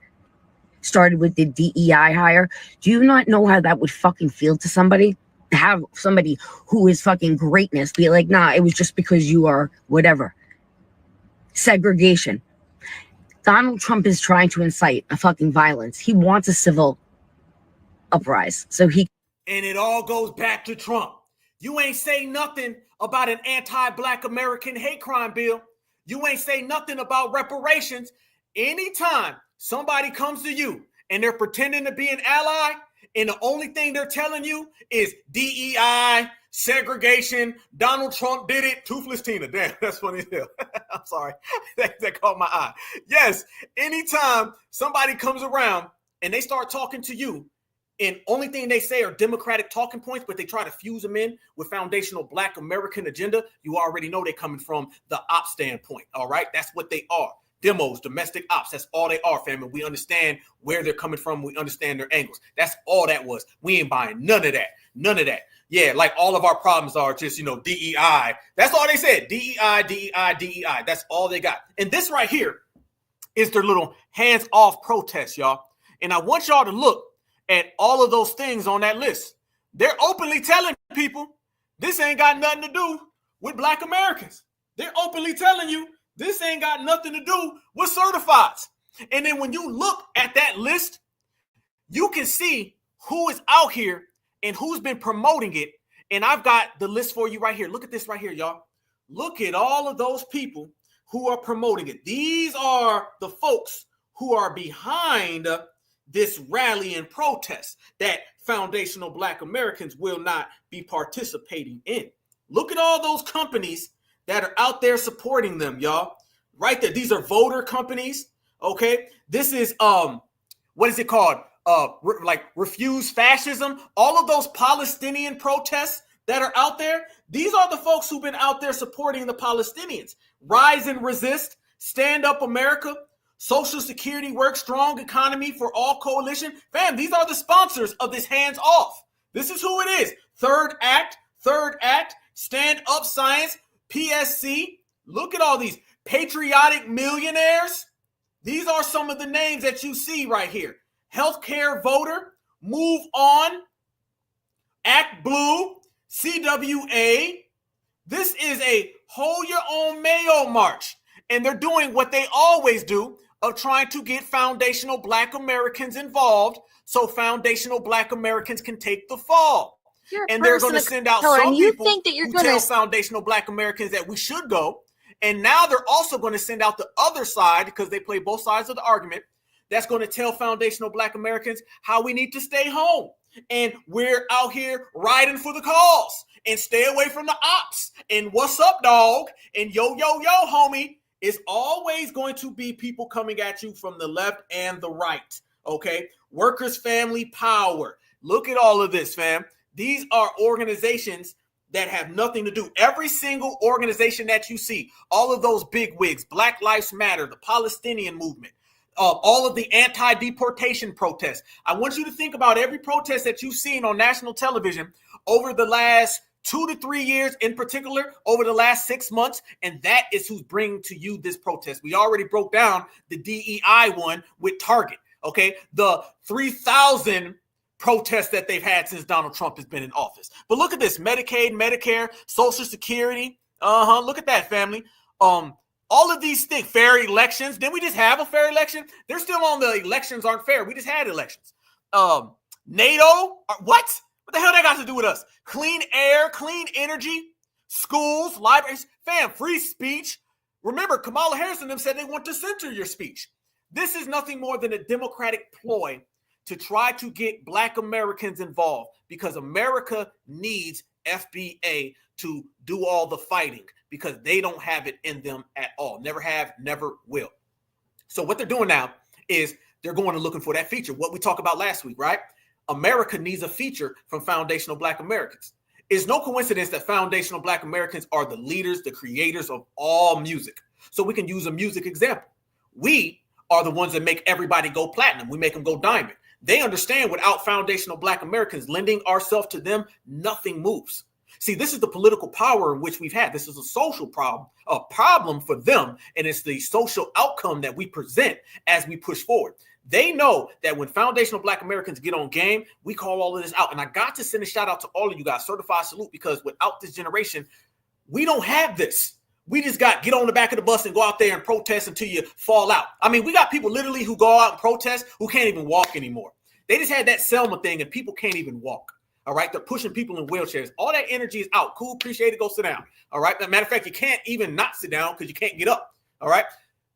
Started with the DEI hire. Do you not know how that would fucking feel to somebody? To have somebody who is fucking greatness be like, nah, it was just because you are whatever. Segregation. Donald Trump is trying to incite a fucking violence. He wants a civil uprising. So he. And it all goes back to Trump. You ain't say nothing about an anti-Black American hate crime bill. You ain't say nothing about reparations. Anytime somebody comes to you and they're pretending to be an ally, and the only thing they're telling you is DEI, segregation, Donald Trump did it, toothless Tina. Damn, that's funny as hell. I'm sorry. that caught my eye. Yes, anytime somebody comes around and they start talking to you, and only thing they say are Democratic talking points, but they try to fuse them in with foundational Black American agenda, you already know they're coming from the op standpoint, all right? That's what they are. Demos, domestic ops, that's all they are, family. We understand where they're coming from. We understand their angles. That's all that was. We ain't buying none of that. None of that. Yeah, like all of our problems are just, DEI. That's all they said. DEI, DEI, DEI. That's all they got. And this right here is their little hands-off protest, y'all. And I want y'all to look at all of those things on that list. They're openly telling people this ain't got nothing to do with Black Americans. They're openly telling you this ain't got nothing to do with certifieds. And then when you look at that list, you can see who is out here and who's been promoting it. And I've got the list for you right here. Look at this right here, y'all. Look at all of those people who are promoting it. These are the folks who are behind this rally and protest that foundational Black Americans will not be participating in. Look at all those companies that are out there supporting them, y'all. Right there. These are voter companies. Okay. This is what is it called? Refuse fascism. All of those Palestinian protests that are out there, these are the folks who've been out there supporting the Palestinians. Rise and Resist, Stand Up America, Social Security Work, Strong Economy for All Coalition. Fam, these are the sponsors of this Hands Off. This is who it is. Third Act, Stand Up Science, PSC. Look at all these patriotic millionaires. These are some of the names that you see right here. Healthcare Voter, Move On, Act Blue, CWA. This is a Hold Your Own Mayo march. And they're doing what they always do of trying to get foundational Black Americans involved so foundational Black Americans can take the fall. And they're going to send out some people who tell foundational Black Americans that we should go. And now they're also going to send out the other side, because they play both sides of the argument, that's going to tell foundational Black Americans how we need to stay home. And we're out here riding for the cause and stay away from the ops. And what's up, dog? And yo, homie. It's always going to be people coming at you from the left and the right. Okay. Workers' Family Power. Look at all of this, fam. These are organizations that have nothing to do. Every single organization that you see, all of those big wigs, Black Lives Matter, the Palestinian movement, all of the anti-deportation protests. I want you to think about every protest that you've seen on national television over the last 2 to 3 years, in particular, over the last 6 months. And that is who's bringing to you this protest. We already broke down the DEI one with Target. Okay. The 3,000 protests that they've had since Donald Trump has been in office. But look at this: Medicaid, Medicare, Social Security. Look at that, family. All of these things, fair elections. Didn't we just have a fair election? They're still on the elections aren't fair. We just had elections. NATO, what? What the hell that got to do with us? Clean air, clean energy, schools, libraries, fam, free speech. Remember, Kamala Harris and them said they want to censor your speech. This is nothing more than a Democratic ploy to try to get Black Americans involved, because America needs FBA to do all the fighting, because they don't have it in them at all. Never have, never will. So what they're doing now is they're going and looking for that feature. What we talked about last week, right? America needs a feature from foundational Black Americans. It's no coincidence that foundational Black Americans are the leaders, the creators of all music. So we can use a music example. We are the ones that make everybody go platinum. We make them go diamond. They understand without foundational Black Americans lending ourselves to them, nothing moves. See, this is the political power in which we've had. This is a social problem, a problem for them. And it's the social outcome that we present as we push forward. They know that when foundational Black Americans get on game, we call all of this out. And I got to send a shout out to all of you guys, certified salute, because without this generation, we don't have this. We just got get on the back of the bus and go out there and protest until you fall out. I mean, we got people literally who go out and protest who can't even walk anymore. They just had that Selma thing and people can't even walk. All right. They're pushing people in wheelchairs. All that energy is out. Cool. Appreciate it. Go sit down. All right. Matter of fact, you can't even not sit down because you can't get up. All right.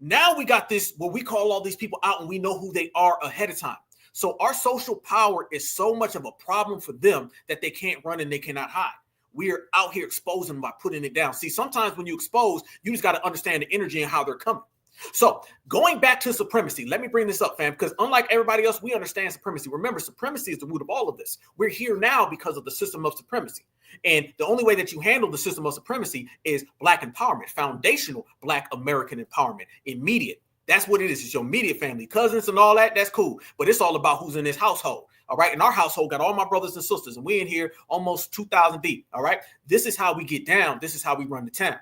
Now we got this where we call all these people out and we know who they are ahead of time. So our social power is so much of a problem for them that they can't run and they cannot hide. We're out here exposing them by putting it down. See, sometimes when you expose, you just got to understand the energy and how they're coming. So going back to supremacy, let me bring this up, fam, because unlike everybody else, we understand supremacy. Remember, supremacy is the root of all of this. We're here now because of the system of supremacy. And the only way that you handle the system of supremacy is Black empowerment, foundational Black American empowerment, immediate. That's what it is. It's your immediate family, cousins and all that. That's cool. But it's all about who's in this household. All right. And our household got all my brothers and sisters, and we in here almost 2,000 deep. All right. This is how we get down. This is how we run the town.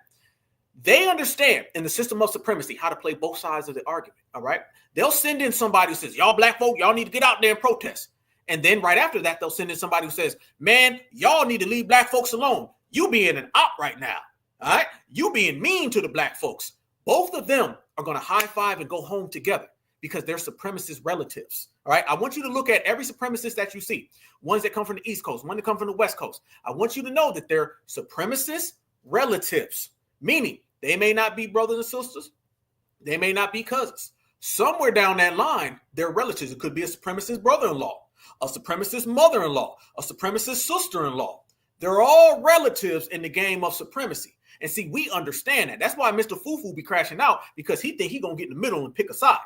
They understand in the system of supremacy how to play both sides of the argument. All right. They'll send in somebody who says, y'all Black folk, y'all need to get out there and protest. And then right after that, they'll send in somebody who says, man, y'all need to leave Black folks alone. You being an op right now. All right. You being mean to the Black folks. Both of them are going to high five and go home together because they're supremacist relatives. All right. I want you to look at every supremacist that you see, ones that come from the East Coast, one that come from the West Coast. I want you to know that they're supremacist relatives, meaning they may not be brothers and sisters. They may not be cousins. Somewhere down that line, they're relatives. It could be a supremacist brother-in-law, a supremacist mother-in-law, a supremacist sister-in-law. They're all relatives in the game of supremacy. And see, we understand that. That's why Mr. Fufu be crashing out, because he think he going to get in the middle and pick a side.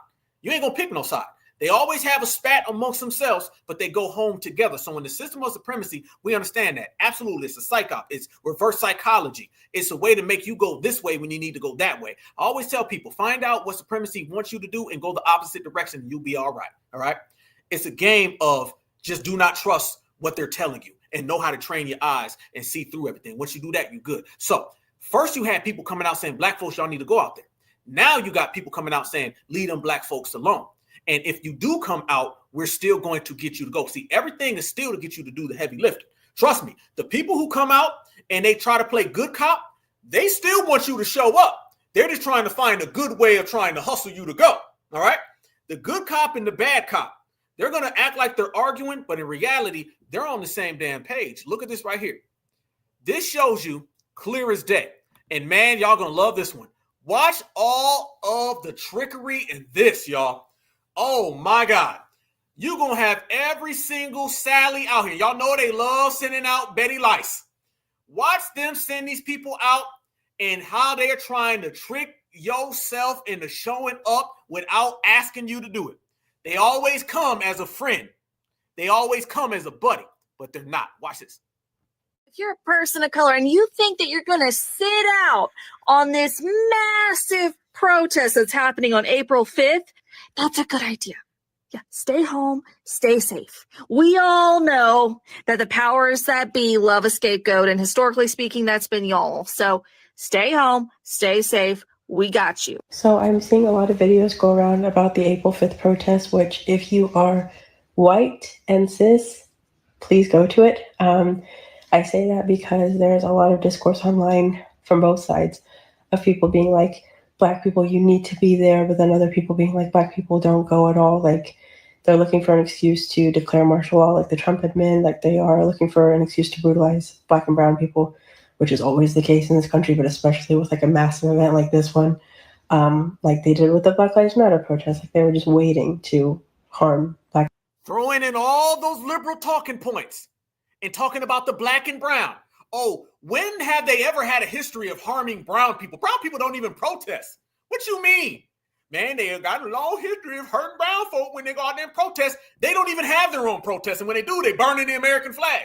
You ain't going to pick no side. They always have a spat amongst themselves, but they go home together. So in the system of supremacy, we understand that. Absolutely. It's a psyop. It's reverse psychology. It's a way to make you go this way when you need to go that way. I always tell people, find out what supremacy wants you to do and go the opposite direction, and you'll be all right. All right. It's a game of just do not trust what they're telling you and know how to train your eyes and see through everything. Once you do that, you're good. So first you had people coming out saying, black folks, y'all need to go out there. Now you got people coming out saying, leave them black folks alone. And if you do come out, we're still going to get you to go. See, everything is still to get you to do the heavy lifting. Trust me, the people who come out and they try to play good cop, they still want you to show up. They're just trying to find a good way of trying to hustle you to go. All right. The good cop and the bad cop, they're going to act like they're arguing, but in reality, they're on the same damn page. Look at this right here. This shows you clear as day. And man, y'all going to love this one. Watch all of the trickery in this, y'all. Oh my God. You're going to have every single Sally out here. Y'all know they love sending out Betty Lice. Watch them send these people out and how they're trying to trick yourself into showing up without asking you to do it. They always come as a friend. They always come as a buddy, but they're not. Watch this. If you're a person of color and you think that you're going to sit out on this massive protest that's happening on April 5th, that's a good idea. Yeah, stay home, stay safe. We all know that the powers that be love a scapegoat, and historically speaking, that's been y'all. So stay home, stay safe. We got you. So I'm seeing a lot of videos go around about the April 5th protest, which if you are white and cis, please go to it. I say that because there's a lot of discourse online from both sides of people being like, black people, you need to be there, but then other people being like, black people don't go at all. Like, they're looking for an excuse to declare martial law like the Trump admin, like they are looking for an excuse to brutalize black and brown people, which is always the case in this country, but especially with like a massive event like this one, like they did with the Black Lives Matter protest. Like they were just waiting to harm black. Throwing in all those liberal talking points and talking about the black and brown. Oh, when have they ever had a history of harming brown people? Brown people don't even protest. What you mean? Man, they got a long history of hurting brown folk when they go out there and protest. They don't even have their own protest. And when they do, they burn in the American flag.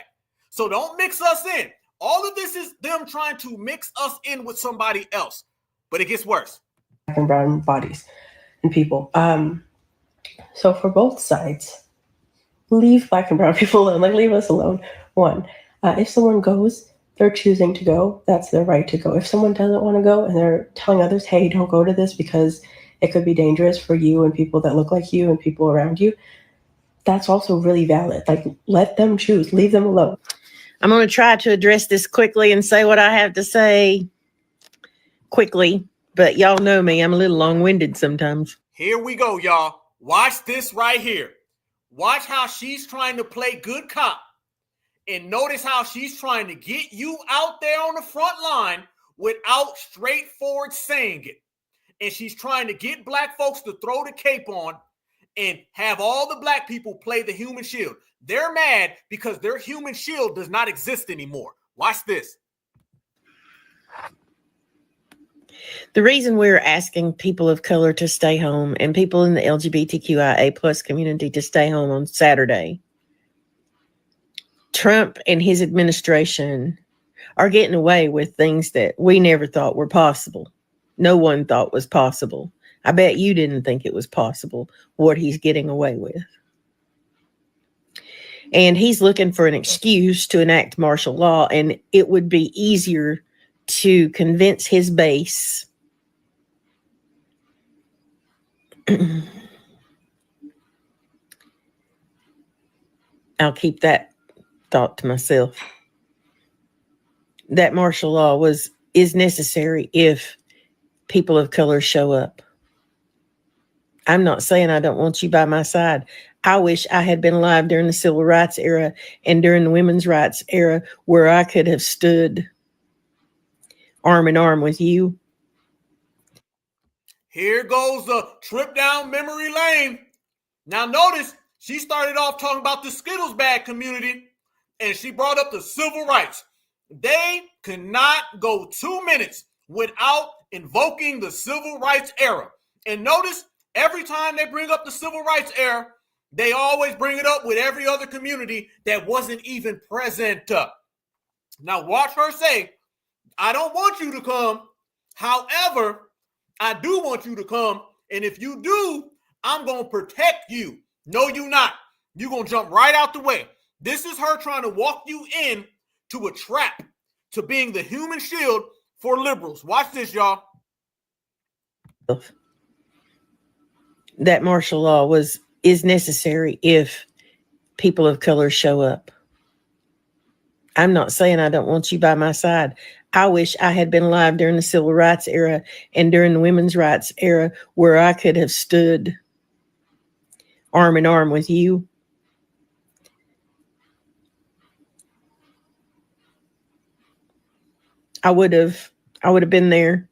So don't mix us in. All of this is them trying to mix us in with somebody else. But it gets worse. Black and brown bodies and people. So for both sides, leave black and brown people alone. Like, leave us alone. One, if someone goes, they're choosing to go. That's their right to go. If someone doesn't want to go and they're telling others, hey, don't go to this because it could be dangerous for you and people that look like you and people around you, that's also really valid. Like, let them choose. Leave them alone. I'm going to try to address this quickly and say what I have to say quickly, but y'all know me. I'm a little long-winded sometimes. Here we go, y'all. Watch this right here. Watch how she's trying to play good cop. And notice how she's trying to get you out there on the front line without straightforward saying it. And she's trying to get black folks to throw the cape on and have all the black people play the human shield. They're mad because their human shield does not exist anymore. Watch this. The reason we're asking people of color to stay home and people in the LGBTQIA plus community to stay home on Saturday, Trump and his administration are getting away with things that we never thought were possible. No one thought was possible. I bet you didn't think it was possible what he's getting away with. And he's looking for an excuse to enact martial law, and it would be easier to convince his base I'll keep that thought to myself. That martial law is necessary if people of color show up. I'm not saying I don't want you by my side. I wish I had been alive during the civil rights era and during the women's rights era where I could have stood arm in arm with you. Here goes the trip down memory lane. Now notice she started off talking about the Skittles bag community and she brought up the civil rights. They cannot go 2 minutes without invoking the civil rights era. And notice Every time they bring up the civil rights era, they always bring it up with every other community that wasn't even present. Now watch her say, I don't want you to come. However, I do want you to come. And if you do, I'm going to protect you. No, you not. You're going to jump right out the way. This is her trying to walk you in to a trap, to being the human shield for liberals. Watch this, y'all. That martial law is necessary if people of color show up. I'm not saying I don't want you by my side. I wish I had been alive during the civil rights era and during the women's rights era, where I could have stood arm in arm with you. I would have been there.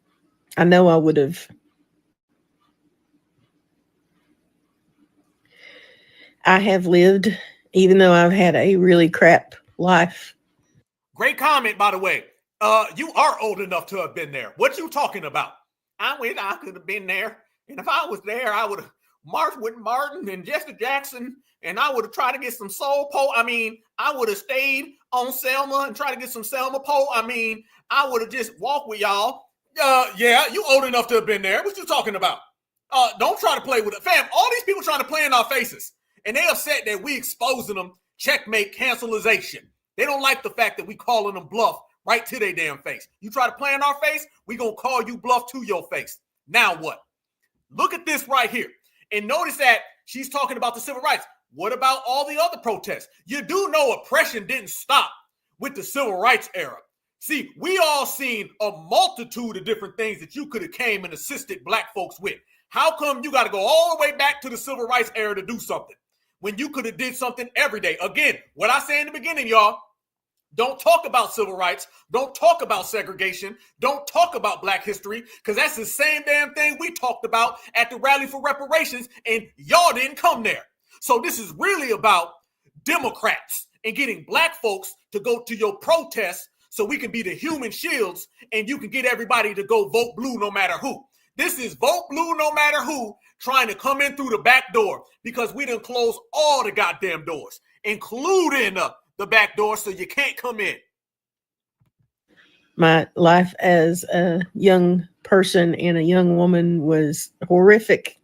I know I would have. I have lived, even though I've had a really crap life. Great comment, by the way. You are old enough to have been there. What you talking about? I wish I could have been there. And if I was there, I would have marched with Martin and Jesse Jackson, and I would have tried to get some soul pole. I mean, I would have stayed on Selma and tried to get some Selma pole. I mean, I would have just walked with y'all. Yeah, you old enough to have been there. What you talking about? Don't try to play with it. Fam, all these people trying to play in our faces, and they upset that we exposing them. Checkmate cancelization. They don't like the fact that we calling them bluff right to their damn face. You try to play in our face, we gonna call you bluff to your face. Now what? Look at this right here. And notice that she's talking about the civil rights. What about all the other protests? You do know oppression didn't stop with the civil rights era. See, we all seen a multitude of different things that you could have came and assisted black folks with. How come you got to go all the way back to the civil rights era to do something when you could have did something every day? Again, what I say in the beginning, y'all, don't talk about civil rights. Don't talk about segregation. Don't talk about black history, because that's the same damn thing we talked about at the rally for reparations, and y'all didn't come there. So this is really about Democrats and getting black folks to go to your protests so we can be the human shields and you can get everybody to go vote blue no matter who. This is vote blue no matter who trying to come in through the back door, because we done close all the goddamn doors, including the back door, so you can't come in. My life as a young person and a young woman was horrific.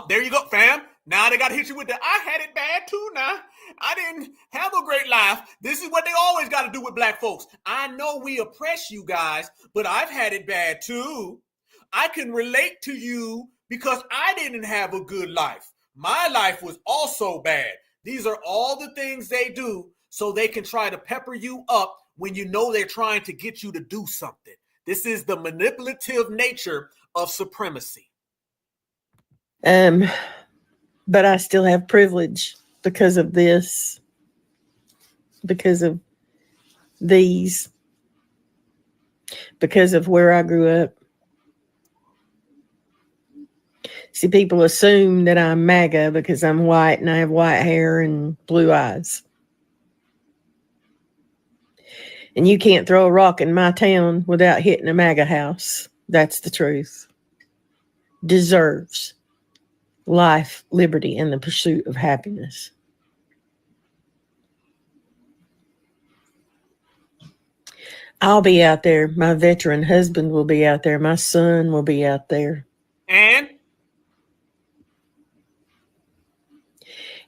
There you go, fam. Now they got to hit you with the, I had it bad too now. I didn't have a great life. This is what they always got to do with black folks. I know we oppress you guys, but I've had it bad too. I can relate to you because I didn't have a good life. My life was also bad. These are all the things they do so they can try to pepper you up when you know they're trying to get you to do something. This is the manipulative nature of supremacy. But I still have privilege because of this, because of these, because of where I grew up. See, people assume that I'm MAGA because I'm white and I have white hair and blue eyes. And you can't throw a rock in my town without hitting a MAGA house. That's the truth. Deserves life, liberty, and the pursuit of happiness. I'll be out there. My veteran husband will be out there. My son will be out there.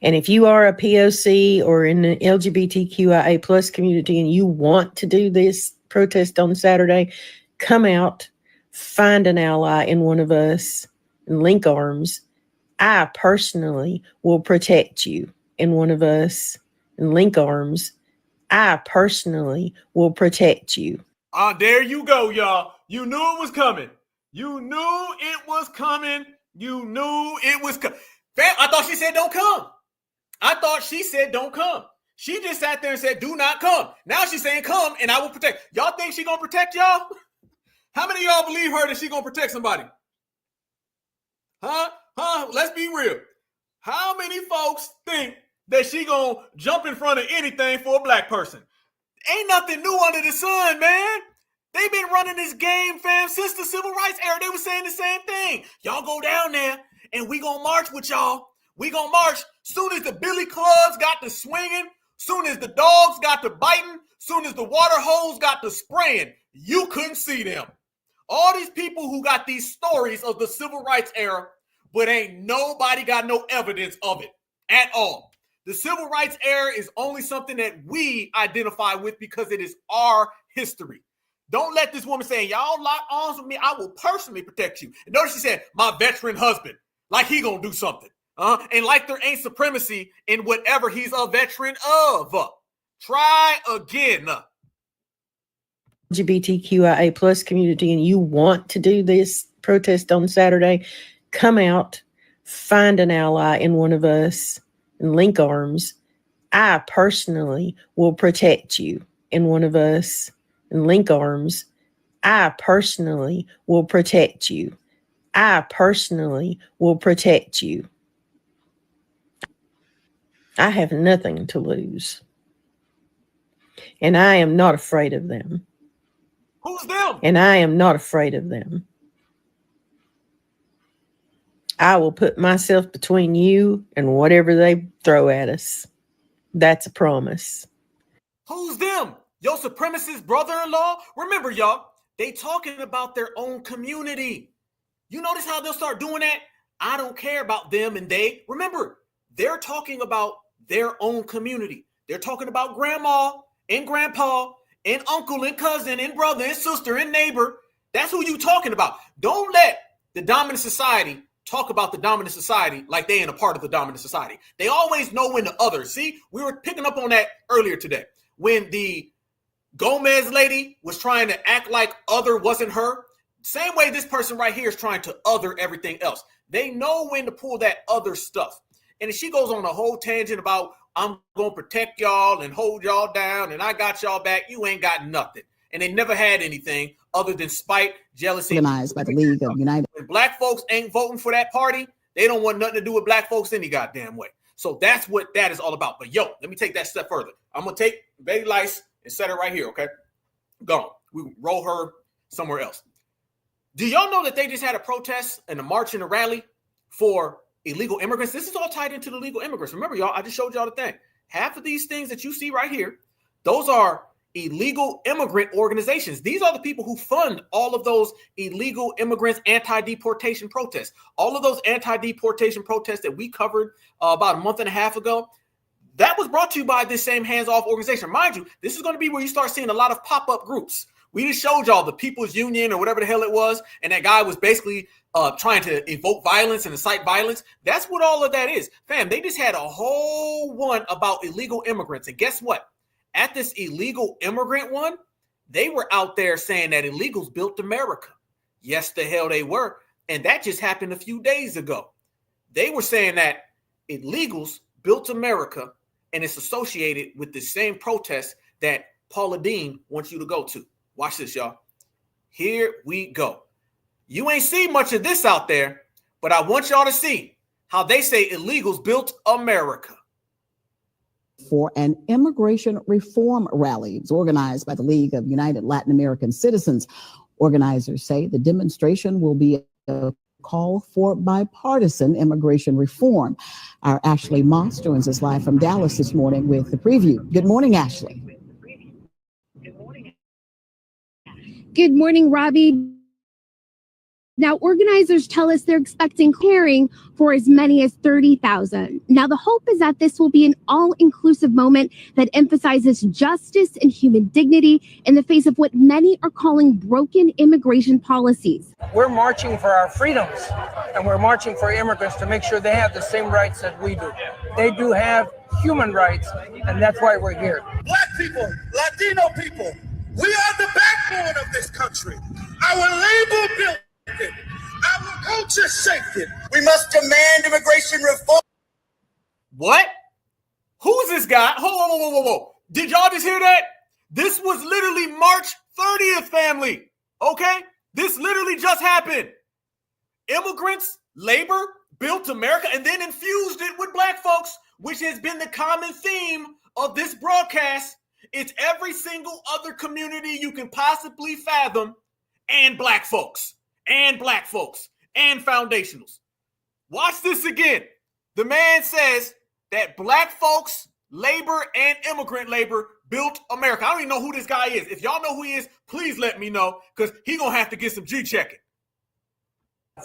And if you are a POC or in the LGBTQIA plus community and you want to do this protest on Saturday, come out, find an ally in one of us, and link arms. I personally will protect you in one of us, and link arms. I personally will protect you. There you go, y'all. You knew it was coming. You knew it was coming. You knew it was coming. I thought she said don't come. I thought she said don't come. She just sat there and said do not come. Now she's saying come and I will protect. Y'all think she gonna protect y'all? How many of y'all believe her that she gonna protect somebody? Huh? Let's be real. How many folks think that she gonna jump in front of anything for a black person? Ain't nothing new under the sun, man. They've been running this game, fam, since the civil rights era. They were saying the same thing. Y'all go down there and we gonna march with y'all. We gonna march. Soon as the billy clubs got to swinging, soon as the dogs got to biting, soon as the water hose got to spraying, you couldn't see them. All these people who got these stories of the civil rights era, but ain't nobody got no evidence of it at all. The civil rights era is only something that we identify with because it is our history. Don't let this woman say, y'all lock arms with me, I will personally protect you. And notice she said, my veteran husband, like he gonna do something. And like there ain't supremacy in whatever he's a veteran of. Try again. LGBTQIA plus community and you want to do this protest on Saturday, come out, find an ally in one of us, and link arms. I personally will protect you in one of us, and link arms. I personally will protect you. I personally will protect you. I have nothing to lose. And I am not afraid of them. Who's them? And I am not afraid of them. I will put myself between you and whatever they throw at us. That's a promise. Who's them? Your supremacist brother-in-law? Remember, y'all, they talking about their own community. You notice how they'll start doing that? I don't care about them and they. Remember, they're talking about their own community. They're talking about grandma and grandpa and uncle and cousin and brother and sister and neighbor. That's who you talking about. Don't let the dominant society talk about the dominant society like they ain't a part of the dominant society. They always know when the other. See, we were picking up on that earlier today. When the Gomez lady was trying to act like other wasn't her, same way this person right here is trying to other everything else. They know when to pull that other stuff. And if she goes on a whole tangent about, I'm going to protect y'all and hold y'all down and I got y'all back, you ain't got nothing. And they never had anything other than spite, jealousy. Organized by the League of United. When black folks ain't voting for that party, they don't want nothing to do with black folks any goddamn way. So that's what that is all about. But yo, let me take that step further. I'm going to take Betty Lice and set her right here, okay? Gone. We roll her somewhere else. Do y'all know that they just had a protest and a march and a rally for illegal immigrants? This is all tied into the illegal immigrants. Remember, y'all, I just showed y'all the thing. Half of these things that you see right here, those are illegal immigrant organizations. These are the people who fund all of those illegal immigrants anti-deportation protests. All of those anti-deportation protests that we covered about a month and a half ago, that was brought to you by this same hands-off organization. Mind you, this is going to be where you start seeing a lot of pop-up groups. We just showed y'all the People's Union or whatever the hell it was, and that guy was basically trying to evoke violence and incite violence. That's what all of that is. Fam, they just had a whole one about illegal immigrants. And guess what? At this illegal immigrant one, they were out there saying that illegals built America. Yes, the hell they were. And that just happened a few days ago. They were saying that illegals built America, and it's associated with the same protest that Paula Deen wants you to go to. Watch this, y'all. Here we go. You ain't seen much of this out there, but I want y'all to see how they say illegals built America. For an immigration reform rally. It's organized by the League of United Latin American Citizens. Organizers say the demonstration will be a call for bipartisan immigration reform. Our Ashley Moss joins us live from Dallas this morning with the preview. Good morning, Ashley. Good morning, Robbie. Now, organizers tell us they're expecting clearing for as many as 30,000. Now, the hope is that this will be an all-inclusive moment that emphasizes justice and human dignity in the face of what many are calling broken immigration policies. We're marching for our freedoms, and we're marching for immigrants to make sure they have the same rights that we do. They do have human rights, and that's why we're here. Black people, Latino people, we are the backbone of this country. Our labor built. Our culture shaken. We must demand immigration reform. What? Who's this guy? Whoa. Did y'all just hear that? This was literally March 30th, family. Okay? This literally just happened. Immigrants, labor, built America, and then infused it with black folks, which has been the common theme of this broadcast It's every single other community you can possibly fathom, and black folks, and foundationals. Watch this again. The man says that black folks, labor, and immigrant labor built America. I don't even know who this guy is. If y'all know who he is, please let me know, because he's going to have to get some G-checking.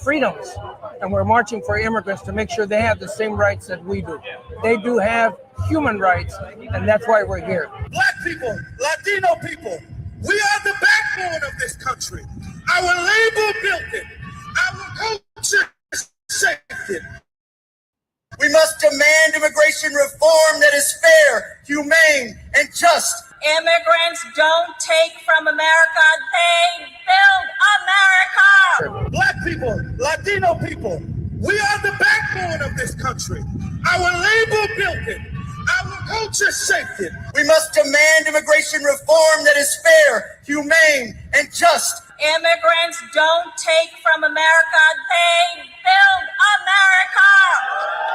Freedoms, and we're marching for immigrants to make sure they have the same rights that we do. They do have human rights, and that's why we're here. Black people, Latino people, we are the backbone of this country. Our labor built it. Our culture shaped it. We must demand immigration reform that is fair, humane, and just. Immigrants don't take from America, they build America. Black people, Latino people, we are the backbone of this country. Our labor built it. Our culture shaped it. We must demand immigration reform that is fair, humane, and just. Immigrants don't take from America, they build America.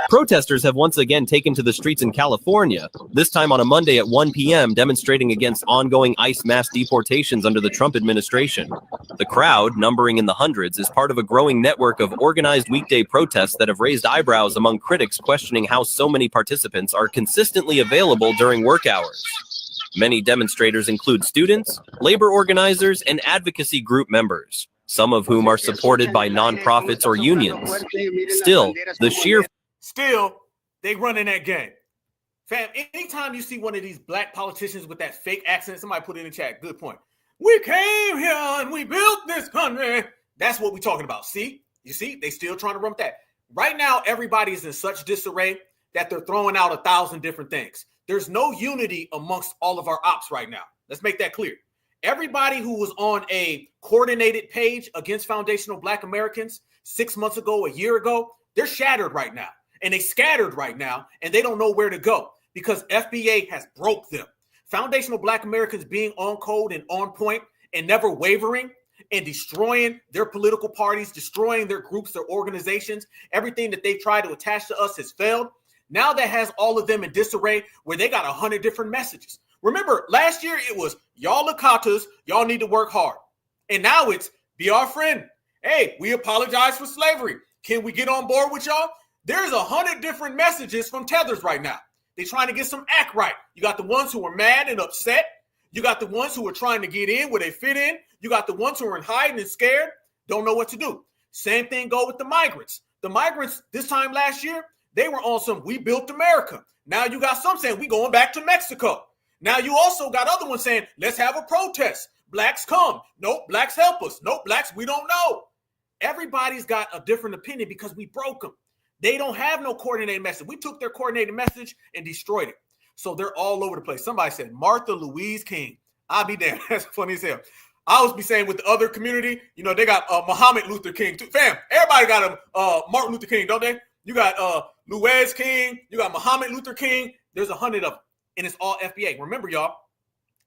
Protesters have once again taken to the streets in California, this time on a Monday at 1 p.m., demonstrating against ongoing ICE mass deportations under the Trump administration. The crowd, numbering in the hundreds, is part of a growing network of organized weekday protests that have raised eyebrows among critics questioning how so many participants are consistently available during work hours. Many demonstrators include students, labor organizers, and advocacy group members, some of whom are supported by nonprofits or unions. Still, they running that game. Fam, anytime you see one of these black politicians with that fake accent, somebody put it in the chat, good point. We came here and we built this country. That's what we're talking about. See? You see? They still trying to run with that. Right now, everybody is in such disarray that they're throwing out 1,000 different things. There's no unity amongst all of our ops right now. Let's make that clear. Everybody who was on a coordinated page against foundational Black Americans 6 months ago, a year ago, they're shattered right now. And they scattered right now, and they don't know where to go because FBA has broke them. Foundational Black Americans being on code and on point and never wavering and destroying their political parties, destroying their groups, their organizations, everything that they tried to attach to us has failed. Now that has all of them in disarray where they got 100 different messages. Remember, last year it was, y'all Lakatas, y'all need to work hard. And now it's, be our friend. Hey, we apologize for slavery. Can we get on board with y'all? There's 100 different messages from tethers right now. They're trying to get some act right. You got the ones who are mad and upset. You got the ones who are trying to get in where they fit in. You got the ones who are in hiding and scared, don't know what to do. Same thing go with the migrants. The migrants this time last year, they were on some, we built America. Now you got some saying we going back to Mexico. Now you also got other ones saying, let's have a protest. Blacks come. Nope, blacks help us. Nope, blacks, we don't know. Everybody's got a different opinion because we broke them. They don't have no coordinated message. We took their coordinated message and destroyed it. So they're all over the place. Somebody said Martha Louise King. I'll be damned. That's funny as hell. I always be saying with the other community, you know, they got Muhammad Luther King too. Fam, everybody got a Martin Luther King, don't they? You got Louise King. You got Muhammad Luther King. There's 100 of them. And it's all FBA. Remember, y'all,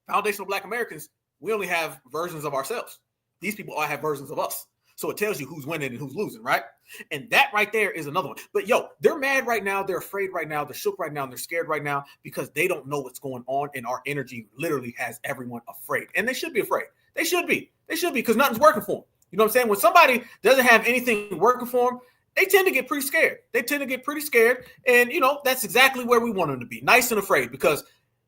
foundational Black Americans, we only have versions of ourselves. These people all have versions of us. So it tells you who's winning and who's losing, right? And that right there is another one. But yo, they're mad right now. They're afraid right now. They're shook right now. And they're scared right now because they don't know what's going on. And our energy literally has everyone afraid. And they should be afraid. They should be. They should be because nothing's working for them. You know what I'm saying? When somebody doesn't have anything working for them, they tend to get pretty scared. And, you know, that's exactly where we want them to be. Nice and afraid because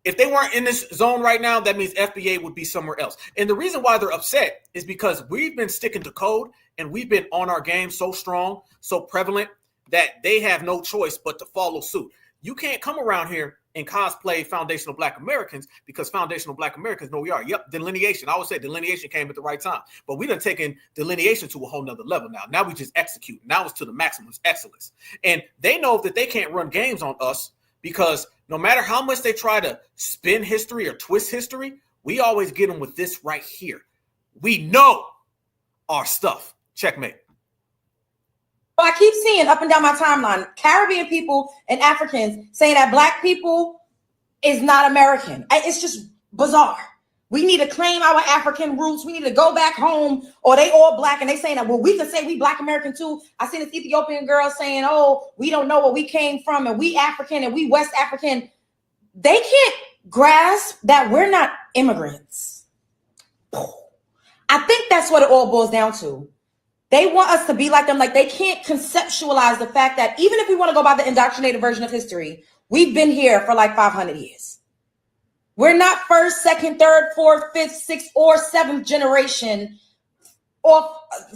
if they weren't in this zone right now, that means FBA would be somewhere else. And the reason why they're upset is because we've been sticking to code and we've been on our game so strong, so prevalent that they have no choice but to follow suit. You can't come around here and cosplay foundational Black Americans because foundational Black Americans know we are. Yep, delineation. I would say delineation came at the right time, but we done taken delineation to a whole nother level now. Now we just execute. Now it's to the maximum excellence. And they know that they can't run games on us because no matter how much they try to spin history or twist history, we always get them with this right here. We know our stuff. Checkmate. I keep seeing up and down my timeline, Caribbean people and Africans saying that Black people is not American. It's just bizarre. We need to claim our African roots. We need to go back home, or they all Black and they saying that, well, we can say we Black American too. I seen this Ethiopian girl saying, oh, we don't know where we came from and we African and we West African. They can't grasp that we're not immigrants. I think that's what it all boils down to. They want us to be like them. Like, they can't conceptualize the fact that even if we want to go by the indoctrinated version of history, we've been here for like 500 years. We're not first, second, third, fourth, fifth, sixth, or seventh generation or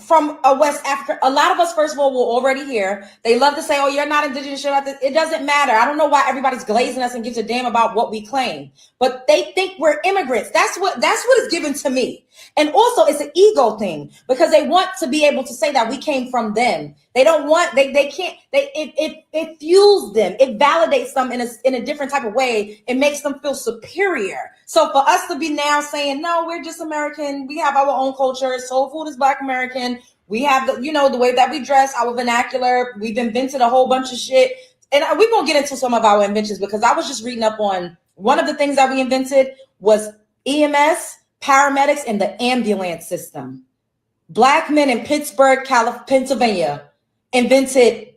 from West Africa. A lot of us, first of all, were already here. They love to say, oh, you're not indigenous. It doesn't matter. I don't know why everybody's glazing us and gives a damn about what we claim. But they think we're immigrants. That's what is given to me. And also, it's an ego thing because they want to be able to say that we came from them. They don't want, they can't, it fuels them. It validates them in a different type of way. It makes them feel superior. So for us to be now saying, no, we're just American. We have our own culture. Soul food is Black American. We have the way that we dress, our vernacular. We've invented a whole bunch of shit. And we're going to get into some of our inventions because I was just reading up on one of the things that we invented was EMS, paramedics, and the ambulance system. Black men in Pittsburgh, Pennsylvania invented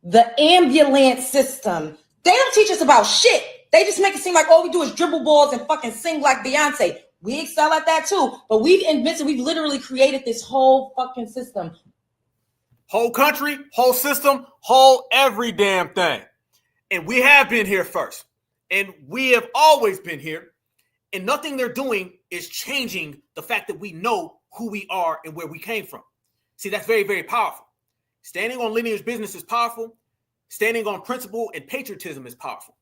the ambulance system. They don't teach us about shit. They just make it seem like all we do is dribble balls and fucking sing like Beyonce. We excel at that too, but we've literally created this whole fucking system. Whole country, whole system, whole every damn thing. And we have been here first. And we have always been here. And nothing they're doing is changing the fact that we know who we are and where we came from. See, that's very, very powerful. Standing on lineage business is powerful. Standing on principle and patriotism is powerful.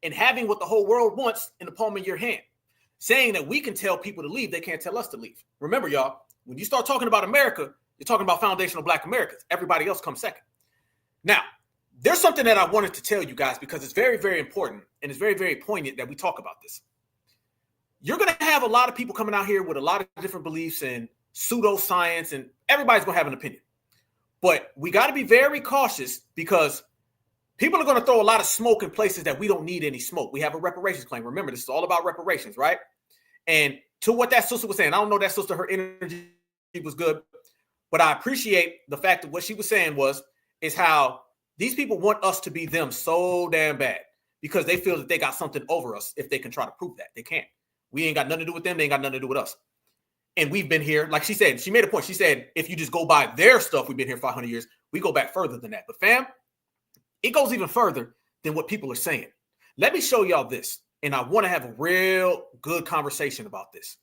And having what the whole world wants in the palm of your hand. Saying that we can tell people to leave, they can't tell us to leave. Remember, y'all, when you start talking about America, you're talking about foundational Black Americans. Everybody else comes second. Now, there's something that I wanted to tell you guys because it's very, very important and it's very, very poignant that we talk about this. You're going to have a lot of people coming out here with a lot of different beliefs and pseudoscience, and everybody's going to have an opinion. But we got to be very cautious because people are going to throw a lot of smoke in places that we don't need any smoke. We have a reparations claim. Remember, this is all about reparations, right? And to what that sister was saying, I don't know that sister, her energy was good, but I appreciate the fact that what she was saying is how these people want us to be them so damn bad because they feel that they got something over us if they can try to prove that. They can't. We ain't got nothing to do with them. They ain't got nothing to do with us. And we've been here, like she said, she made a point. She said, if you just go by their stuff, we've been here 500 years. We go back further than that. But fam, it goes even further than what people are saying. Let me show y'all this. And I want to have a real good conversation about this.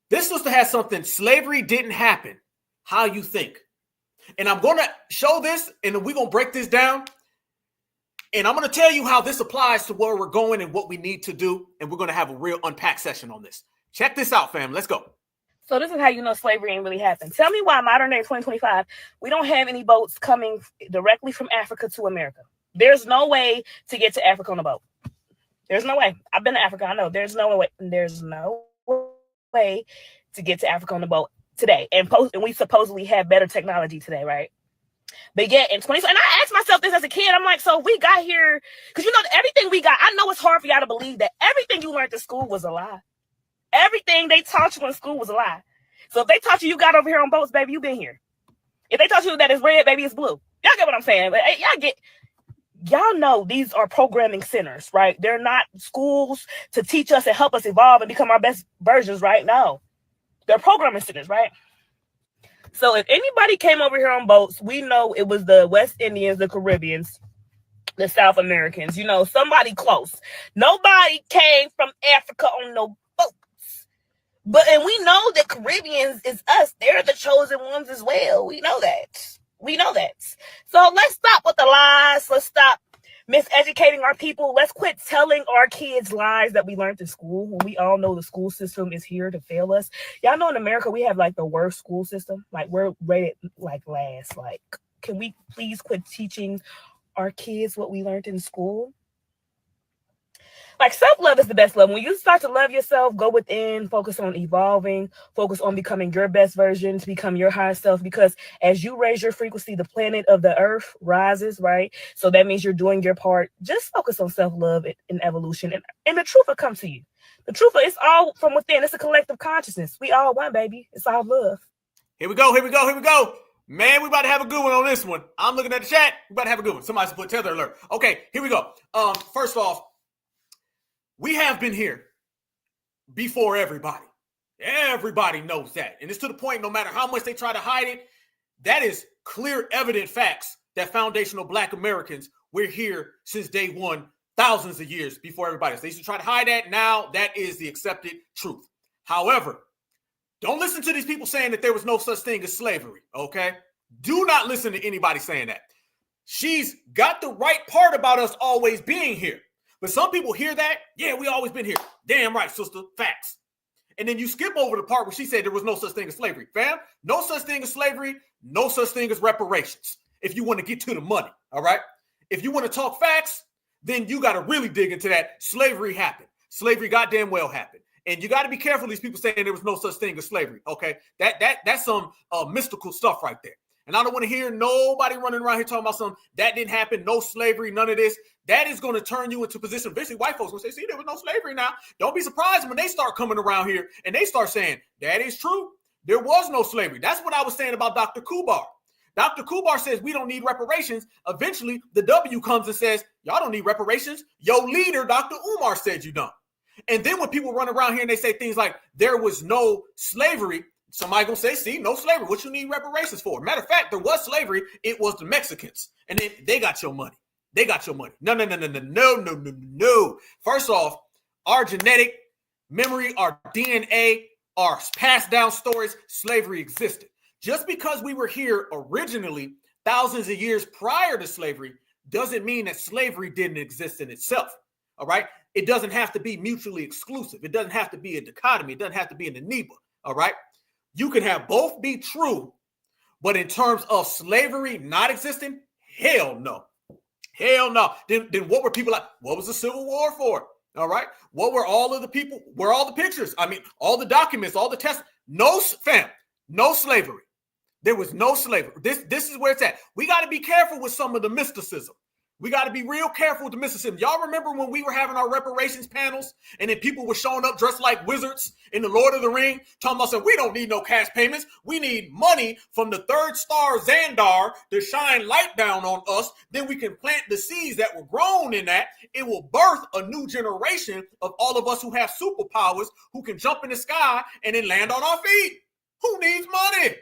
This sister has something. Slavery didn't happen. How you think. And I'm going to show this and then we're going to break this down. And I'm going to tell you how this applies to where we're going and what we need to do. And we're going to have a real unpack session on this. Check this out, fam. Let's go. So this is how you know slavery ain't really happened. Tell me why modern day 2025, we don't have any boats coming directly from Africa to America. There's no way to get to Africa on a boat. There's no way. I've been to Africa. I know there's no way. There's no way to get to Africa on a boat today. And we supposedly have better technology today, right? But yet in 20, and I asked myself this as a kid, I'm like, so we got here, because everything we got, I know it's hard for y'all to believe that everything you learned at school was a lie. Everything they taught you in school was a lie. So if they taught you got over here on boats, baby, you been here. If they taught you that it's red, baby, it's blue. Y'all get what I'm saying? But y'all know these are programming centers, right? They're not schools to teach us and help us evolve and become our best versions, right? No. They're programming centers, right? So if anybody came over here on boats, we know it was the West Indians, the Caribbeans, the South Americans, somebody close. Nobody came from Africa on no boats. And we know that Caribbeans is us. They're the chosen ones as well. We know that. So let's stop with the lies. Let's stop miseducating our people. Let's quit telling our kids lies that we learned in school when we all know the school system is here to fail us. Y'all know in America we have like the worst school system. Like we're rated like last. Like, can we please quit teaching our kids what we learned in school? Like self-love is the best love. When you start to love yourself, go within, focus on evolving, focus on becoming your best version, to become your highest self. Because as you raise your frequency, the planet of the earth rises, right? So that means you're doing your part. Just focus on self-love and evolution. And the truth will come to you. The truth is all from within. It's a collective consciousness. We all one, baby. It's all love. Here we go. Man, we about to have a good one on this one. I'm looking at the chat. We about to have a good one. Somebody's put tether alert. Okay, here we go. First off, We have been here before everybody. Everybody knows that. And it's to the point, no matter how much they try to hide it, that is clear, evident facts that foundational Black Americans, we're here since day one, thousands of years before everybody else. They used to try to hide that. Now that is the accepted truth. However, don't listen to these people saying that there was no such thing as slavery, okay? Do not listen to anybody saying that. She's got the right part about us always being here. But some people hear that, yeah, we always been here. Damn right, sister, facts. And then you skip over the part where she said there was no such thing as slavery. Fam, no such thing as slavery, no such thing as reparations. If you want to get to the money, all right? If you want to talk facts, then you got to really dig into that. Slavery happened. Slavery goddamn well happened. And you got to be careful these people saying there was no such thing as slavery, okay? That's some mystical stuff right there. And I don't want to hear nobody running around here talking about something that didn't happen, no slavery, none of this. That is going to turn you into a position. Basically, white folks will say, see, there was no slavery now. Don't be surprised when they start coming around here and they start saying, that is true. There was no slavery. That's what I was saying about Dr. Kubar. Dr. Kubar says we don't need reparations. Eventually, the W comes and says, y'all don't need reparations. Your leader, Dr. Umar, said you don't. And then when people run around here and they say things like there was no slavery, somebody gonna say, see, no slavery. What you need reparations for? Matter of fact, there was slavery. It was the Mexicans. And then they got your money. They got your money. No. First off, our genetic memory, our DNA, our passed down stories, slavery existed. Just because we were here originally thousands of years prior to slavery doesn't mean that slavery didn't exist in itself. All right. It doesn't have to be mutually exclusive. It doesn't have to be a dichotomy. It doesn't have to be an amoeba. All right. You can have both be true, but in terms of slavery not existing, hell no. Hell no. Then what were people like? What was the Civil War for? All right. What were all of the people? Where all the pictures? I mean, all the documents, all the tests. No, fam, no slavery. There was no slavery. This is where it's at. We got to be careful with some of the mysticism. We got to be real careful with the mysticism. Y'all remember when we were having our reparations panels and then people were showing up dressed like wizards in the Lord of the Ring, talking about saying, we don't need no cash payments. We need money from the third star Xandar to shine light down on us. Then we can plant the seeds that were grown in that. It will birth a new generation of all of us who have superpowers, who can jump in the sky and then land on our feet. Who needs money?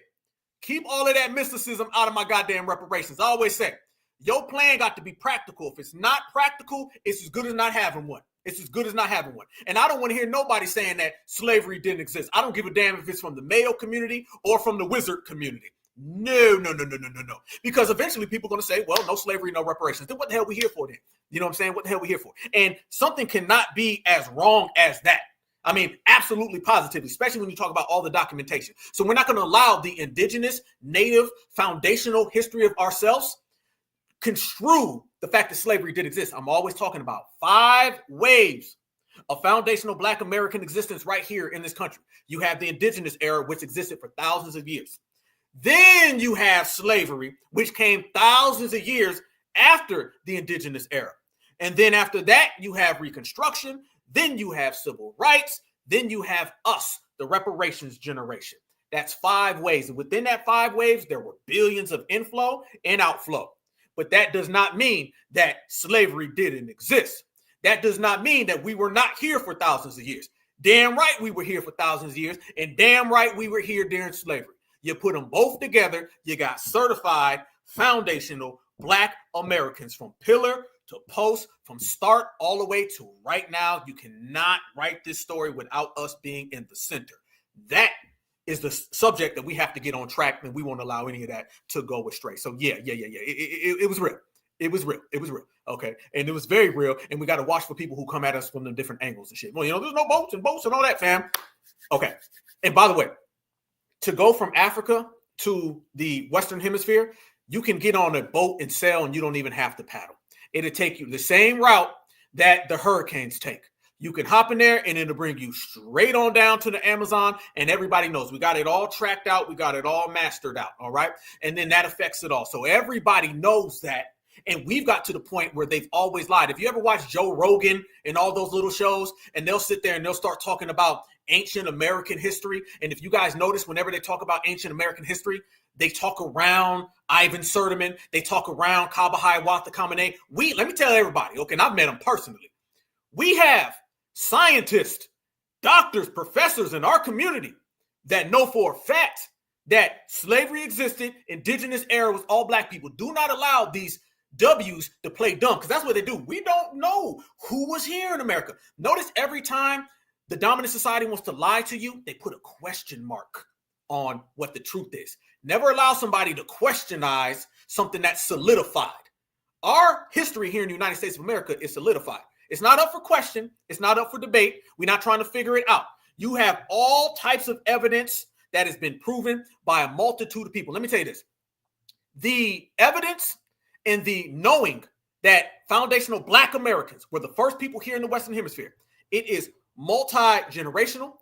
Keep all of that mysticism out of my goddamn reparations. I always say, your plan got to be practical. If it's not practical, it's as good as not having one. It's as good as not having one. And I don't want to hear nobody saying that slavery didn't exist. I don't give a damn if it's from the MAYO community or from the wizard community. No. Because eventually people are going to say, well, no slavery, no reparations. Then what the hell are we here for then? You know what I'm saying? What the hell are we here for? And something cannot be as wrong as that. I mean, absolutely positively, especially when you talk about all the documentation. So we're not going to allow the indigenous, native, foundational history of ourselves construe the fact that slavery did exist. I'm always talking about 5 waves of foundational Black American existence right here in this country. You have the indigenous era, which existed for thousands of years. Then you have slavery, which came thousands of years after the indigenous era. And then after that, you have Reconstruction. Then you have civil rights. Then you have us, the reparations generation. That's 5 waves. And within that 5 waves, there were billions of inflow and outflow. But that does not mean that slavery didn't exist. That does not mean that we were not here for thousands of years. Damn right we were here for thousands of years, and damn right we were here during slavery. You put them both together, you got certified, foundational Black Americans from pillar to post, from start all the way to right now. You cannot write this story without us being in the center. That is the subject that we have to get on track, and we won't allow any of that to go astray. So yeah. It was real. It was real. Okay. And it was very real. And we got to watch for people who come at us from the different angles and shit. Well, there's no boats and all that, fam. Okay. And by the way, to go from Africa to the Western Hemisphere, you can get on a boat and sail, and you don't even have to paddle. It'll take you the same route that the hurricanes take. You can hop in there and it'll bring you straight on down to the Amazon, and everybody knows we got it all tracked out. We got it all mastered out. All right. And then that affects it all. So everybody knows that. And we've got to the point where they've always lied. If you ever watch Joe Rogan and all those little shows, and they'll sit there and they'll start talking about ancient American history. And if you guys notice, whenever they talk about ancient American history, they talk around Ivan Sertiman. They talk around Kabahai Watha Kamene. Let me tell everybody, okay, and I've met them personally. We have scientists, doctors, professors in our community that know for a fact that slavery existed, indigenous era was all black people. Do not allow these W's to play dumb, because that's what they do. We don't know who was here in America. Notice every time the dominant society wants to lie to you, they put a question mark on what the truth is. Never allow somebody to questionize something that's solidified. Our history here in the United States of America is solidified. It's not up for question. It's not up for debate. We're not trying to figure it out. You have all types of evidence that has been proven by a multitude of people. Let me tell you this. The evidence and the knowing that foundational black Americans were the first people here in the Western Hemisphere, it is multi-generational,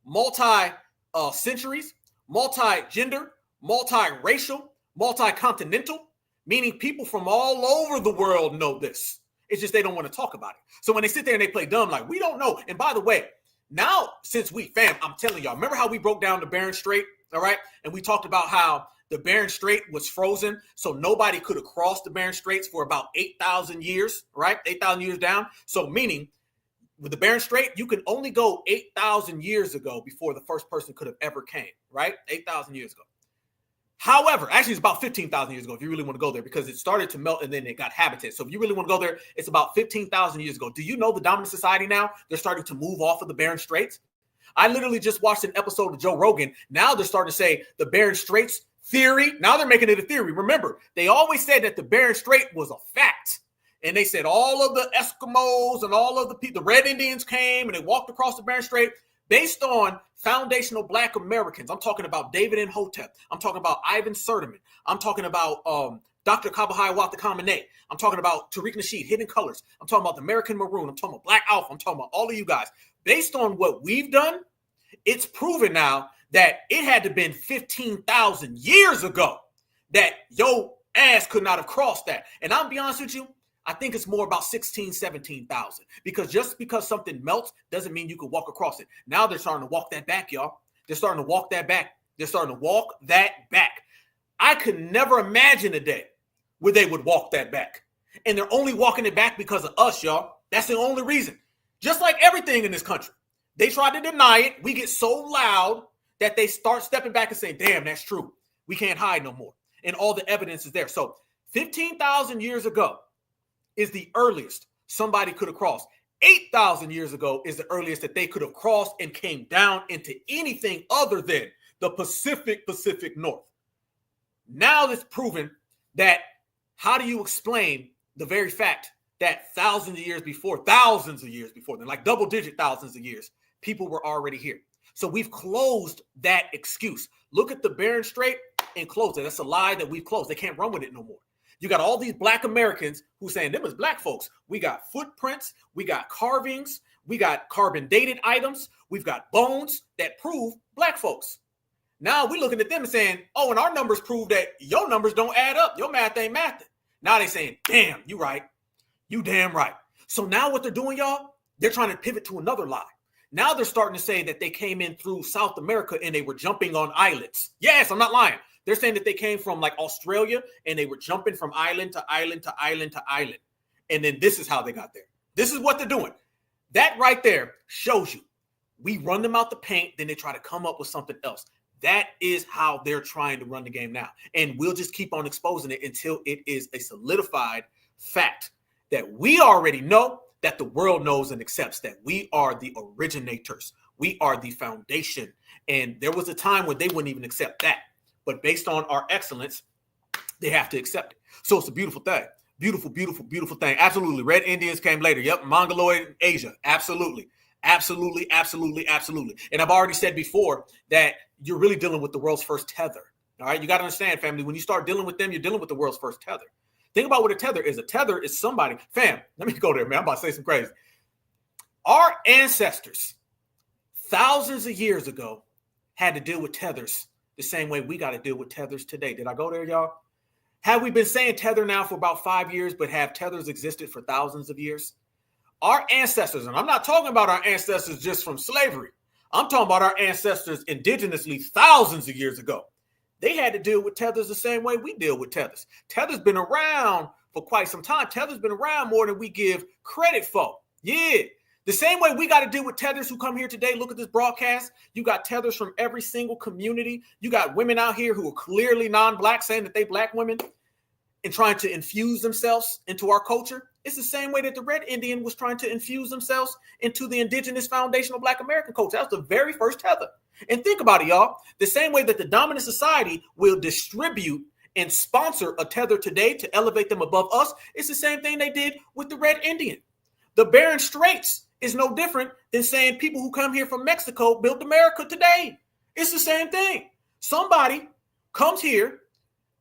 multi-centuries, multi-gender, multi-racial, multi-continental, meaning people from all over the world know this. It's just they don't want to talk about it. So when they sit there and they play dumb, like, we don't know. And by the way, now, since I'm telling y'all, remember how we broke down the Bering Strait, all right? And we talked about how the Bering Strait was frozen, so nobody could have crossed the Bering Straits for about 8,000 years, right? 8,000 years down. So meaning, with the Bering Strait, you can only go 8,000 years ago before the first person could have ever came, right? 8,000 years ago. However, actually, it's about 15,000 years ago if you really want to go there, because it started to melt and then it got habitat. So if you really want to go there, it's about 15,000 years ago. Do you know the dominant society now? They're starting to move off of the Bering Straits. I literally just watched an episode of Joe Rogan. Now they're starting to say the Bering Straits theory. Now they're making it a theory. Remember, they always said that the Bering Strait was a fact. And they said all of the Eskimos and all of the Red Indians came and they walked across the Bering Strait based on foundational black Americans. I'm talking about David Imhotep. I'm talking about Ivan Sertiman. I'm talking about Dr. Kabahai Watakamene. I'm talking about Tariq Nasheed, Hidden Colors. I'm talking about the American Maroon. I'm talking about Black Alpha. I'm talking about all of you guys. Based on what we've done, it's proven now that it had to have been 15,000 years ago that your ass could not have crossed that. And I'll be honest with you, I think it's more about 16, 17,000, because just because something melts doesn't mean you can walk across it. Now they're starting to walk that back, y'all. They're starting to walk that back. They're starting to walk that back. I could never imagine a day where they would walk that back. And they're only walking it back because of us, y'all. That's the only reason. Just like everything in this country. They try to deny it. We get so loud that they start stepping back and saying, damn, that's true. We can't hide no more. And all the evidence is there. So 15,000 years ago is the earliest somebody could have crossed. 8,000 years ago is the earliest that they could have crossed and came down into anything other than the Pacific North. Now it's proven that, how do you explain the very fact that thousands of years before then, like double-digit thousands of years, people were already here? So we've closed that excuse. Look at the Bering Strait and close it. That's a lie that we've closed. They can't run with it no more. You got all these black Americans who saying them as black folks. We got footprints, we got carvings, we got carbon dated items, we've got bones that prove black folks. Now we're looking at them and saying, oh, and our numbers prove that your numbers don't add up. Your math ain't mathing. Now they saying, damn, you right. You damn right. So now what they're doing, y'all, they're trying to pivot to another lie. Now they're starting to say that they came in through South America and they were jumping on islands. Yes, I'm not lying. They're saying that they came from like Australia and they were jumping from island to island to island to island. And then this is how they got there. This is what they're doing. That right there shows you. We run them out the paint, then they try to come up with something else. That is how they're trying to run the game now. And we'll just keep on exposing it until it is a solidified fact that we already know, that the world knows and accepts, that we are the originators. We are the foundation. And there was a time when they wouldn't even accept that. But based on our excellence, they have to accept it. So it's a beautiful thing. Beautiful, beautiful, beautiful thing. Absolutely. Red Indians came later. Yep. Mongoloid Asia. Absolutely. Absolutely, absolutely, absolutely. And I've already said before that you're really dealing with the world's first tether. All right. You got to understand, family, when you start dealing with them, you're dealing with the world's first tether. Think about what a tether is. A tether is somebody. Fam, let me go there, man. I'm about to say some crazy. Our ancestors, thousands of years ago, had to deal with tethers the same way we got to deal with tethers today. Did I go there, y'all? Have we been saying tether now for about 5 years, but have tethers existed for thousands of years? Our ancestors, and I'm not talking about our ancestors just from slavery. I'm talking about our ancestors indigenously thousands of years ago. They had to deal with tethers the same way we deal with tethers. Tether's been around for quite some time. Tether's been around more than we give credit for. Yeah. The same way we got to deal with tethers who come here today. Look at this broadcast. You got tethers from every single community. You got women out here who are clearly non-black saying that they black women and trying to infuse themselves into our culture. It's the same way that the Red Indian was trying to infuse themselves into the indigenous foundational Black American culture. That was the very first tether. And think about it, y'all. The same way that the dominant society will distribute and sponsor a tether today to elevate them above us, it's the same thing they did with the Red Indian. The Bering Straits is no different than saying people who come here from Mexico built America today. It's the same thing. Somebody comes here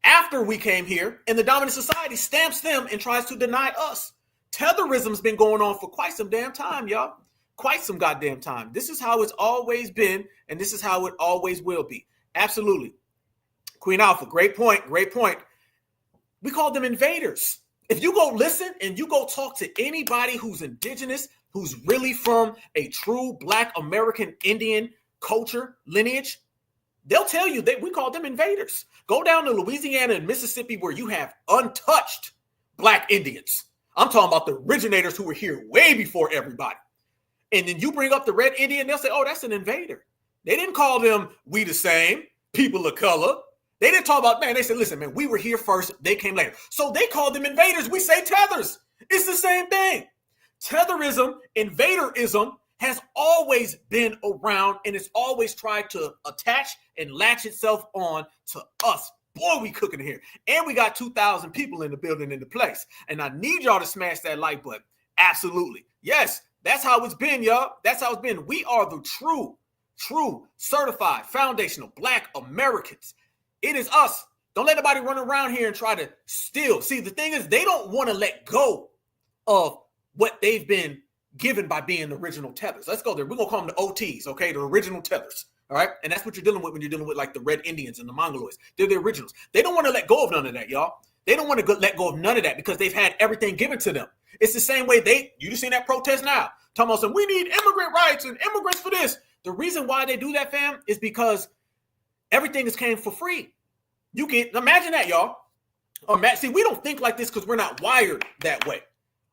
after we came here, and the dominant society stamps them and tries to deny us. Tetherism's been going on for quite some damn time, y'all. Quite some goddamn time. This is how it's always been, and this is how it always will be. Absolutely. Queen Alpha, great point, great point. We call them invaders. If you go listen and you go talk to anybody who's indigenous, who's really from a true Black American Indian culture lineage, they'll tell you that we call them invaders. Go down to Louisiana and Mississippi where you have untouched Black Indians. I'm talking about the originators who were here way before everybody. And then you bring up the Red Indian, they'll say, oh, that's an invader. They didn't call them we the same, people of color. They didn't talk about, man, they said, listen, man, we were here first, they came later. So they called them invaders. We say tethers. It's the same thing. Tetherism, invaderism has always been around, and it's always tried to attach and latch itself on to us. Boy, we cooking here. And we got 2,000 people in the building in the place. And I need y'all to smash that like button. Absolutely. Yes, that's how it's been, y'all. That's how it's been. We are the true, certified, foundational Black Americans. It is us. Don't let nobody run around here and try to steal. See, the thing is, they don't want to let go of what they've been given by being the original tethers. Let's go there. We're going to call them the OTs, okay? The original tethers, all right? And that's what you're dealing with when you're dealing with like the Red Indians and the Mongoloids. They're the originals. They don't want to let go of none of that, y'all. They don't want to let go of none of that because they've had everything given to them. It's the same way you just seen that protest now. Talking about some, we need immigrant rights and immigrants for this. The reason why they do that, fam, is because everything is came for free. You can imagine that, y'all. See, we don't think like this because we're not wired that way.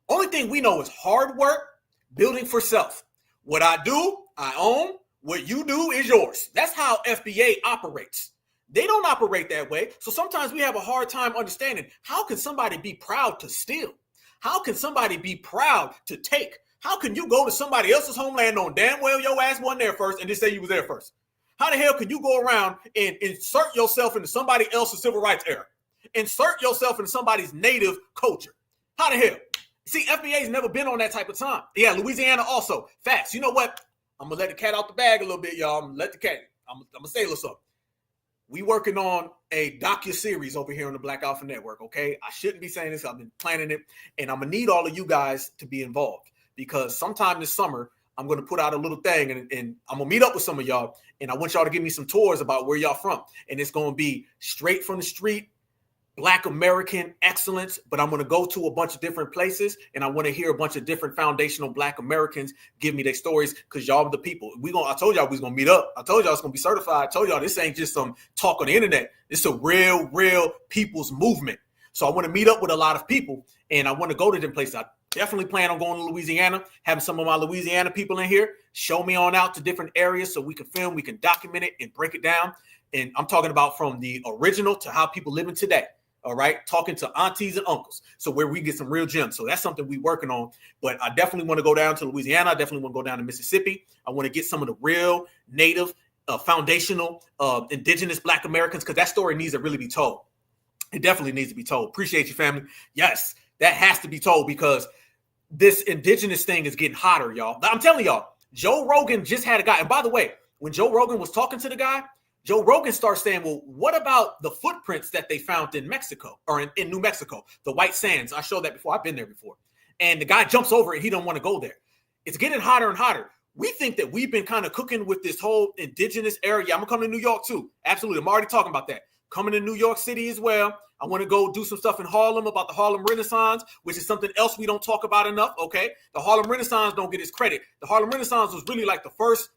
Only thing we know is hard work, building for self. What I do, I own. What you do is yours. That's how FBA operates. They don't operate that way. So sometimes we have a hard time understanding, how can somebody be proud to steal? How can somebody be proud to take? How can you go to somebody else's homeland knowing damn well your ass wasn't there first and just say you was there first? How the hell can you go around and insert yourself into somebody else's civil rights era? Insert yourself into somebody's native culture. How the hell? See, FBA's never been on that type of time. Yeah, Louisiana also. Facts. You know what? I'm going to let the cat out the bag a little bit, y'all. I'm going to let the cat. I'm going to say a little something. We working on a docu-series over here on the Black Alpha Network, okay? I shouldn't be saying this. I've been planning it. And I'm going to need all of you guys to be involved because sometime this summer, I'm going to put out a little thing and I'm going to meet up with some of y'all. And I want y'all to give me some tours about where y'all from. And it's going to be straight from the street, Black American excellence, but I'm going to go to a bunch of different places and I want to hear a bunch of different foundational Black Americans give me their stories because y'all are the people. I told y'all we was going to meet up. I told y'all it's going to be certified. I told y'all this ain't just some talk on the internet. It's a real people's movement. So I want to meet up with a lot of people and I want to go to them places. I definitely plan on going to Louisiana, having some of my Louisiana people in here, show me on out to different areas so we can film, we can document it and break it down. And I'm talking about from the original to how people living today. All right. Talking to aunties and uncles. So where we get some real gems. So that's something we're working on. But I definitely want to go down to Louisiana. I definitely want to go down to Mississippi. I want to get some of the real native, foundational, indigenous Black Americans, because that story needs to really be told. It definitely needs to be told. Appreciate you, family. Yes, that has to be told because this indigenous thing is getting hotter, y'all. I'm telling y'all, Joe Rogan just had a guy. And by the way, when Joe Rogan was talking to the guy, Joe Rogan starts saying, well, what about the footprints that they found in Mexico or in New Mexico, the white sands? I showed that before. I've been there before. And the guy jumps over it. He don't want to go there. It's getting hotter and hotter. We think that we've been kind of cooking with this whole indigenous area. I'm going to come to New York too. Absolutely. I'm already talking about that. Coming to New York City as well. I want to go do some stuff in Harlem about the Harlem Renaissance, which is something else we don't talk about enough, okay? The Harlem Renaissance don't get its credit. The Harlem Renaissance was really like the first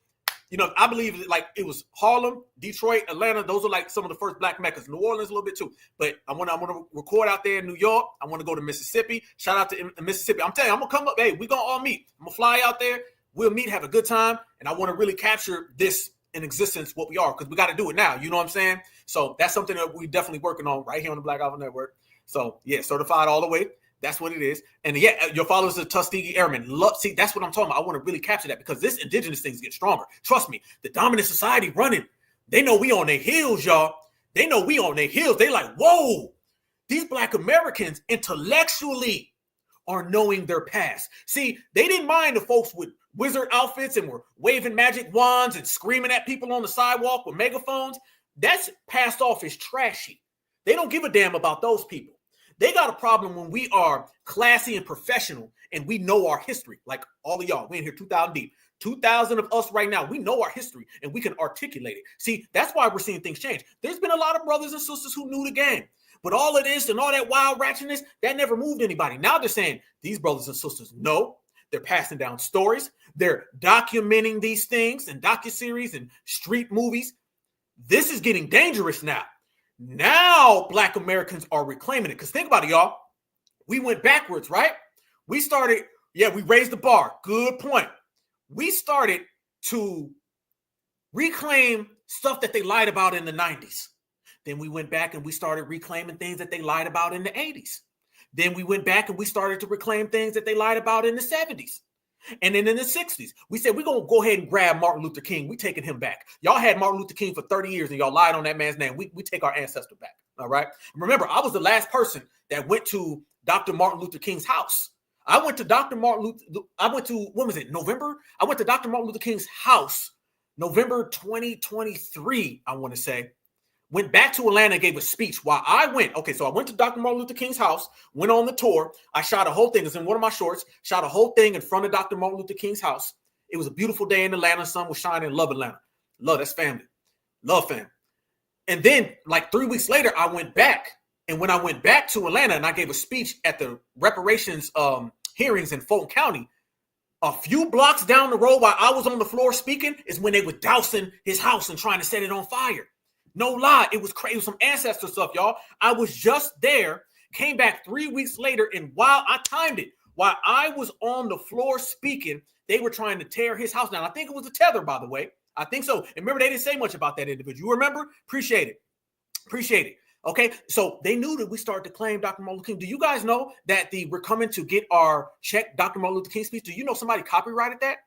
I believe like it was Harlem, Detroit, Atlanta. Those are like some of the first black meccas. New Orleans a little bit too. But I want to record out there in New York. I want to go to Mississippi. Shout out to Mississippi. I'm telling you, I'm going to come up. Hey, we're going to all meet. I'm going to fly out there. We'll meet, have a good time. And I want to really capture this in existence, what we are, because we got to do it now. You know what I'm saying? So that's something that we're definitely working on right here on the Black Alpha Network. So yeah, certified all the way. That's what it is. And yeah, your followers are Tuskegee Airmen. See, that's what I'm talking about. I want to really capture that because this indigenous things get stronger. Trust me, the dominant society running, they know we on their heels, y'all. They know we on their heels. They like, whoa, these Black Americans intellectually are knowing their past. See, they didn't mind the folks with wizard outfits and were waving magic wands and screaming at people on the sidewalk with megaphones. That's passed off as trashy. They don't give a damn about those people. They got a problem when we are classy and professional and we know our history. Like all of y'all, we in here 2,000 deep. 2,000 of us right now, we know our history and we can articulate it. See, that's why we're seeing things change. There's been a lot of brothers and sisters who knew the game. But all of this and all that wild ratchetness, that never moved anybody. Now they're saying these brothers and sisters know. They're passing down stories. They're documenting these things and docuseries and street movies. This is getting dangerous now. Now Black Americans are reclaiming it. Because think about it, y'all. We went backwards, right? We started, we raised the bar. Good point. We started to reclaim stuff that they lied about in the 90s. Then we went back and we started reclaiming things that they lied about in the 80s. Then we went back and we started to reclaim things that they lied about in the 70s. And then in the 60s, we said, we're going to go ahead and grab Martin Luther King. We're taking him back. Y'all had Martin Luther King for 30 years and y'all lied on that man's name. We take our ancestor back. All right. And remember, I was the last person that went to Dr. Martin Luther King's house. I went to November? I went to Dr. Martin Luther King's house, November 2023, I want to say. Went back to Atlanta and gave a speech while I went. Okay, so I went to Dr. Martin Luther King's house, went on the tour. I shot a whole thing. It's in one of my shorts. Shot a whole thing in front of Dr. Martin Luther King's house. It was a beautiful day in Atlanta. Sun was shining. Love Atlanta. Love, that's family. Love family. And then like 3 weeks later, I went back. And when I went back to Atlanta and I gave a speech at the reparations hearings in Fulton County, a few blocks down the road while I was on the floor speaking is when they were dousing his house and trying to set it on fire. No lie, it was crazy. It was some ancestor stuff, y'all. I was just there, came back 3 weeks later, and while I timed it, while I was on the floor speaking, they were trying to tear his house down. I think it was a tether, by the way. I think so. And remember, they didn't say much about that individual. You remember? Appreciate it. Appreciate it. Okay, so they knew that we started to claim Dr. Martin Luther King. Do you guys know that we're coming to get our check Dr. Martin Luther King speech? Do you know somebody copyrighted that?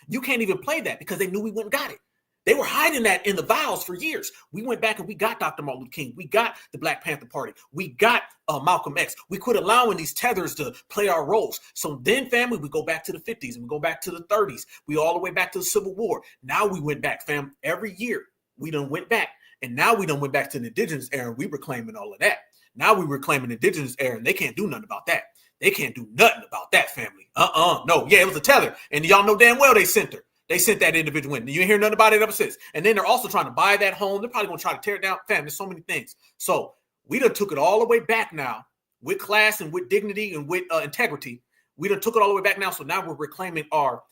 You can't even play that because they knew we went and got it. They were hiding that in the vials for years. We went back and we got Dr. Martin Luther King. We got the Black Panther Party. We got Malcolm X. We quit allowing these tethers to play our roles. So then, family, we go back to the 50s and we go back to the 30s. We all the way back to the Civil War. Now we went back, fam. Every year we done went back. And now we done went back to the indigenous era. We were claiming all of that. Now we were claiming indigenous era and they can't do nothing about that. They can't do nothing about that, family. No. Yeah, it was a tether. And y'all know damn well they sent her. They sent that individual in. You ain't hear nothing about it ever since. And then they're also trying to buy that home. They're probably going to try to tear it down. Fam, there's so many things. So we done took it all the way back now with class and with dignity and with integrity. We done took it all the way back now. So now we're reclaiming our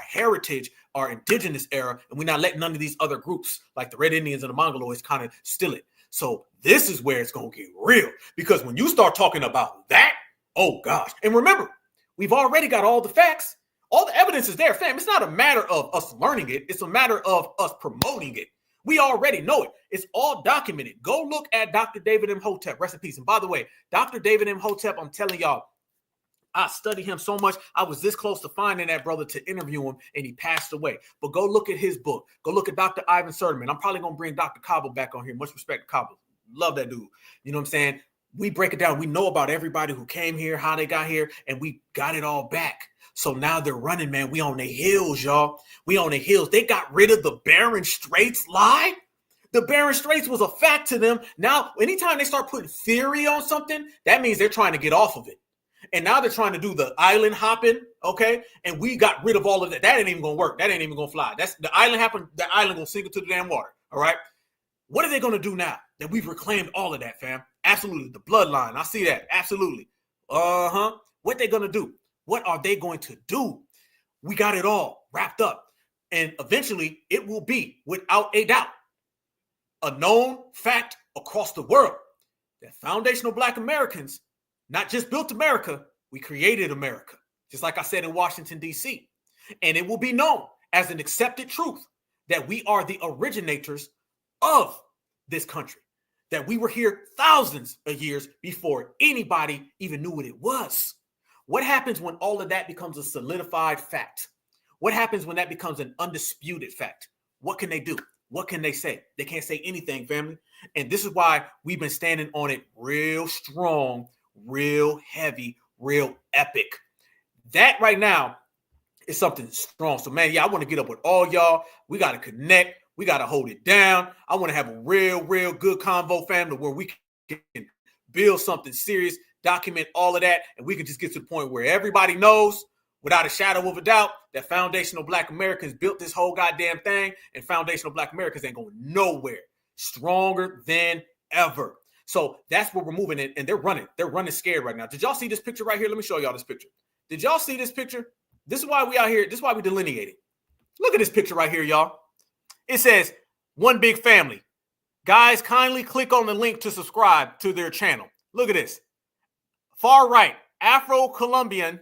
heritage, our indigenous era, and we're not letting none of these other groups like the Red Indians and the Mongoloids kind of steal it. So this is where it's going to get real, because when you start talking about that, oh gosh. And remember, we've already got all the facts. All the evidence is there, fam. It's not a matter of us learning it. It's a matter of us promoting it. We already know it. It's all documented. Go look at Dr. David M. Hotep. Rest in peace. And by the way, Dr. David M. Hotep, I'm telling y'all, I study him so much. I was this close to finding that brother to interview him, and he passed away. But go look at his book. Go look at Dr. Ivan Sertiman. I'm probably going to bring Dr. Cabo back on here. Much respect to Cabo. Love that dude. You know what I'm saying? We break it down. We know about everybody who came here, how they got here, and we got it all back. So now they're running, man. We on the hills, y'all. We on the hills. They got rid of the Bering Straits lie. The Bering Straits was a fact to them. Now, anytime they start putting theory on something, that means they're trying to get off of it. And now they're trying to do the island hopping, okay? And we got rid of all of that. That ain't even gonna work. That ain't even gonna fly. That's the island hopping. The island gonna sink into the damn water. All right. What are they gonna do now that we've reclaimed all of that, fam? Absolutely. The bloodline. I see that. Absolutely. What they gonna do? What are they going to do? We got it all wrapped up. And eventually it will be, without a doubt, a known fact across the world that foundational Black Americans not just built America, we created America. Just like I said in Washington, D.C. And it will be known as an accepted truth that we are the originators of this country, that we were here thousands of years before anybody even knew what it was. What happens when all of that becomes a solidified fact? What happens when that becomes an undisputed fact? What can they do? What can they say? They can't say anything, family. And this is why we've been standing on it real strong, real heavy, real epic. That right now is something strong. So, man, yeah, I want to get up with all y'all. We got to connect. We got to hold it down. I want to have a real good convo, family, where we can build something serious, document all of that, and we can just get to the point where everybody knows without a shadow of a doubt that foundational Black Americans built this whole goddamn thing, and foundational Black Americans ain't going nowhere. Stronger than ever. So that's where we're moving in, and they're running. They're running scared right now. Did y'all see this picture right here? Let me show y'all this picture. Did y'all see this picture? This is why we out here. This is why we delineating. Look at this picture right here, y'all. It says, one big family. Guys, kindly click on the link to subscribe to their channel. Look at this. Far right, Afro-Colombian,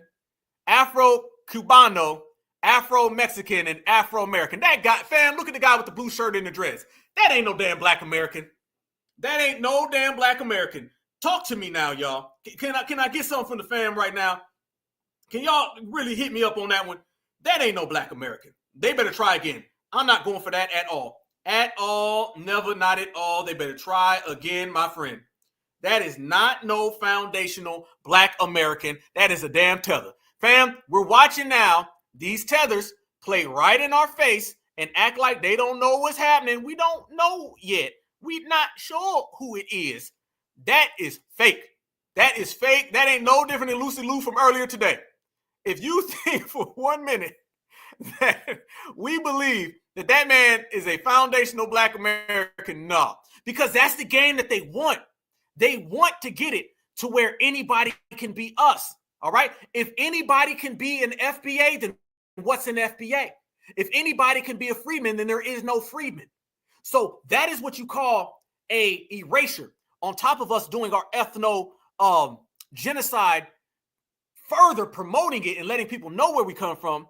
Afro-Cubano, Afro-Mexican, and Afro-American. That guy, fam, look at the guy with the blue shirt and the dress. That ain't no damn Black American. That ain't no damn Black American. Talk to me now, y'all. Can I get something from the fam right now? Can y'all really hit me up on that one? That ain't no Black American. They better try again. I'm not going for that at all. At all. Never, not at all. They better try again, my friend. That is not no foundational Black American. That is a damn tether. Fam, we're watching now these tethers play right in our face and act like they don't know what's happening. We don't know yet. We're not sure who it is. That is fake. That is fake. That ain't no different than Lucy Liu from earlier today. If you think for 1 minute that we believe that that man is a foundational Black American, no. Because that's the game that they want. They want to get it to where anybody can be us, all right? If anybody can be an FBA, then what's an FBA? If anybody can be a freedman, then there is no freedman. So that is what you call a erasure on top of us doing our ethno genocide, further promoting it and letting people know where we come from.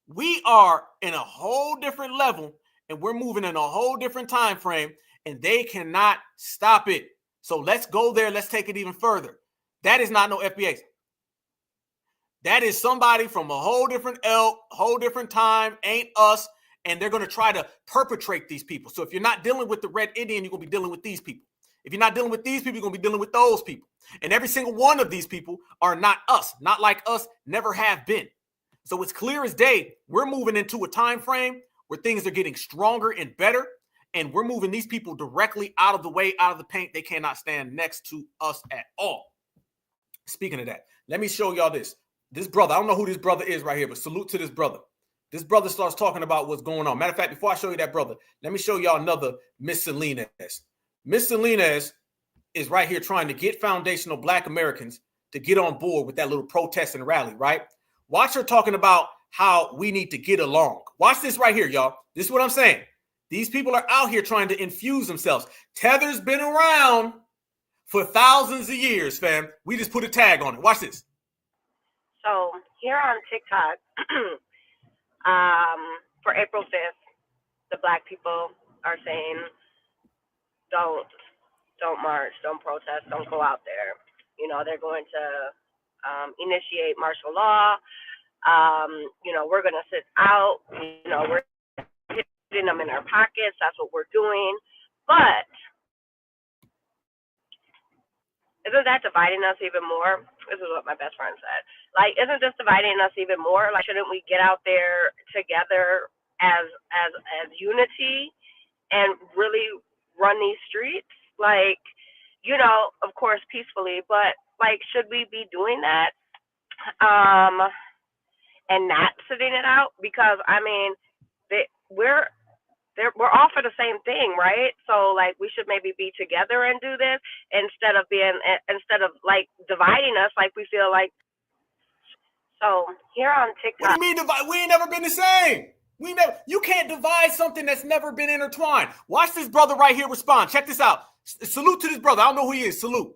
We are in a whole different level and we're moving in a whole different time frame, and they cannot stop it. So let's go there. Let's take it even further. That is not no FBAs. That is somebody from a whole different ilk, whole different time, ain't us, and they're going to try to perpetrate these people. So if you're not dealing with the Red Indian, you're going to be dealing with these people. If you're not dealing with these people, you're going to be dealing with those people. And every single one of these people are not us, not like us, never have been. So it's clear as day, we're moving into a time frame where things are getting stronger and better, and we're moving these people directly out of the way, out of the paint. They cannot stand next to us at all. Speaking of that, let me show y'all this. This brother, I don't know who this brother is right here, but salute to this brother. This brother starts talking about what's going on. Matter of fact, before I show you that brother, let me show y'all another Miss Salinas. Miss Salinas is right here trying to get foundational Black Americans to get on board with that little protest and rally, right? Watch her talking about how we need to get along. Watch this right here, y'all. This is what I'm saying. These people are out here trying to infuse themselves. Tether's been around for thousands of years, fam. We just put a tag on it. Watch this. So here on TikTok, for April 5th, the Black people are saying, don't march, don't protest, don't go out there. You know, they're going to initiate martial law. You know, we're going to sit out. You know, we're hitting them in our pockets. That's what we're doing. But isn't that dividing us even more? This is what my best friend said. Like, isn't this dividing us even more? Like, shouldn't we get out there together as unity and really run these streets? Like, you know, of course, peacefully, but like, should we be doing that? And not sitting it out? Because I mean, we're all for the same thing, right? So like, we should maybe be together and do this instead of like dividing us like we feel like. So here on TikTok, what do you mean divide? We ain't never been the same. You can't divide something that's never been intertwined. Watch this brother right here respond. Check this out. Salute to this brother. I don't know who he is. Salute.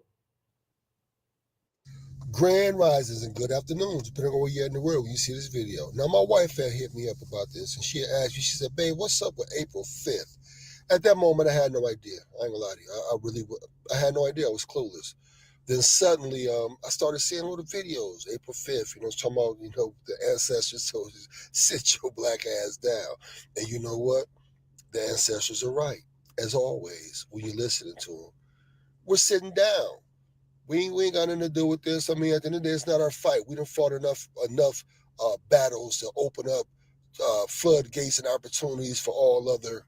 Grand risings and good afternoons, depending on where you're in the world when you see this video. Now, my wife had hit me up about this, and she had asked me, she said, babe, what's up with April 5th? At that moment, I had no idea. I ain't gonna lie to you. I had no idea. I was clueless. Then suddenly, I started seeing all the videos, April 5th, talking about, the ancestors told us, sit your black ass down. And you know what? The ancestors are right, as always, when you're listening to them. We're sitting down. We ain't got nothing to do with this. I mean, at the end of the day, it's not our fight. We done fought enough battles to open up floodgates and opportunities for all other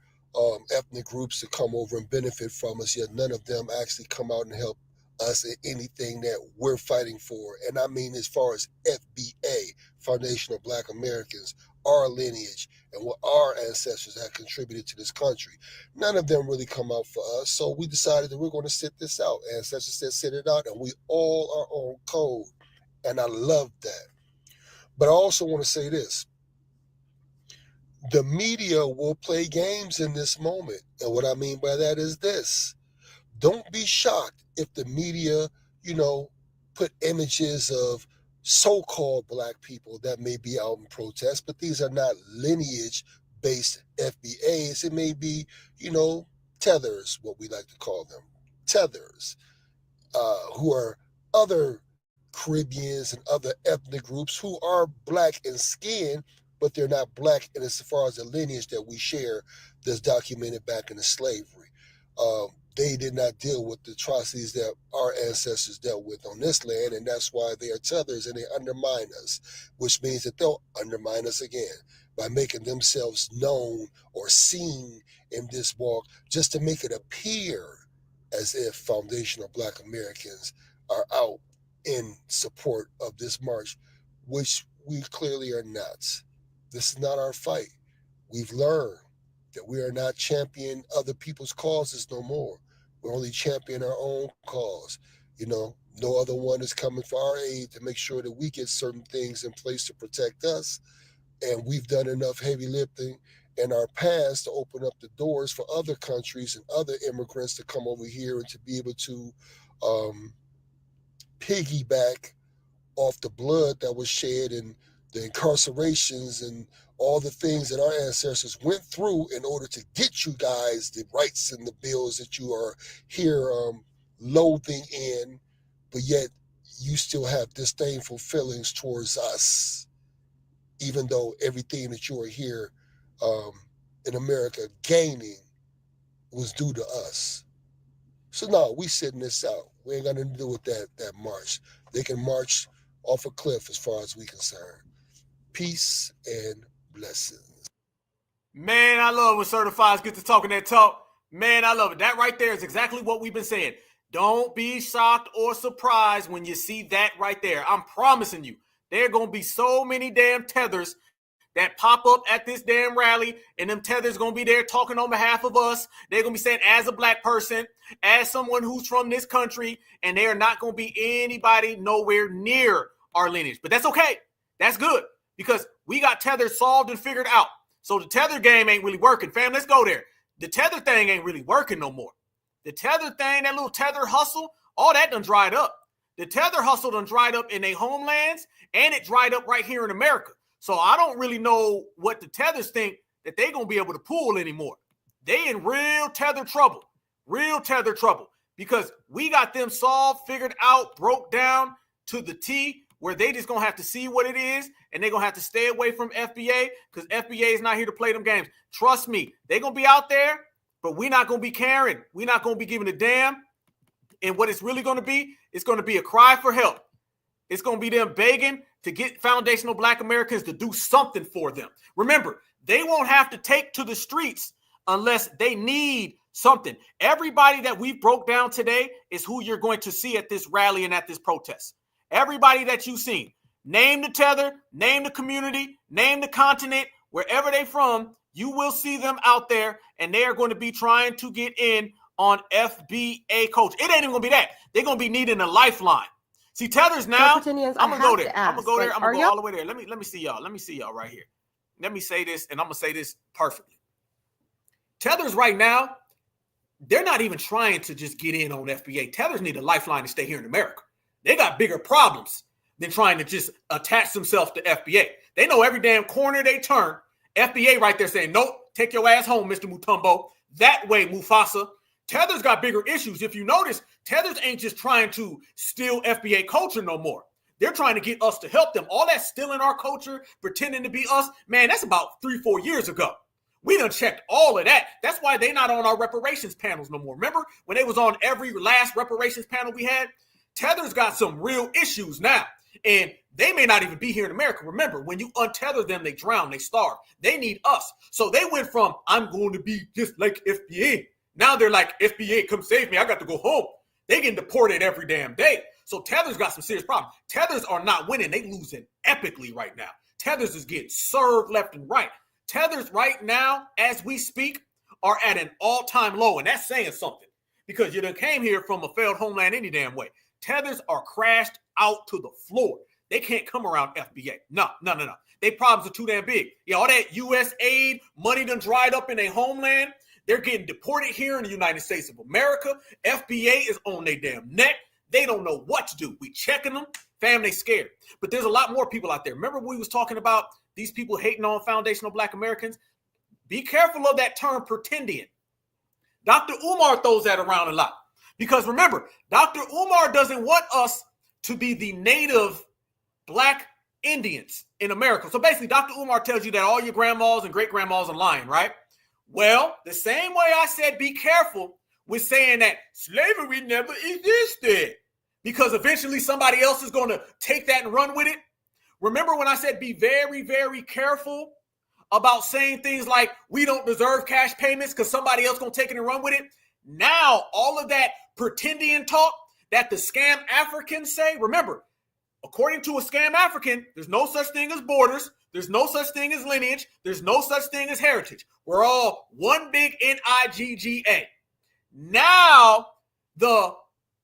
ethnic groups to come over and benefit from us, yet none of them actually come out and help us in anything that we're fighting for. And I mean, as far as FBA, Foundation of Black Americans, our lineage, and what our ancestors have contributed to this country. None of them really come out for us. So we decided that we're going to sit this out. Ancestors said sit it out, and we all are on code. And I love that. But I also want to say this. The media will play games in this moment. And what I mean by that is this. Don't be shocked if the media, put images of so-called Black people that may be out in protest, but these are not lineage-based FBAs. It may be, tethers, what we like to call them, tethers, who are other Caribbeans and other ethnic groups who are Black in skin, but they're not Black in as far as the lineage that we share that's documented back into slavery. They did not deal with the atrocities that our ancestors dealt with on this land, and that's why they are tethers and they undermine us, which means that they'll undermine us again by making themselves known or seen in this walk just to make it appear as if foundational Black Americans are out in support of this march, which we clearly are not. This is not our fight. We've learned that we are not championing other people's causes no more. We're only championing our own cause. No other one is coming for our aid to make sure that we get certain things in place to protect us. And we've done enough heavy lifting in our past to open up the doors for other countries and other immigrants to come over here and to be able to piggyback off the blood that was shed and the incarcerations and all the things that our ancestors went through in order to get you guys the rights and the bills that you are here loathing in, but yet you still have disdainful feelings towards us, even though everything that you are here in America gaining was due to us. So no, we sitting this out. We ain't got nothing to do with that march. They can march off a cliff as far as we concerned. Peace and blessings. Man, I love when certifieds get to talking that talk. Man, I love it. That right there is exactly what we've been saying. Don't be shocked or surprised when you see that right there. I'm promising you, there are going to be so many damn tethers that pop up at this damn rally, and them tethers going to be there talking on behalf of us. They're going to be saying, as a Black person, as someone who's from this country, and they are not going to be anybody nowhere near our lineage. But that's okay. That's good, because we got tethers solved and figured out. So the tether game ain't really working. Fam, let's go there. The tether thing ain't really working no more. The tether thing, that little tether hustle, all that done dried up. The tether hustle done dried up in their homelands, and it dried up right here in America. So I don't really know what the tethers think that they're going to be able to pull anymore. They in real tether trouble, because we got them solved, figured out, broke down to the T, where they just going to have to see what it is, and they're going to have to stay away from FBA, because FBA is not here to play them games. Trust me, they're going to be out there, but we're not going to be caring. We're not going to be giving a damn. And what it's really going to be, it's going to be a cry for help. It's going to be them begging to get foundational Black Americans to do something for them. Remember, they won't have to take to the streets unless they need something. Everybody that we broke down today is who you're going to see at this rally and at this protest. Everybody that you've seen. Name the tether, name the community, name the continent, wherever they're from, you will see them out there, and they are going to be trying to get in on FBA coach. It ain't even going to be that. They're going to be needing a lifeline. See, tethers now, I'm going to go there. I'm going to go there. I'm going to go all the way there. Let me see y'all. Let me see y'all right here. let me say this, and I'm going to say this perfectly. Tethers right now, they're not even trying to just get in on FBA. Tethers need a lifeline to stay here in America. They got bigger problems than trying to just attach themselves to FBA. They know every damn corner they turn, FBA right there saying, nope, take your ass home, Mr. Mutombo. That way, Mufasa. Tethers got bigger issues. If you notice, Tethers ain't just trying to steal FBA culture no more. They're trying to get us to help them. All that stealing our culture, pretending to be us, man, that's about 3-4 years ago. We done checked all of that. That's why they not on our reparations panels no more. Remember when they was on every last reparations panel we had? Tethers got some real issues now. And they may not even be here in America. Remember, when you untether them, they drown, they starve. They need us. So they went from, I'm going to be just like FBA. Now they're like, FBA, come save me. I got to go home. They getting deported every damn day. So Tethers got some serious problems. Tethers are not winning. They losing epically right now. Tethers is getting served left and right. Tethers right now, as we speak, are at an all-time low. And that's saying something because you done came here from a failed homeland any damn way. Tethers are crashed out to the floor. They can't come around FBA. No. Their problems are too damn big. Yeah, all that U.S. aid, money done dried up in their homeland. They're getting deported here in the United States of America. FBA is on their damn neck. They don't know what to do. We checking them. Fam, they scared. But there's a lot more people out there. Remember we was talking about these people hating on foundational Black Americans? Be careful of that term pretending. Dr. Umar throws that around a lot. Because remember, Dr. Umar doesn't want us to be the native Black Indians in America. So basically, Dr. Umar tells you that all your grandmas and great-grandmas are lying, right? Well, the same way I said be careful with saying that slavery never existed because eventually somebody else is going to take that and run with it. Remember when I said be very, very careful about saying things like we don't deserve cash payments because somebody else going to take it and run with it? Now, all of that pretending talk that the scam Africans say, remember, according to a scam African, there's no such thing as borders. There's no such thing as lineage. There's no such thing as heritage. We're all one big NIGGA. Now, the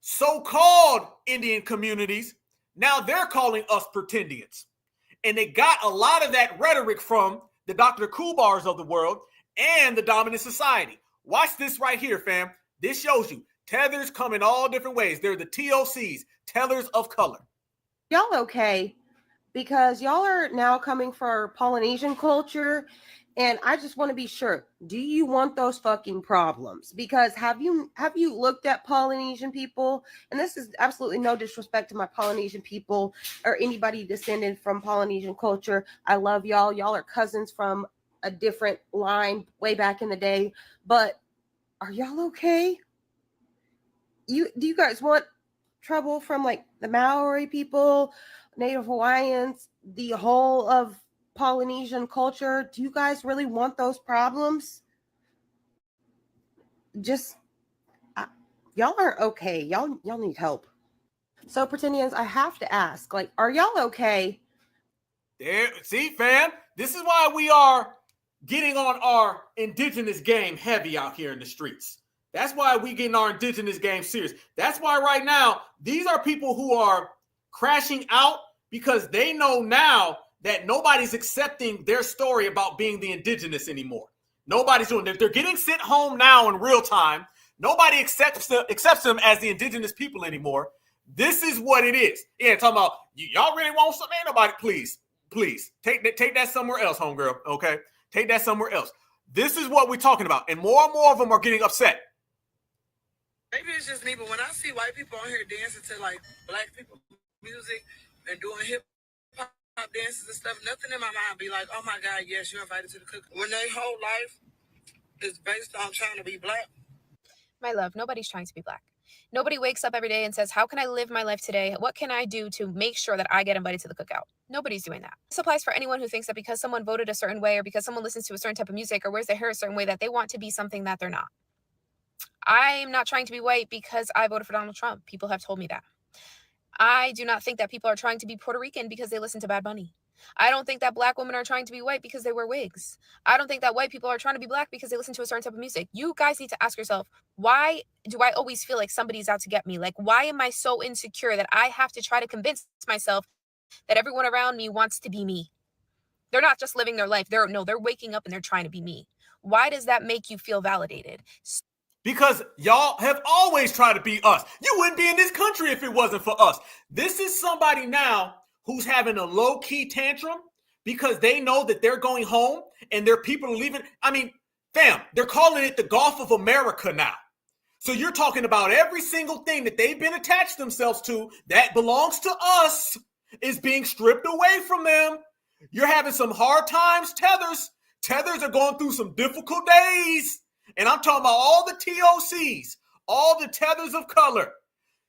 so-called Indian communities, now they're calling us pretendians. And they got a lot of that rhetoric from the Dr. Kubars of the world and the dominant society. Watch this right here, fam. This shows you tethers come in all different ways. They're the TOCs, tellers of color. Y'all okay? Because y'all are now coming for Polynesian culture. And I just want to be sure, do you want those fucking problems? Because have you looked at Polynesian people? And this is absolutely no disrespect to my Polynesian people or anybody descended from Polynesian culture. I love y'all. Y'all are cousins from a different line way back in the day. But are y'all okay? Do you guys want trouble from like the Maori people, Native Hawaiians, the whole of Polynesian culture? Do you guys really want those problems? Just y'all aren't okay. Y'all need help. So pretendians, I have to ask, like, are y'all okay? There, see, fam, this is why we are getting on our indigenous game heavy out here in the streets. That's why we getting our indigenous game serious. That's why right now, these are people who are crashing out because they know now that nobody's accepting their story about being the indigenous anymore. Nobody's doing it. They're getting sent home now in real time. Nobody accepts them as the indigenous people anymore. This is what it is. Yeah, talking about, y'all really want something? Ain't nobody, please, take that somewhere else, homegirl, okay? Take that somewhere else. This is what we're talking about. And more of them are getting upset. Maybe it's just me, but when I see white people on here dancing to like Black people music and doing hip hop dances and stuff, nothing in my mind be like, oh my God, yes, you're invited to the cookout. When their whole life is based on trying to be Black. My love, nobody's trying to be Black. Nobody wakes up every day and says, how can I live my life today? What can I do to make sure that I get invited to the cookout? Nobody's doing that. This applies for anyone who thinks that because someone voted a certain way or because someone listens to a certain type of music or wears their hair a certain way that they want to be something that they're not. I'm not trying to be white because I voted for Donald Trump. People have told me that. I do not think that people are trying to be Puerto Rican because they listen to Bad Bunny. I don't think that Black women are trying to be white because they wear wigs. I don't think that white people are trying to be Black because they listen to a certain type of music. You guys need to ask yourself, why do I always feel like somebody's out to get me? Like, why am I so insecure that I have to try to convince myself that everyone around me wants to be me? They're not just living their life. They're waking up and they're trying to be me. Why does that make you feel validated? Because y'all have always tried to be us. You wouldn't be in this country if it wasn't for us. This is somebody now who's having a low-key tantrum because they know that they're going home and their people are leaving. I mean, fam, they're calling it the Gulf of America now. So you're talking about every single thing that they've been attached themselves to that belongs to us is being stripped away from them. You're having some hard times, Tethers. Tethers are going through some difficult days. And I'm talking about all the TOCs, all the Tethers of color.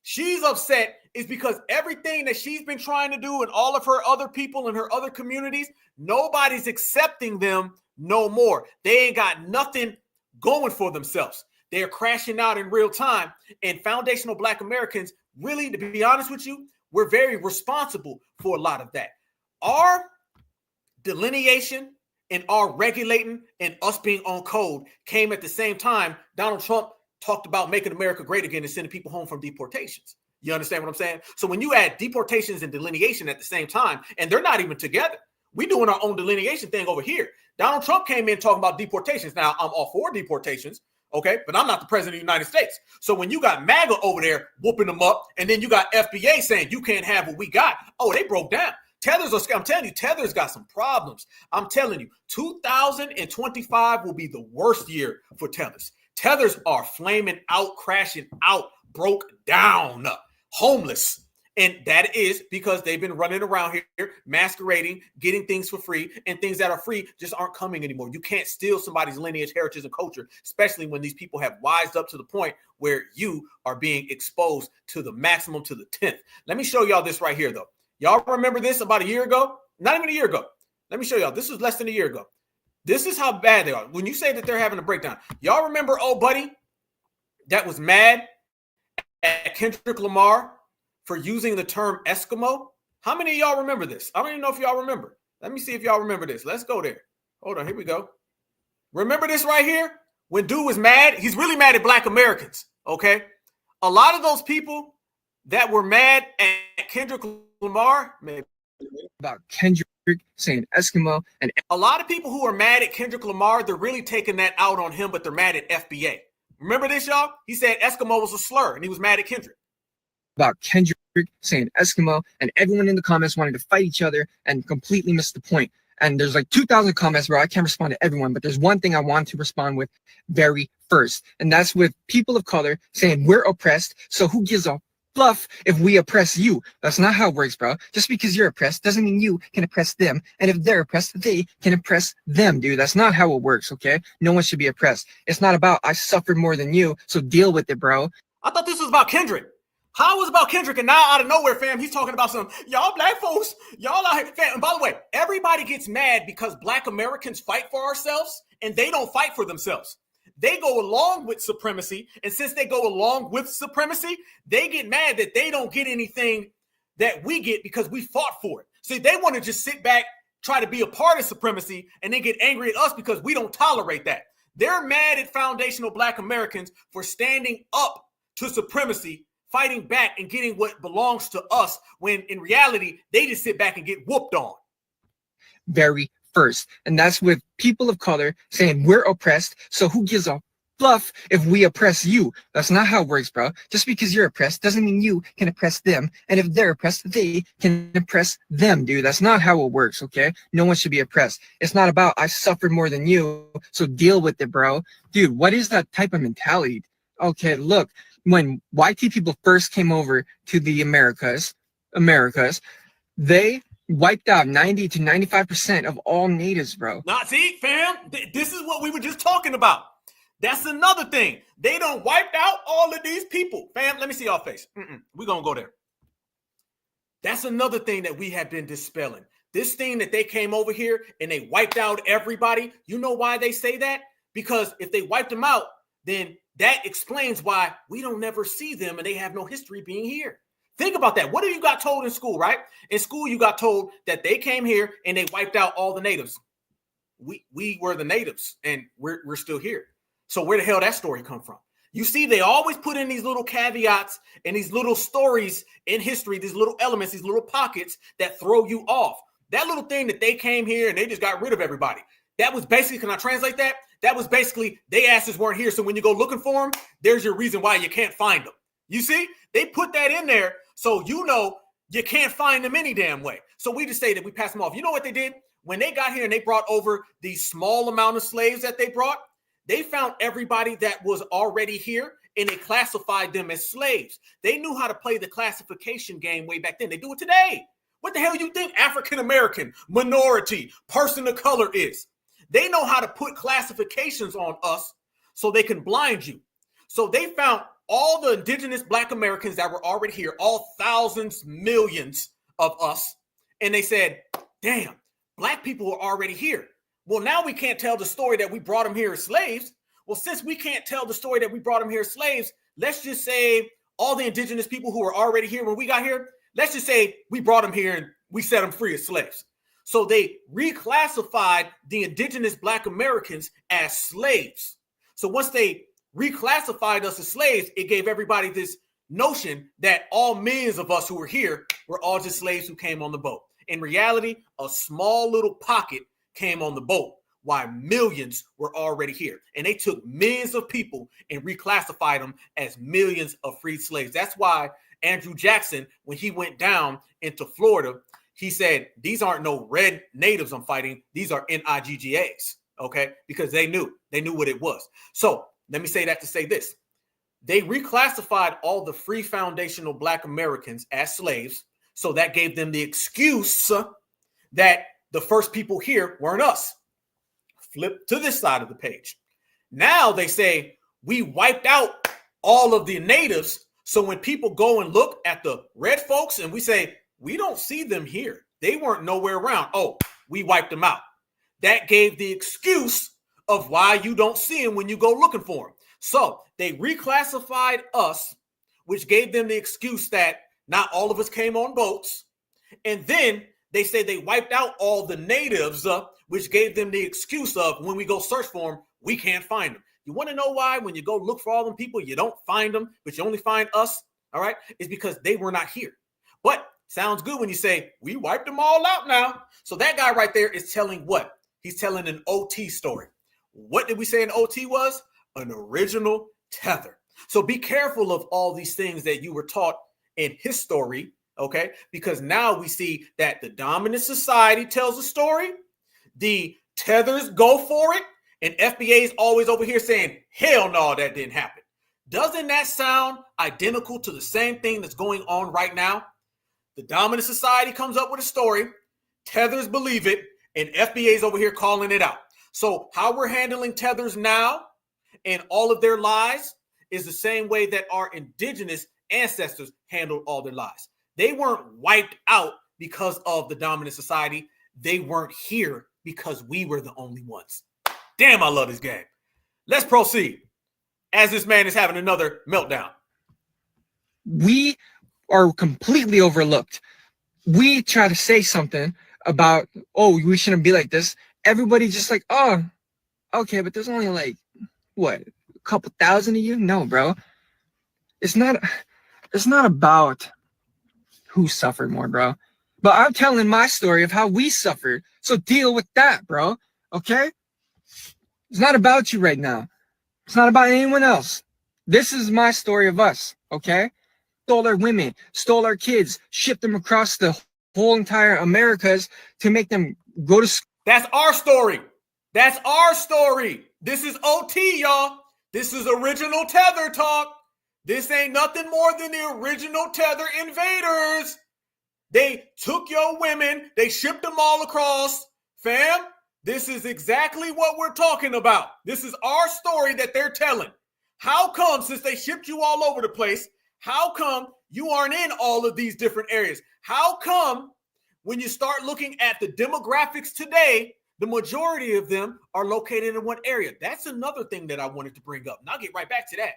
She's upset is because everything that she's been trying to do and all of her other people in her other communities, nobody's accepting them no more. They ain't got nothing going for themselves. They're crashing out in real time. And foundational Black Americans, really, to be honest with you, we're very responsible for a lot of that. Our delineation and our regulating and us being on code came at the same time Donald Trump talked about making America great again and sending people home from deportations. You understand what I'm saying? So when you add deportations and delineation at the same time, and they're not even together, we're doing our own delineation thing over here. Donald Trump came in talking about deportations. Now, I'm all for deportations, okay? But I'm not the president of the United States. So when you got MAGA over there whooping them up, and then you got FBA saying you can't have what we got, oh, they broke down. Tethers are, I'm telling you, Tethers got some problems. I'm telling you, 2025 will be the worst year for Tethers. Tethers are flaming out, crashing out, broke down, homeless. And that is because they've been running around here, masquerading, getting things for free, and things that are free just aren't coming anymore. You can't steal somebody's lineage, heritage, and culture, especially when these people have wised up to the point where you are being exposed to the maximum, to the 10th. Let me show y'all this right here, though. Y'all remember this about a year ago? Not even a year ago. Let me show y'all. This was less than a year ago. This is how bad they are. When you say that they're having a breakdown, y'all remember old buddy that was mad at Kendrick Lamar for using the term Eskimo? How many of y'all remember this? I don't even know if y'all remember. Let me see if y'all remember this. Let's go there. Hold on. Here we go. Remember this right here? When dude was mad, he's really mad at Black Americans, okay? A lot of those people that were mad at Kendrick Lamar, maybe about Kendrick saying Eskimo, and a lot of people who are mad at Kendrick Lamar, they're really taking that out on him, but they're mad at FBA. Remember this, y'all? He said Eskimo was a slur, and he was mad at Kendrick. About Kendrick saying Eskimo, and everyone in the comments wanted to fight each other and completely missed the point. And there's like 2,000 comments, bro. I can't respond to everyone, but there's one thing I want to respond with very first, and that's with people of color saying we're oppressed, so who gives a fluff if we oppress you? That's not how it works, bro. Just because you're oppressed doesn't mean you can oppress them. And if they're oppressed, they can oppress them, dude. That's not how it works, okay? No one should be oppressed. It's not about I suffered more than you, so deal with it, bro. I thought this was about Kendrick. How was about Kendrick? And now out of nowhere, fam, he's talking about some, y'all Black folks, y'all out here. Fam, and by the way, everybody gets mad because Black Americans fight for ourselves and they don't fight for themselves. They go along with supremacy, and since they go along with supremacy, they get mad that they don't get anything that we get because we fought for it. See, they want to just sit back, try to be a part of supremacy, and then get angry at us because we don't tolerate that. They're mad at foundational Black Americans for standing up to supremacy, fighting back and getting what belongs to us, when in reality, they just sit back and get whooped on. Very first, and that's with people of color saying we're oppressed, so who gives a fluff if we oppress you? That's not how it works, bro. Just because you're oppressed doesn't mean you can oppress them, and if they're oppressed, they can oppress them, dude. That's not how it works, okay? No one should be oppressed. It's not about I suffered more than you, so deal with it, bro. Dude, what is that type of mentality? Okay, look, when white people first came over to the Americas, they wiped out 90 to 95% of all natives, bro. Not see, fam. This is what we were just talking about. That's another thing. They done wiped out all of these people. Fam, let me see y'all face. We're going to go there. That's another thing that we have been dispelling. This thing that they came over here and they wiped out everybody. You know why they say that? Because if they wiped them out, then that explains why we don't never see them and they have no history being here. Think about that. What have you got told in school, right? In school, you got told that they came here and they wiped out all the natives. We were the natives and we're still here. So where the hell that story come from? You see, they always put in these little caveats and these little stories in history, these little elements, these little pockets that throw you off. That little thing that they came here and they just got rid of everybody. That was basically, can I translate that? That was basically, they asses weren't here. So when you go looking for them, there's your reason why you can't find them. You see, they put that in there so you know you can't find them any damn way. So we just say that we pass them off. You know what they did? When they got here and they brought over the small amount of slaves that they brought, they found everybody that was already here and they classified them as slaves. They knew how to play the classification game way back then. They do it today. What the hell you think African-American, minority, person of color is? They know how to put classifications on us so they can blind you. So they found all the indigenous Black Americans that were already here, all thousands, millions of us. And they said, damn, Black people are already here. Well, now we can't tell the story that we brought them here as slaves. Well, since we can't tell the story that we brought them here as slaves, let's just say all the indigenous people who were already here when we got here, let's just say we brought them here and we set them free as slaves. So they reclassified the indigenous Black Americans as slaves. So once they reclassified us as slaves, it gave everybody this notion that all millions of us who were here were all just slaves who came on the boat. In reality, a small little pocket came on the boat while millions were already here. And they took millions of people and reclassified them as millions of freed slaves. That's why Andrew Jackson, when he went down into Florida, he said, these aren't no red natives I'm fighting. These are NIGGAs, okay? Because they knew what it was. So let me say that to say this. They reclassified all the free foundational Black Americans as slaves. So that gave them the excuse that the first people here weren't us. Flip to this side of the page. Now they say we wiped out all of the natives. So when people go and look at the red folks and we say, we don't see them here. They weren't nowhere around. Oh, we wiped them out. That gave the excuse of why you don't see them when you go looking for them. So they reclassified us, which gave them the excuse that not all of us came on boats. And then they say they wiped out all the natives, which gave them the excuse of when we go search for them, we can't find them. You want to know why when you go look for all them people, you don't find them, but you only find us, all right? It's because they were not here. But sounds good when you say, we wiped them all out now. So that guy right there is telling what? He's telling an OT story. What did we say an OT was? An original tether. So be careful of all these things that you were taught in history, okay? Because now we see that the dominant society tells a story, the tethers go for it, and FBA is always over here saying, hell no, that didn't happen. Doesn't that sound identical to the same thing that's going on right now? The dominant society comes up with a story, tethers believe it, and FBA is over here calling it out. So how we're handling tethers now and all of their lies is the same way that our indigenous ancestors handled all their lives. They weren't wiped out because of the dominant society. They weren't here because we were the only ones. Damn, I love this game. Let's proceed as this man is having another meltdown. We are completely overlooked. We try to say something about, oh, we shouldn't be like this. Everybody just like, oh, okay, but there's only like, what, a couple thousand of you? No, bro. It's not about who suffered more, bro. But I'm telling my story of how we suffered. So deal with that, bro. Okay? It's not about you right now. It's not about anyone else. This is my story of us, okay? Stole our women, stole our kids, shipped them across the whole entire Americas to make them go to school. That's our story. That's our story. This is OT, y'all. This is original tether talk. This ain't nothing more than the original tether invaders. They took your women. They shipped them all across. Fam, this is exactly what we're talking about. This is our story that they're telling. How come, since they shipped you all over the place, how come you aren't in all of these different areas? How come when you start looking at the demographics today, the majority of them are located in one area? That's another thing that I wanted to bring up. And I'll get right back to that.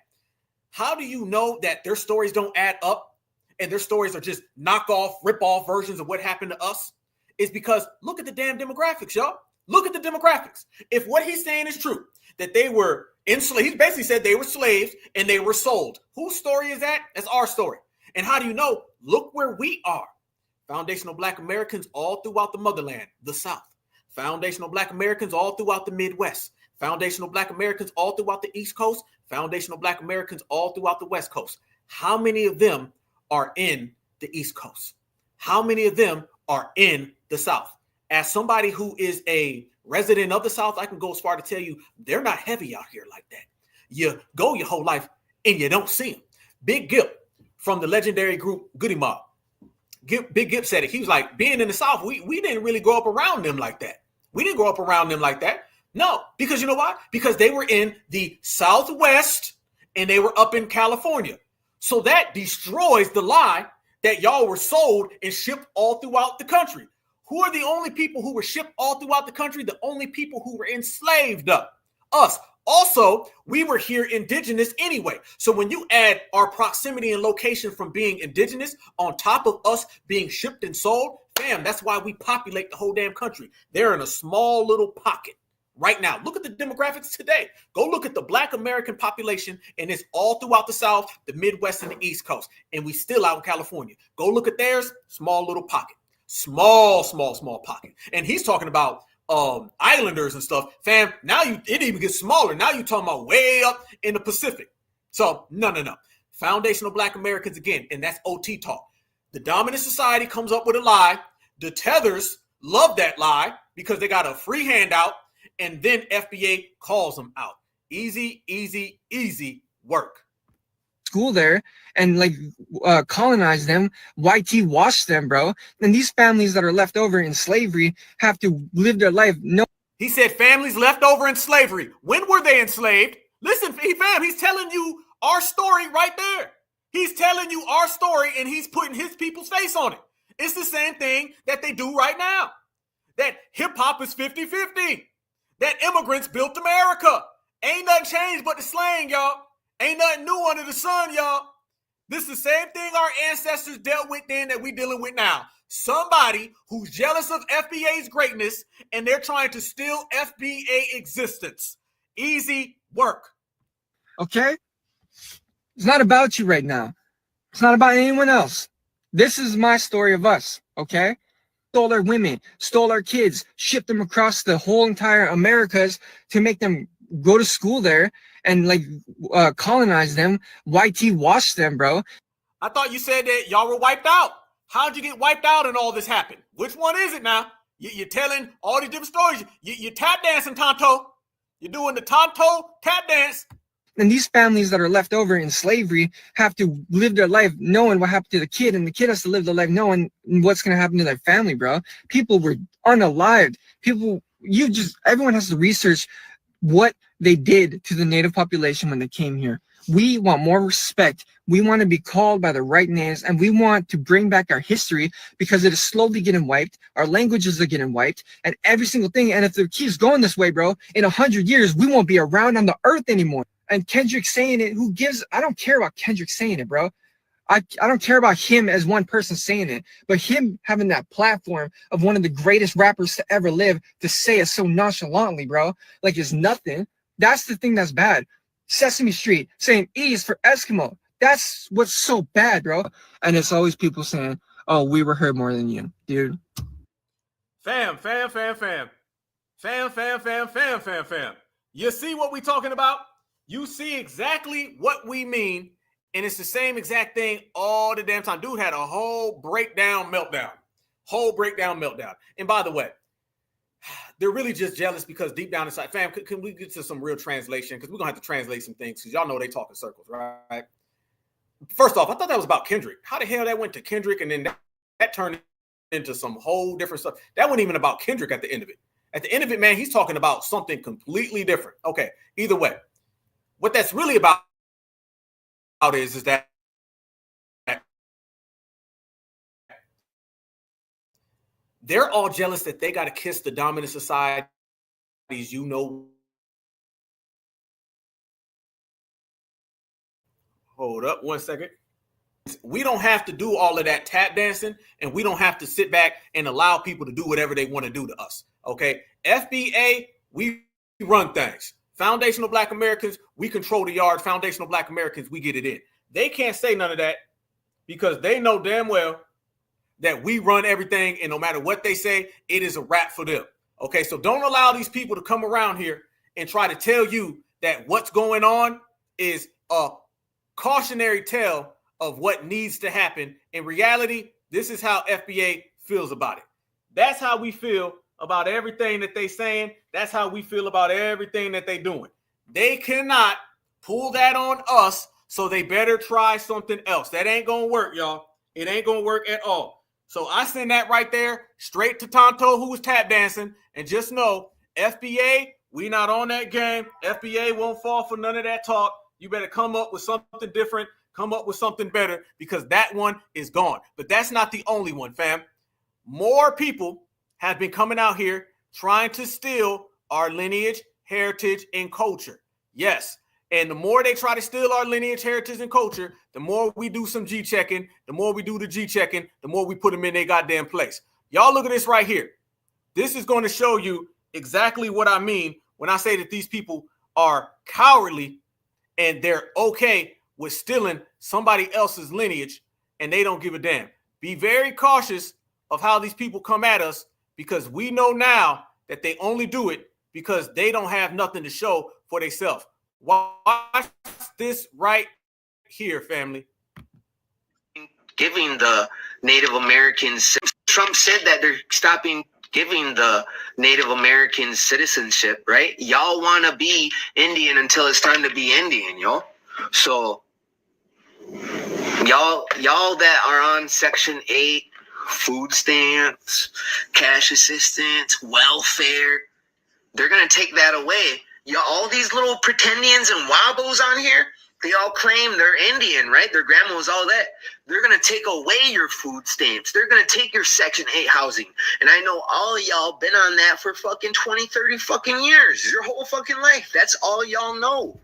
How do you know that their stories don't add up and their stories are just knockoff, rip-off versions of what happened to us? It's because look at the damn demographics, y'all. Look at the demographics. If what he's saying is true, that they were enslaved, he basically said they were slaves and they were sold. Whose story is that? That's our story. And how do you know? Look where we are. Foundational Black Americans all throughout the motherland, the South. Foundational Black Americans all throughout the Midwest. Foundational Black Americans all throughout the East Coast. Foundational Black Americans all throughout the West Coast. How many of them are in the East Coast? How many of them are in the South? As somebody who is a resident of the South, I can go as far to tell you they're not heavy out here like that. You go your whole life and you don't see them. Big Gip from the legendary group Goody Mob. Big Gip said it. He was like, being in the South, we didn't really grow up around them like that. We didn't grow up around them like that. No, because you know why? Because they were in the Southwest and they were up in California. So that destroys the lie that y'all were sold and shipped all throughout the country. Who are the only people who were shipped all throughout the country? The only people who were enslaved. Us. Also, we were here indigenous anyway. So when you add our proximity and location from being indigenous on top of us being shipped and sold, fam, that's why we populate the whole damn country. They're in a small little pocket right now. Look at the demographics today. Go look at the Black American population, and it's all throughout the South, the Midwest, and the East Coast. And we still out in California. Go look at theirs, small little pocket. Small pocket. And he's talking about islanders and stuff. Fam, now it even gets smaller. Now you're talking about way up in the Pacific. So no. Foundational Black Americans again, and that's OT talk. The dominant society comes up with a lie. The tethers love that lie because they got a free handout, and then FBA calls them out. Easy work. School there and like colonize them, whitewash them, bro. And these families that are left over in slavery have to live their life. No, he said families left over in slavery. When were they enslaved? Listen, fam, he's telling you our story right there. He's telling you our story and he's putting his people's face on it. It's the same thing that they do right now. That hip hop is 50-50. That immigrants built America. Ain't nothing changed but the slang, y'all. Ain't nothing new under the sun, y'all. This is the same thing our ancestors dealt with then that we dealing with now. Somebody who's jealous of FBA's greatness and they're trying to steal FBA existence. Easy work. Okay? It's not about you right now. It's not about anyone else. This is my story of us, okay? Stole our women, stole our kids, shipped them across the whole entire Americas to make them go to school there and like colonize them, whitewash them, bro. I thought you said that y'all were wiped out. How'd you get wiped out and all this happened? Which one is it now? You're telling all these different stories. You're tap dancing, Tonto. You're doing the Tonto tap dance. And these families that are left over in slavery have to live their life knowing what happened to the kid, and the kid has to live their life knowing what's going to happen to their family, bro. People were unalived. Everyone has to research what they did to the native population when they came here. We want more respect. We want to be called by the right names, and we want to bring back our history because it is slowly getting wiped. Our languages are getting wiped, and every single thing. And if it keeps going this way, bro, in 100 years, we won't be around on the earth anymore. And Kendrick saying it, I don't care about Kendrick saying it, bro. I don't care about him as one person saying it, but him having that platform of one of the greatest rappers to ever live to say it so nonchalantly, bro, like it's nothing. That's the thing that's bad. Sesame Street saying E is for Eskimo. That's what's so bad, bro. And it's always people saying, oh, we were heard more than you, dude. Fam. You see what we talking about? You see exactly what we mean. And it's the same exact thing all the damn time. Dude had a whole breakdown meltdown. And by the way, they're really just jealous because deep down inside, fam, can we get to some real translation? Because we're going to have to translate some things because y'all know they talk in circles, right? First off, I thought that was about Kendrick. How the hell that went to Kendrick and then that turned into some whole different stuff? That wasn't even about Kendrick at the end of it. At the end of it, man, he's talking about something completely different. Okay, either way. What that's really about is that they're all jealous that they got to kiss the dominant societies, you know. Hold up 1 second. We don't have to do all of that tap dancing, and we don't have to sit back and allow people to do whatever they want to do to us. Okay. FBA, we run things. Foundational Black Americans, we control the yard. Foundational Black Americans, we get it in. They can't say none of that because they know damn well that we run everything, and no matter what they say, it is a wrap for them. Okay, so don't allow these people to come around here and try to tell you that what's going on is a cautionary tale of what needs to happen. In reality, this is how FBA feels about it. That's how we feel about everything that they saying. That's how we feel about everything that they doing. They cannot pull that on us, so they better try something else. That ain't gonna work, y'all. It ain't gonna work at all. So I send that right there straight to Tonto, who was tap dancing, and just know, FBA, we not on that game. FBA won't fall for none of that talk. You better come up with something different, come up with something better, because that one is gone. But that's not the only one, fam. More people have been coming out here trying to steal our lineage, heritage, and culture. Yes. And the more they try to steal our lineage, heritage, and culture, the more we do some G-checking, the more we do the G-checking, the more we put them in their goddamn place. Y'all look at this right here. This is going to show you exactly what I mean when I say that these people are cowardly and they're okay with stealing somebody else's lineage and they don't give a damn. Be very cautious of how these people come at us, because we know now that they only do it because they don't have nothing to show for themselves. Watch this right here, family. Giving the Native Americans, Trump said that they're stopping giving the Native Americans citizenship, right? Y'all want to be Indian until it's time to be Indian, yo. So y'all that are on Section 8, food stamps, cash assistance, welfare, they're going to take that away. All these little pretendians and wobbles on here, they all claim they're Indian, right? Their grandmas, all that. They're going to take away your food stamps. They're going to take your Section 8 housing. And I know all of y'all been on that for fucking 20, 30 fucking years. Your whole fucking life. That's all y'all know.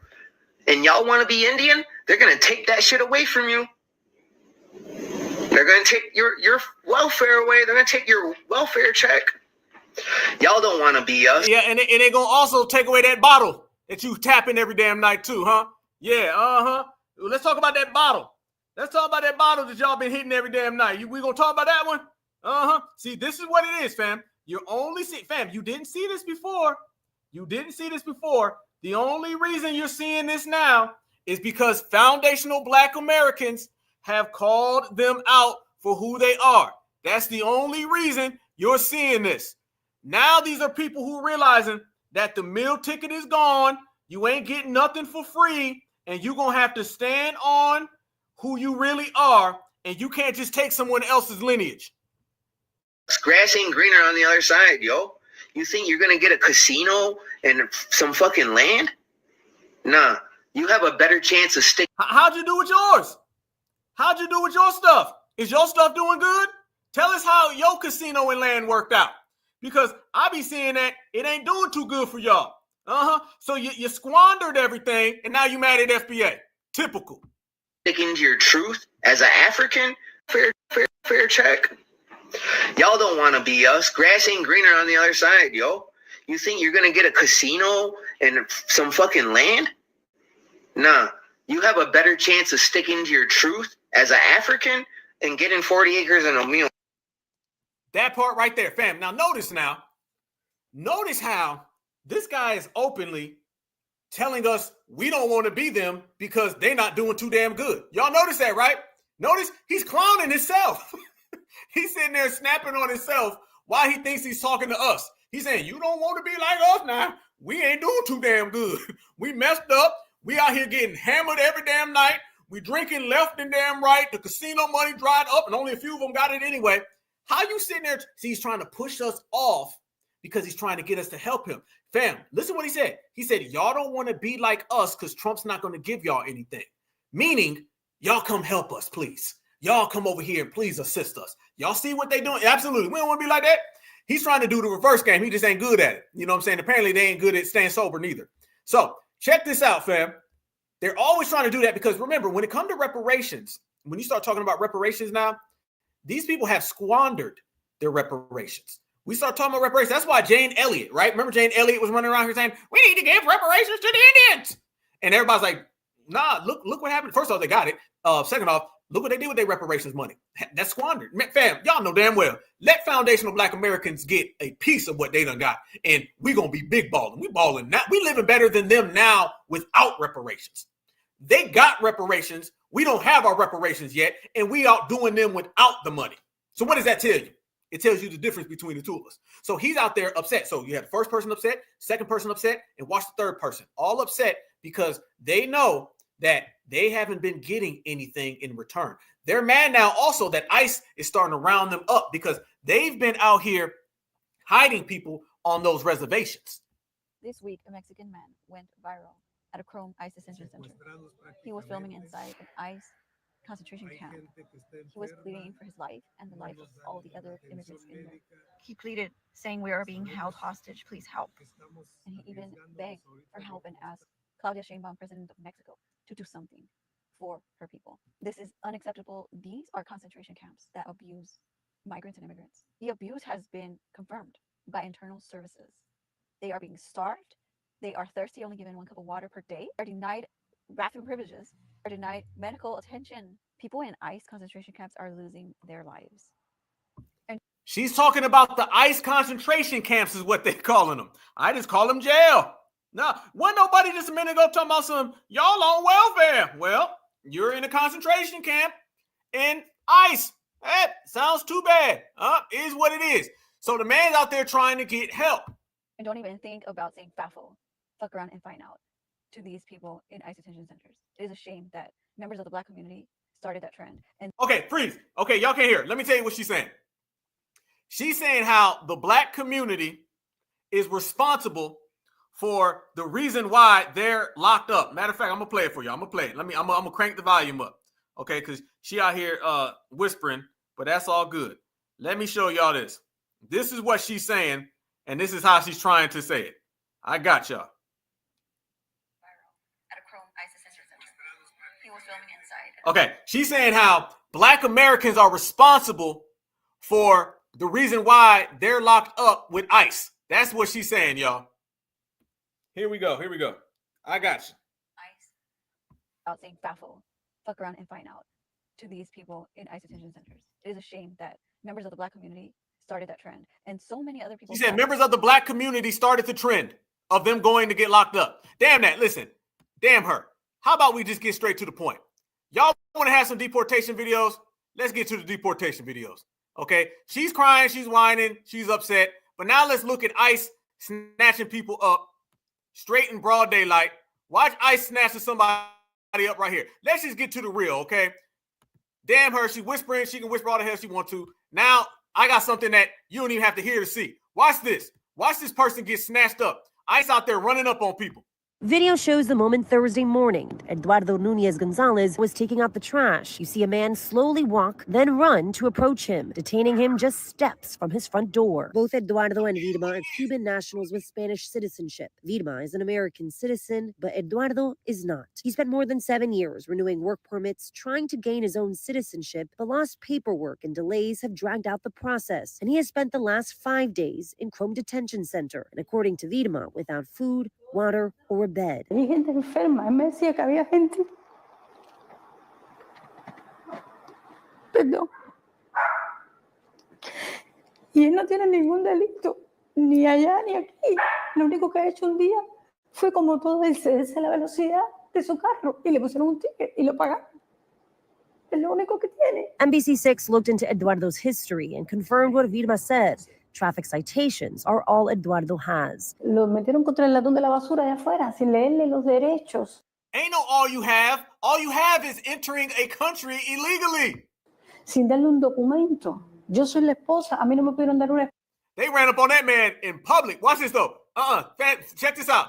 And y'all want to be Indian? They're going to take that shit away from you. They're going to take your welfare away. They're going to take your welfare check. Y'all don't want to be us. Yeah, and they're going to also take away that bottle that you tapping every damn night too, huh? Yeah, Let's talk about that bottle. Let's talk about that bottle that y'all been hitting every damn night. We going to talk about that one? See, this is what it is, fam. You only see, fam, you didn't see this before. You didn't see this before. The only reason you're seeing this now is because foundational Black Americans have called them out for who they are. That's the only reason you're seeing this. Now these are people who are realizing that the meal ticket is gone. You ain't getting nothing for free, and you're going to have to stand on who you really are, and you can't just take someone else's lineage. Grass ain't greener on the other side, yo. You think you're going to get a casino and some fucking land? Nah, you have a better chance of sticking. How'd you do with yours? How'd you do with your stuff? Is your stuff doing good? Tell us how your casino and land worked out. Because I be seeing that it ain't doing too good for y'all. So you squandered everything, and now you mad at FBA. Typical. Sticking to your truth as an African, fair check. Y'all don't want to be us. Grass ain't greener on the other side, yo. You think you're going to get a casino and some fucking land? Nah, you have a better chance of sticking to your truth as an African and getting 40 acres and a meal. That part right there, fam. Now notice how this guy is openly telling us we don't want to be them because they're not doing too damn good. Y'all notice that, right? Notice he's clowning himself. He's sitting there snapping on himself while he thinks he's talking to us. He's saying, you don't want to be like us now. We ain't doing too damn good. We messed up. We out here getting hammered every damn night. We drinking left and damn right. The casino money dried up and only a few of them got it anyway. How you sitting there? See, he's trying to push us off because he's trying to get us to help him. Fam, listen what he said. He said, y'all don't want to be like us because Trump's not going to give y'all anything. Meaning, y'all come help us, please. Y'all come over here and please assist us. Y'all see what they doing? Absolutely. We don't want to be like that. He's trying to do the reverse game. He just ain't good at it. You know what I'm saying? Apparently, they ain't good at staying sober neither. So check this out, fam. They're always trying to do that because remember, when it comes to reparations, when you start talking about reparations now, these people have squandered their reparations. We start talking about reparations. That's why Jane Elliott, right? Remember Jane Elliott was running around here saying, we need to give reparations to the Indians. And everybody's like, nah, look what happened. First off, they got it. Second off, Look what they did with their reparations money. That's squandered. Fam, y'all know damn well. Let foundational Black Americans get a piece of what they done got, and we going to be big balling. We balling now. We living better than them now without reparations. They got reparations. We don't have our reparations yet, and we out doing them without the money. So what does that tell you? It tells you the difference between the two of us. So he's out there upset. So you have the first person upset, second person upset, and watch the third person. All upset because they know that they haven't been getting anything in return. They're mad now also that ICE is starting to round them up because they've been out here hiding people on those reservations. This week, a Mexican man went viral at a Chrome ICE detention center. He was filming inside an ICE concentration camp. He was pleading for his life and the life of all the other immigrants in there. He pleaded, saying, "We are being held hostage, please help." And he even begged for help and asked Claudia Sheinbaum, president of Mexico, to do something for her people. This is unacceptable. These are concentration camps that abuse migrants and immigrants. The abuse has been confirmed by internal services. They are being starved. They are thirsty, only given 1 cup of water per day. Are denied bathroom privileges. Are denied medical attention. People in ICE concentration camps are losing their lives. And she's talking about the ICE concentration camps is what they're calling them. I just call them jail. No, wasn't nobody just a minute ago talking about some y'all on welfare. Well, you're in a concentration camp in ICE. That sounds too bad. Is what it is. So the man's out there trying to get help. And don't even think about saying FAFO, fuck around and find out, to these people in ICE detention centers. It is a shame that members of the Black community started that trend. And okay, freeze. Okay, y'all can't hear. Let me tell you what she's saying. She's saying how the Black community is responsible for the reason why they're locked up. Matter of fact, I'm gonna play it for you. I'm gonna play it. I'm gonna crank the volume up. Okay, because she out here whispering, but that's all good. Let me show y'all this. This is what she's saying, and this is how she's trying to say it. I got y'all. Okay, she's saying how Black Americans are responsible for the reason why they're locked up with ICE. That's what she's saying, y'all. Here we go. I got you. ICE, out saying FAFO, fuck around and find out, to these people in ICE detention centers. It is a shame that members of the Black community started that trend, and so many other people. She said members of the Black community started the trend of them going to get locked up. Damn that. Listen, damn her. How about we just get straight to the point? Y'all want to have some deportation videos? Let's get to the deportation videos. Okay, she's crying, she's whining, she's upset. But now let's look at ICE snatching people up straight in broad daylight. Watch ICE snatching somebody up right here. Let's just get to the real, okay? Damn her, she's whispering. She can whisper all the hell she wants to. Now, I got something that you don't even have to hear to see. Watch this. Watch this person get snatched up. ICE out there running up on people. Video shows the moment Thursday morning. Eduardo Nunez Gonzalez was taking out the trash. You see a man slowly walk, then run to approach him, detaining him just steps from his front door. Both Eduardo and Vilma are Cuban nationals with Spanish citizenship. Vilma is an American citizen, but Eduardo is not. He spent more than 7 years renewing work permits, trying to gain his own citizenship, but lost paperwork and delays have dragged out the process. And he has spent the last 5 days in Chrome Detention Center, and according to Vilma, without food, water, or a bed. Hay gente enferma. Él me decía que había gente. Perdón. Y él no tiene ningún delito, ni allá ni aquí. Lo único que ha hecho un día fue como todo él cederse la velocidad de su carro y le pusieron un ticket y lo pagaron. Es lo único que tiene. NBC6 looked into Eduardo's history and confirmed what Vilma said. Traffic citations are all Eduardo has. Lo metieron contra el latón de la basura allá afuera sin leerle los derechos. Ain't no all you have. All you have is entering a country illegally. Sin darle un documento. Yo soy la esposa. A mí no me pudieron dar una. They ran up on that man in public. Watch this though. Check this out.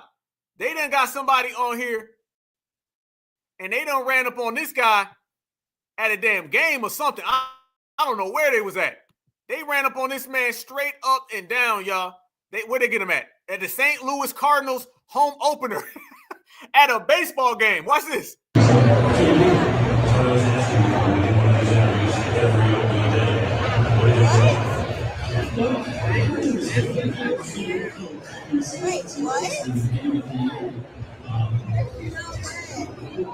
They done got somebody on here and they done ran up on this guy at a damn game or something. I don't know where they was at. They ran up on this man straight up and down, y'all. Where they get him at? At the St. Louis Cardinals home opener at a baseball game. Watch this. Wait, what? Then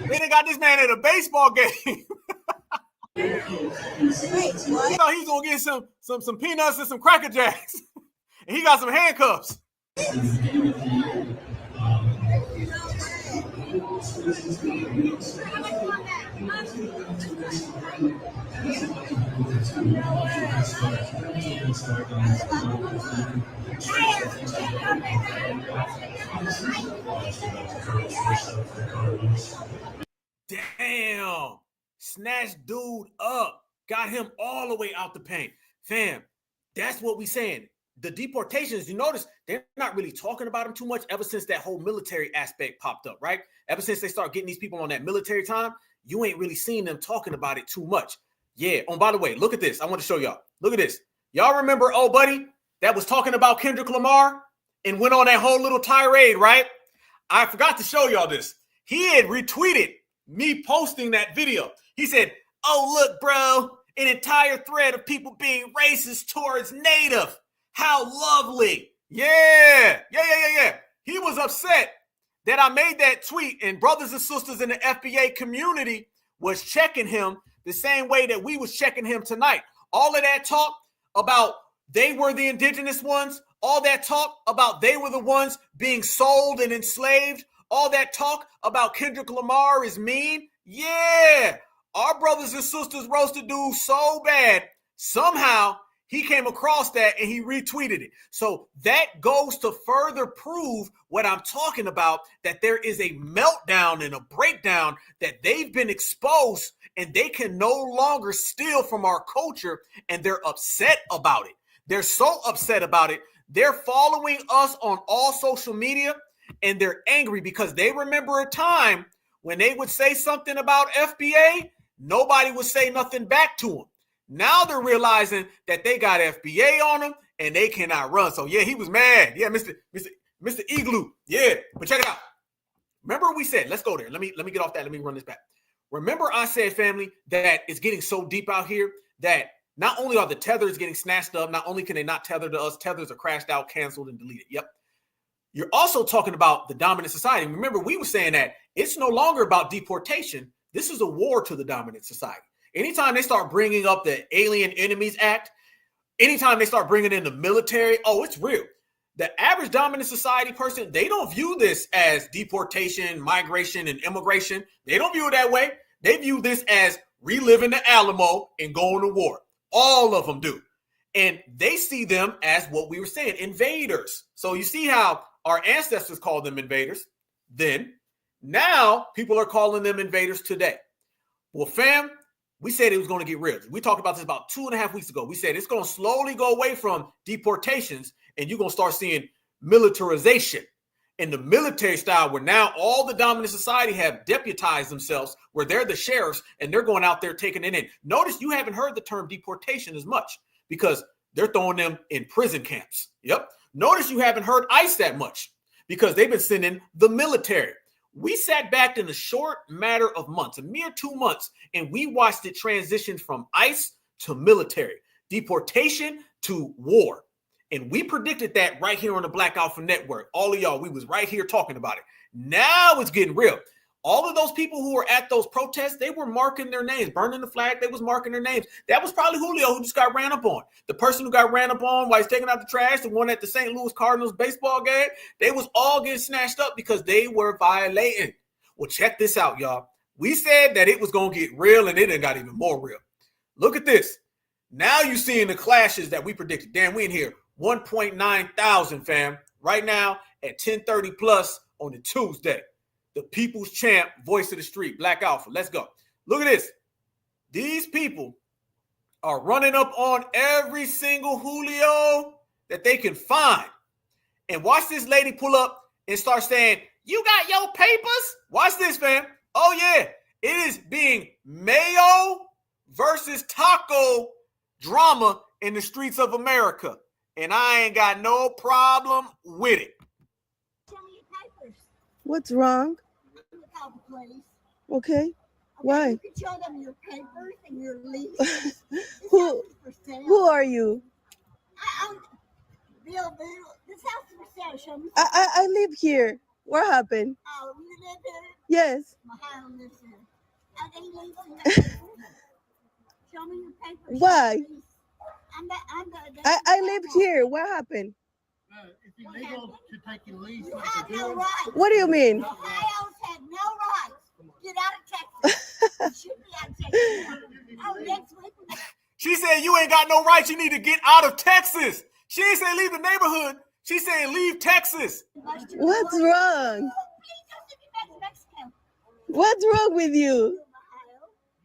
they got this man at a baseball game. He thought he was gonna get some peanuts and some Cracker Jacks, and he got some handcuffs. Damn. Snatched dude up. Got him all the way out the paint. Fam, that's what we saying. The deportations, you notice, they're not really talking about them too much ever since that whole military aspect popped up, right? Ever since they start getting these people on that military time, you ain't really seen them talking about it too much. Yeah. Oh, by the way, look at this. I want to show y'all. Look at this. Y'all remember old buddy that was talking about Kendrick Lamar and went on that whole little tirade, right? I forgot to show y'all this. He had retweeted me posting that video. He said, "Oh, look, bro, an entire thread of people being racist towards Native. How lovely." Yeah. He was upset that I made that tweet, and brothers and sisters in the FBA community was checking him the same way that we was checking him tonight. All of that talk about they were the indigenous ones, all that talk about they were the ones being sold and enslaved, all that talk about Kendrick Lamar is mean. Yeah, our brothers and sisters roasted dude so bad, somehow he came across that and he retweeted it. So that goes to further prove what I'm talking about, that there is a meltdown and a breakdown, that they've been exposed and they can no longer steal from our culture, and they're upset about it. They're so upset about it. They're following us on all social media, and they're angry because they remember a time when they would say something about FBA, nobody would say nothing back to them. Now they're realizing that they got FBA on them and they cannot run. So yeah, he was mad. Yeah, Mr. Igloo. Yeah, but check it out. Remember we said, let's go there. Let me get off that. Let me run this back. Remember I said, family, that it's getting so deep out here that not only are the tethers getting snatched up, not only can they not tether to us, tethers are crashed out, canceled, and deleted. Yep. You're also talking about the dominant society. Remember, we were saying that it's no longer about deportation. This is a war to the dominant society. Anytime they start bringing up the Alien Enemies Act, anytime they start bringing in the military, oh, it's real. The average dominant society person, they don't view this as deportation, migration, and immigration. They don't view it that way. They view this as reliving the Alamo and going to war. All of them do. And they see them as what we were saying, invaders. So you see how our ancestors called them invaders then. Now people are calling them invaders today. Well, fam, we said it was going to get real. We talked about this about 2.5 weeks ago. We said it's going to slowly go away from deportations and you're going to start seeing militarization in the military style, where now all the dominant society have deputized themselves, where they're the sheriffs and they're going out there taking it in. Notice you haven't heard the term deportation as much because they're throwing them in prison camps. Yep. Notice you haven't heard ICE that much because they've been sending the military. We sat back in a short matter of months, a mere 2 months, and we watched it transition from ICE to military, deportation to war. And we predicted that right here on the Black Alpha Network. All of y'all, we was right here talking about it. Now it's getting real. All of those people who were at those protests, they were marking their names, burning the flag. They was marking their names. That was probably Julio who just got ran up on. The person who got ran up on while he's taking out the trash, the one at the St. Louis Cardinals baseball game, they was all getting snatched up because they were violating. Well, check this out, y'all. We said that it was going to get real, and it done got even more real. Look at this. Now you're seeing the clashes that we predicted. Damn, we in here. 1.9 thousand, fam. Right now at 10:30 plus on the Tuesday. The people's champ, voice of the street, Black Alpha. Let's go. Look at this. These people are running up on every single Julio that they can find. And watch this lady pull up and start saying, "You got your papers?" Watch this, fam. Oh, yeah. It is being Mayo versus Taco drama in the streets of America. And I ain't got no problem with it. What's wrong? Okay. Why? You can show them your papers and your lease. Who are you? I'm Bill. This house is for sale. Show me. I live here. What happened? Oh, you live here? Yes. Mahalo lives here. Okay, you leave some papers. Show me your papers. Why? I live live here. What happened? It's illegal to take a lease. You have no rights. What do you mean? Ohio's had no rights. Get out of Texas. You should be out of Texas. Oh, next week. She said you ain't got no rights. You need to get out of Texas. She ain't saying leave the neighborhood. She saying leave Texas. What's wrong? What's wrong with you?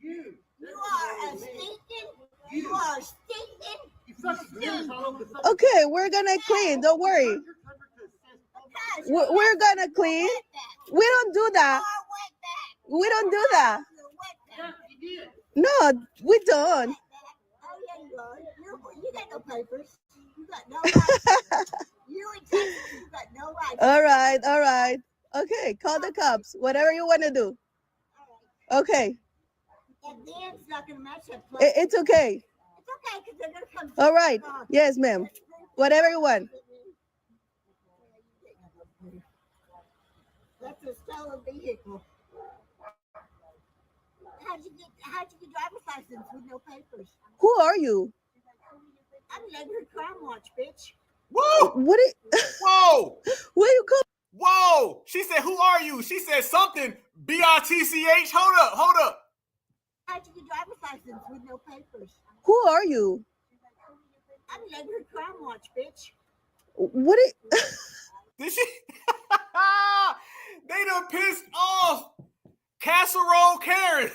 You are a stinking. You are stinking. Okay, we're gonna clean. Don't worry. We're gonna clean. We don't do that. We don't do that. No, we don't. Oh, yeah, you are. You got no papers. You got no rights. You in Texas, you got no rights. All right. Okay, call the cops. Whatever you want to do. Okay. And then it's not going to match up. It's okay. It's okay because they're going to come. All right. Yes, ma'am. Whatever you want. That's a stolen vehicle. How'd you get driver's license with no papers? Who are you? I'm neighborhood crime watch, bitch. Whoa! Whoa! Where you come? Whoa! She said, "Who are you?" She said something. BRTCH. Hold up. How'd you get driver's license with no papers? Who are you? I'm neighborhood crime watch, bitch. Did she? They done pissed off Casserole Karen.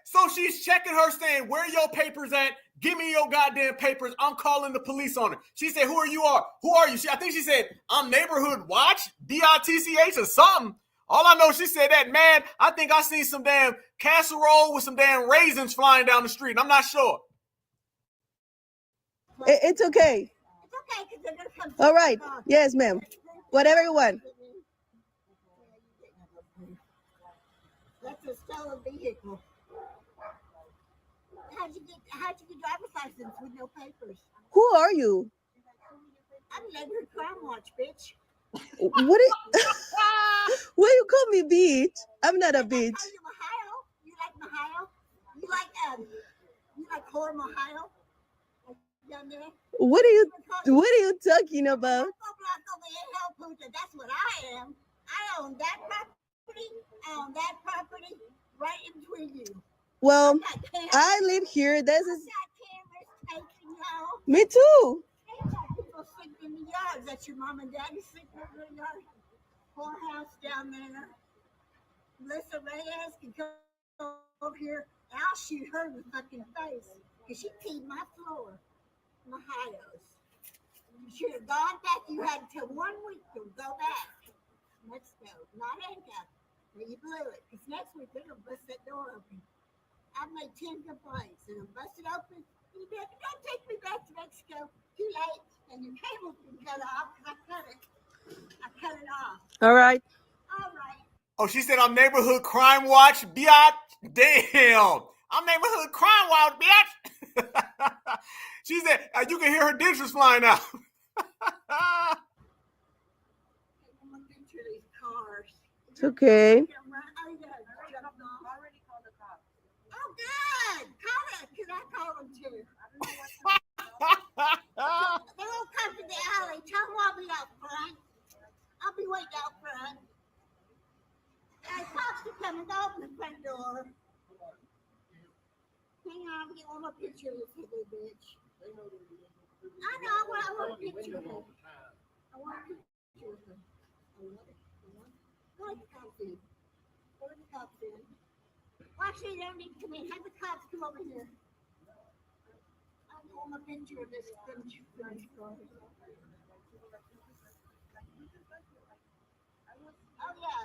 So she's checking her, saying, "Where your papers at? Give me your goddamn papers. I'm calling the police on her." She said, "Who are you? I think she said, "I'm neighborhood watch, BITCH or something." All I know, she said that, man, I think I seen some damn casserole with some damn raisins flying down the street. I'm not sure. It's okay. It's okay because they're going to come. All right. Yes, ma'am. Whatever you want. That's a stolen vehicle. How'd you get driver's license with no papers? Who are you? I'm neighborhood crime watch, bitch. Why you call me bitch? I'm not a bitch. You like Ohio? You like Horham, Ohio? Down there? What are you talking about? That's what I am. I own that property. I own that property right in between you. Well, I live here. Me too. People sleeping in the yards. That's your mom and daddy sleeping in the yard. Poorhouse down there. Melissa Reyes can come over here and I'll shoot her in the fucking face because she peed my floor. Ohio's. You should have gone back. You had until 1 week to go back. Let's go. Not handcuffed. But you blew it. Because next week they're going to bust that door open. I've made 10 complaints and I'm busted open. You be like, don't take me back to Mexico. Too late. And your cable's been cut off because I cut it off. All right. All right. Oh, she said I'm neighborhood crime watch, biatch. Damn. I'm neighborhood crime watch, bitch. She said you can hear her dentures flying out. It's okay. Oh, good. Call it, because I called them too. They won't come to the alley. Tell them I'll be out front. I'll be waiting out front. And cops are coming to open the front door. Hang on, get one more picture of this little bitch. I know, I want a picture of her. I want a picture of her. Go let the cops in. Go let the cops in. Well, actually, they don't need to come in. Have the cops come over here. I want a picture of this French girl. Oh, yeah.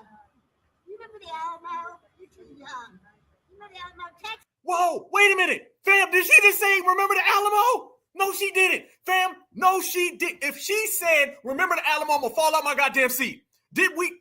You remember the Alamo? You're too young. You remember the Alamo, Texas? Whoa, wait a minute. Fam, did she just say, remember the Alamo? No, she didn't. Fam, no, she did. If she said, remember the Alamo, I'm going to fall out my goddamn seat. Did we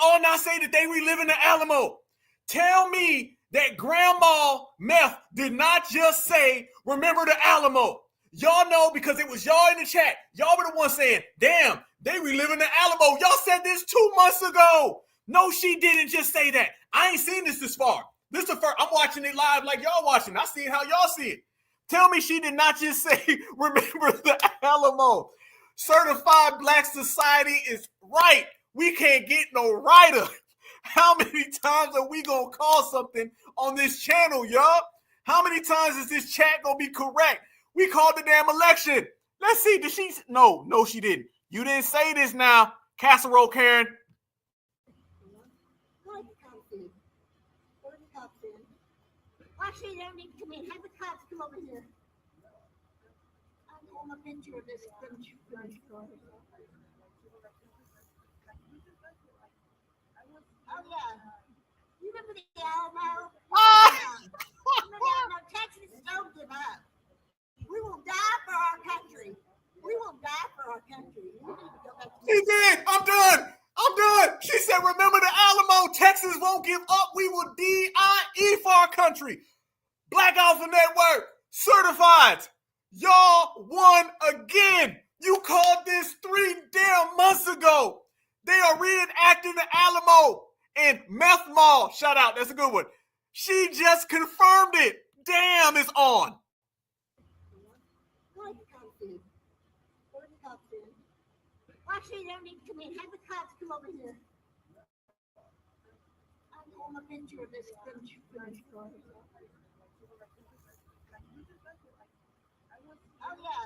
all not say that they relive in the Alamo? Tell me that Grandma Meth did not just say, remember the Alamo. Y'all know because it was y'all in the chat. Y'all were the ones saying, damn, they reliving the Alamo. Y'all said this 2 months ago. No, she didn't just say that. I ain't seen this far. This is the first. I'm watching it live like y'all watching. I see how y'all see it. Tell me she did not just say, remember the Alamo. Certified Black Society is right. We can't get no righter. How many times are we going to call something on this channel, y'all? How many times is this chat going to be correct? We called the damn election. Let's see. Did she? No, she didn't. You didn't say this now, Casserole Karen. Actually, they don't need to come in. Have the cops come over here. I'll hold a picture of this. Oh, yeah. You remember the Alamo? No, Texas, don't give up. We will die for our country. We will die for our country. We need to go back to She did. I'm done. She said, remember the Alamo. Texas won't give up. We will DIE for our country. Black Alpha Network, certified. Y'all won again. You called this 3 damn months ago. They are reenacting the Alamo and Meth Mall. Shout out. That's a good one. She just confirmed it. Damn, it's on. Actually, they don't need to come in. Have the cops come over here. I'll hold a picture of this. Oh, yeah.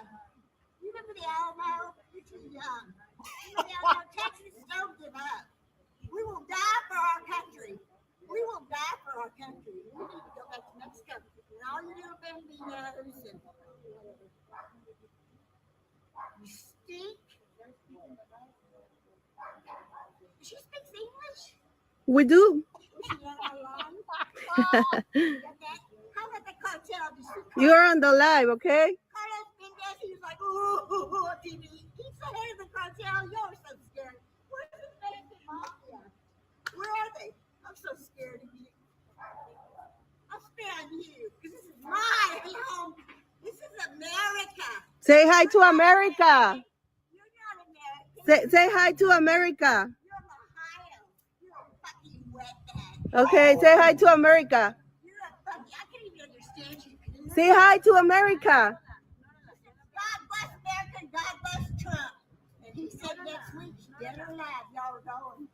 You remember the Alamo? You're too young. No, Texas, don't give up. We will die for our country. We will die for our country. We need to go back to Mexico. And all you little bambinos and you stink. She speaks English? We do. How about the cartel? You're on the live, okay? Carlos Mendez, he was like, ooh, TV. He's the head of the cartel. You're so scared. Where's the Mexican mafia? Where are they? I'm so scared of you. I'm scared of you because this is my home. This is America. Say hi to America. You're not American. Say hi to America. You're Ohio. You're a fucking wetback. Okay, say hi to America. You're a fucking, I can't even understand you. Say hi to America. God bless America and God bless Trump. And he said next week, dead or alive, y'all are going.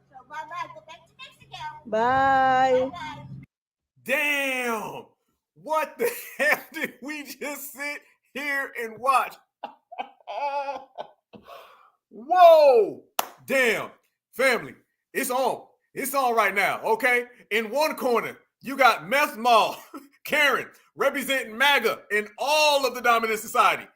So bye-bye. Go back to Mexico. Bye. Bye-bye. Damn. What the hell did we just sit here and watch? Whoa. Damn. Family, it's on. It's on right now, okay? In one corner, you got Meth Mall, Karen, representing MAGA in all of the dominant society.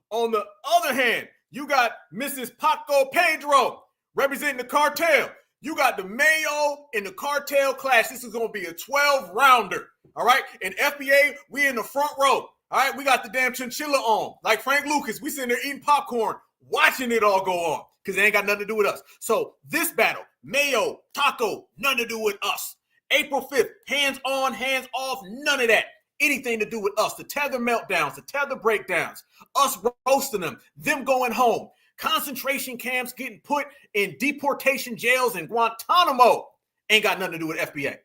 On the other hand, you got Mrs. Paco Pedro, representing the cartel. You got the Mayo in the cartel clash. This is going to be a 12-rounder, all right? In FBA, we in the front row, all right? We got the damn chinchilla on. Like Frank Lucas, we sitting there eating popcorn, watching it all go on because it ain't got nothing to do with us. So this battle, Mayo, Taco, nothing to do with us. April 5th, hands on, hands off, none of that. Anything to do with us, the tether meltdowns, the tether breakdowns, us roasting them going home. Concentration camps getting put in deportation jails in Guantanamo. Ain't got nothing to do with FBA.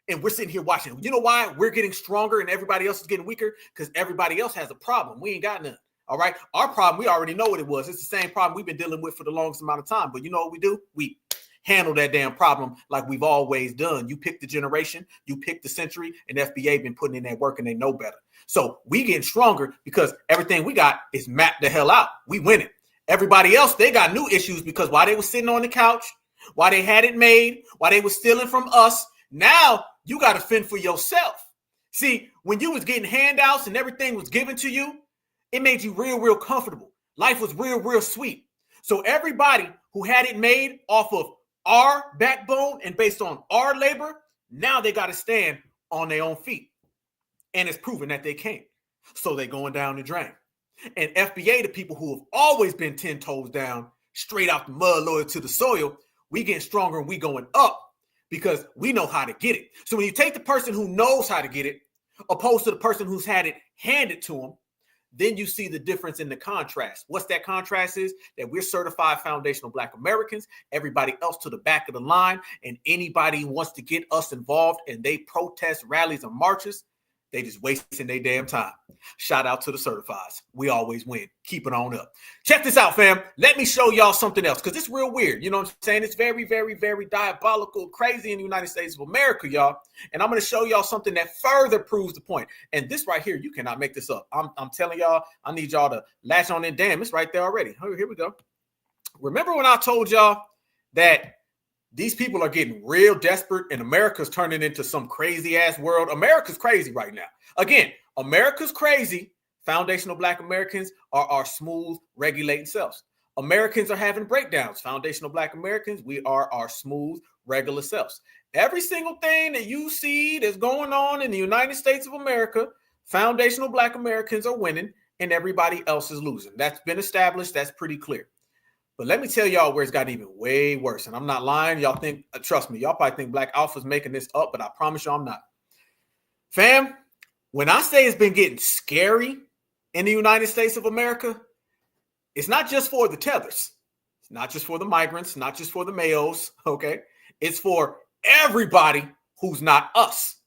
And we're sitting here watching. You know why we're getting stronger and everybody else is getting weaker? Because everybody else has a problem. We ain't got none. All right. Our problem, we already know what it was. It's the same problem we've been dealing with for the longest amount of time. But you know what we do? We handle that damn problem like we've always done. You pick the generation, you pick the century, and FBA been putting in that work and they know better. So we getting stronger because everything we got is mapped the hell out. We winning. Everybody else, they got new issues because while they were sitting on the couch, while they had it made, while they were stealing from us, now you got to fend for yourself. See, when you was getting handouts and everything was given to you, it made you real, real comfortable. Life was real, real sweet. So everybody who had it made off of our backbone and based on our labor, now they got to stand on their own feet. And it's proven that they can't. So they're going down the drain. And FBA, the people who have always been 10 toes down, straight out the mud, loyal to the soil, we getting stronger and we going up because we know how to get it. So when you take the person who knows how to get it, opposed to the person who's had it handed to them, then you see the difference in the contrast. What's that contrast is? That we're certified foundational Black Americans, everybody else to the back of the line, and anybody who wants to get us involved and they protest rallies and marches, they just wasting their damn time. Shout out to the certifieds. We always win. Keep it on up. Check this out, fam. Let me show y'all something else because it's real weird. You know what I'm saying? It's very, very, very diabolical, crazy in the United States of America, y'all. And I'm going to show y'all something that further proves the point. And this right here, you cannot make this up. I'm telling y'all, I need y'all to latch on in. Damn, it's right there already. Here we go. Remember when I told y'all that these people are getting real desperate and America's turning into some crazy ass world? America's crazy right now. Again, America's crazy. Foundational Black Americans are our smooth, regulating selves. Americans are having breakdowns. Foundational Black Americans, we are our smooth, regular selves. Every single thing that you see that's going on in the United States of America, foundational Black Americans are winning and everybody else is losing. That's been established. That's pretty clear. But let me tell y'all where it's gotten even way worse. And I'm not lying. Y'all think, trust me, y'all probably think Black Alpha's making this up, but I promise you I'm not. Fam, when I say it's been getting scary in the United States of America, it's not just for the tethers. It's not just for the migrants, not just for the MAYOs, okay? It's for everybody who's not us.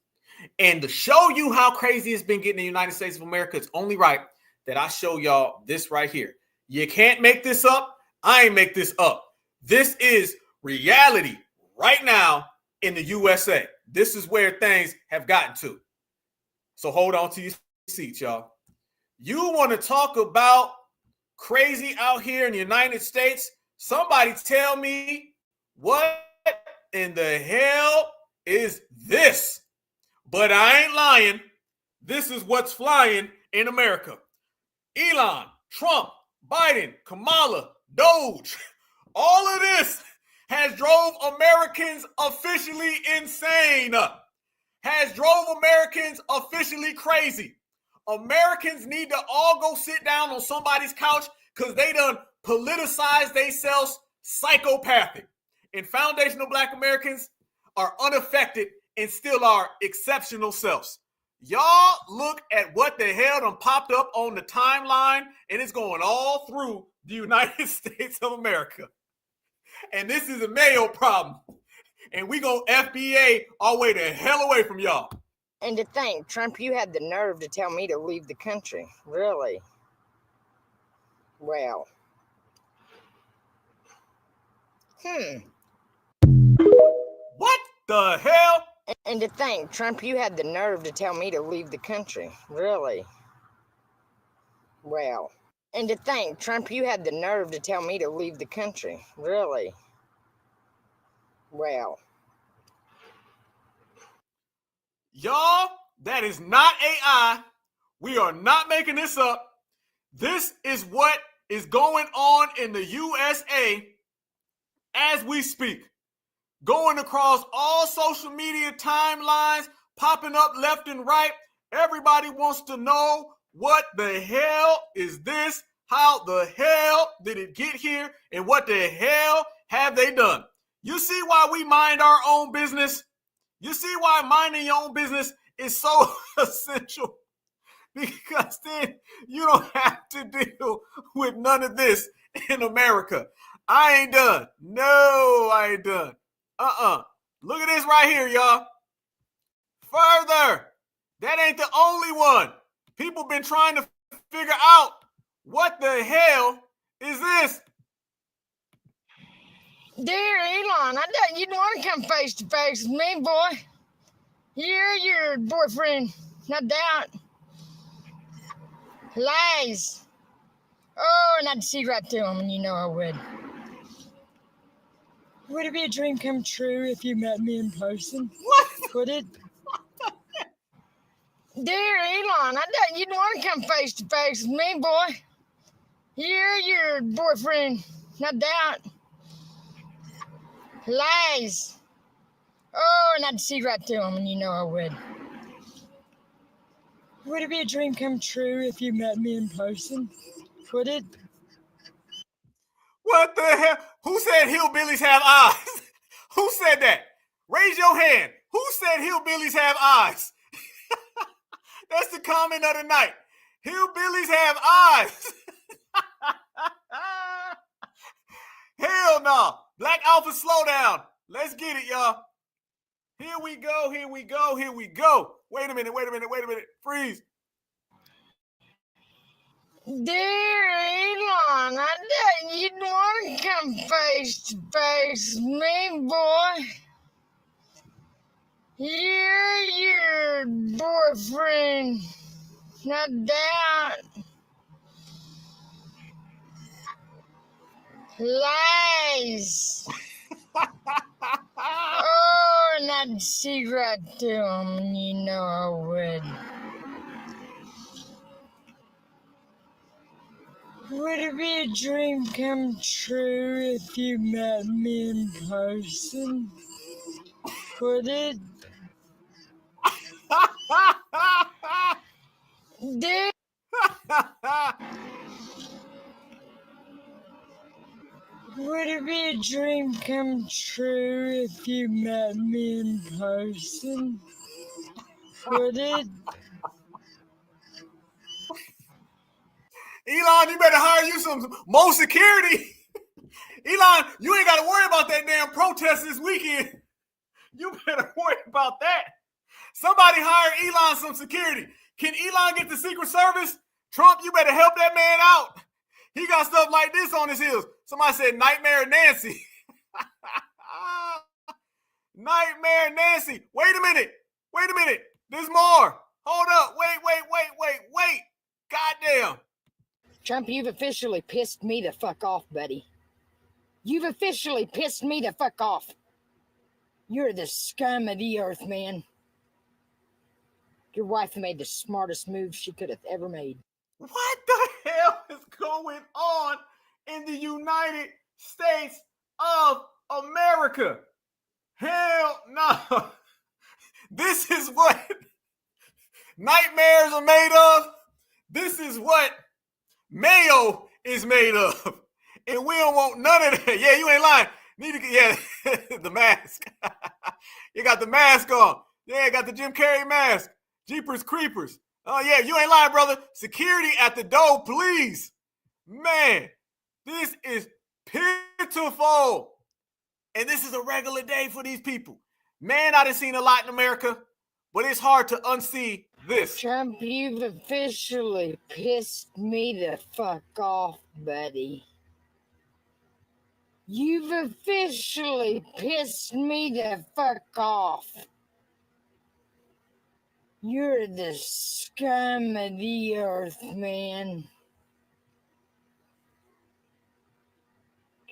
And to show you how crazy it's been getting in the United States of America, it's only right that I show y'all this right here. You can't make this up. I ain't make this up. This is reality right now in the USA. This is where things have gotten to. So hold on to your seats, y'all. You want to talk about crazy out here in the United States? Somebody tell me what in the hell is this? But I ain't lying. This is what's flying in America. Elon, Trump, Biden, Kamala, Doge, all of this has drove Americans officially insane, has drove Americans officially crazy. Americans need to all go sit down on somebody's couch because they done politicized themselves psychopathic. And foundational Black Americans are unaffected and still are exceptional selves. Y'all look at what the hell done popped up on the timeline, and it's going all through the United States of America. And this is a MAYO problem. And we gonna FBA our way the hell away from y'all. And to think, Trump, you had the nerve to tell me to leave the country. Really? Well. What the hell? And to think, Trump, you had the nerve to tell me to leave the country. Really? Well. And to think, Trump, you had the nerve to tell me to leave the country. Really? Well. Y'all, that is not AI. We are not making this up. This is what is going on in the USA as we speak. Going across all social media timelines, popping up left and right. Everybody wants to know what the hell is this? How the hell did it get here? And what the hell have they done? You see why we mind our own business? You see why minding your own business is so essential? Because then you don't have to deal with none of this in America. I ain't done. No, I ain't done. Look at this right here, y'all. Further, that ain't the only one. People been trying to figure out what the hell is this. Dear Elon, I doubt you'd want to come face to face with me, boy. You're your boyfriend, no doubt. Lies. Oh, and I'd see right through them, and you know I would. Would it be a dream come true if you met me in person? Would it? Dear Elon, I doubt you'd want to come face to face with me, boy. You're your boyfriend, no doubt. Lies. Oh, and I'd see right through them, and you know I would. Would it be a dream come true if you met me in person? Would it? What the hell? Who said hillbillies have eyes? Who said that? Raise your hand. Who said hillbillies have eyes? That's the comment of the night. Hillbillies have eyes. Hell no. Black Alpha, slow down. Let's get it, y'all. Here we go. Wait a minute. Freeze. Dear Elon, I bet you'd want to come face to face with me, boy. You're your boyfriend. No doubt. Lies. Oh, and I'd see right through them, and you know I would. Would it be a dream come true if you met me in person? Would it? Dude. Would it be a dream come true if you met me in person? Would it? Elon, you better hire you some more security. Elon, you ain't got to worry about that damn protest this weekend. You better worry about that. Somebody hire Elon some security. Can Elon get the Secret Service? Trump, you better help that man out. He got stuff like this on his heels. Somebody said Nightmare Nancy. Nightmare Nancy. Wait a minute. There's more. Hold up. Wait. Goddamn. Trump, you've officially pissed me the fuck off, buddy. You've officially pissed me the fuck off. You're the scum of the earth, man. Your wife made the smartest move she could have ever made. What the hell is going on in the United States of America? Hell no. This is what nightmares are made of. This is what MAYO is made of. And we don't want none of that. Yeah, you ain't lying. The mask. You got the mask on. Yeah, got the Jim Carrey mask. Jeepers Creepers. Oh, yeah, you ain't lying, brother. Security at the door, please. Man, this is pitiful. And this is a regular day for these people. Man, I done seen a lot in America, but it's hard to unsee this. Trump, you've officially pissed me the fuck off, buddy. You've officially pissed me the fuck off. You're the scum of the earth, man.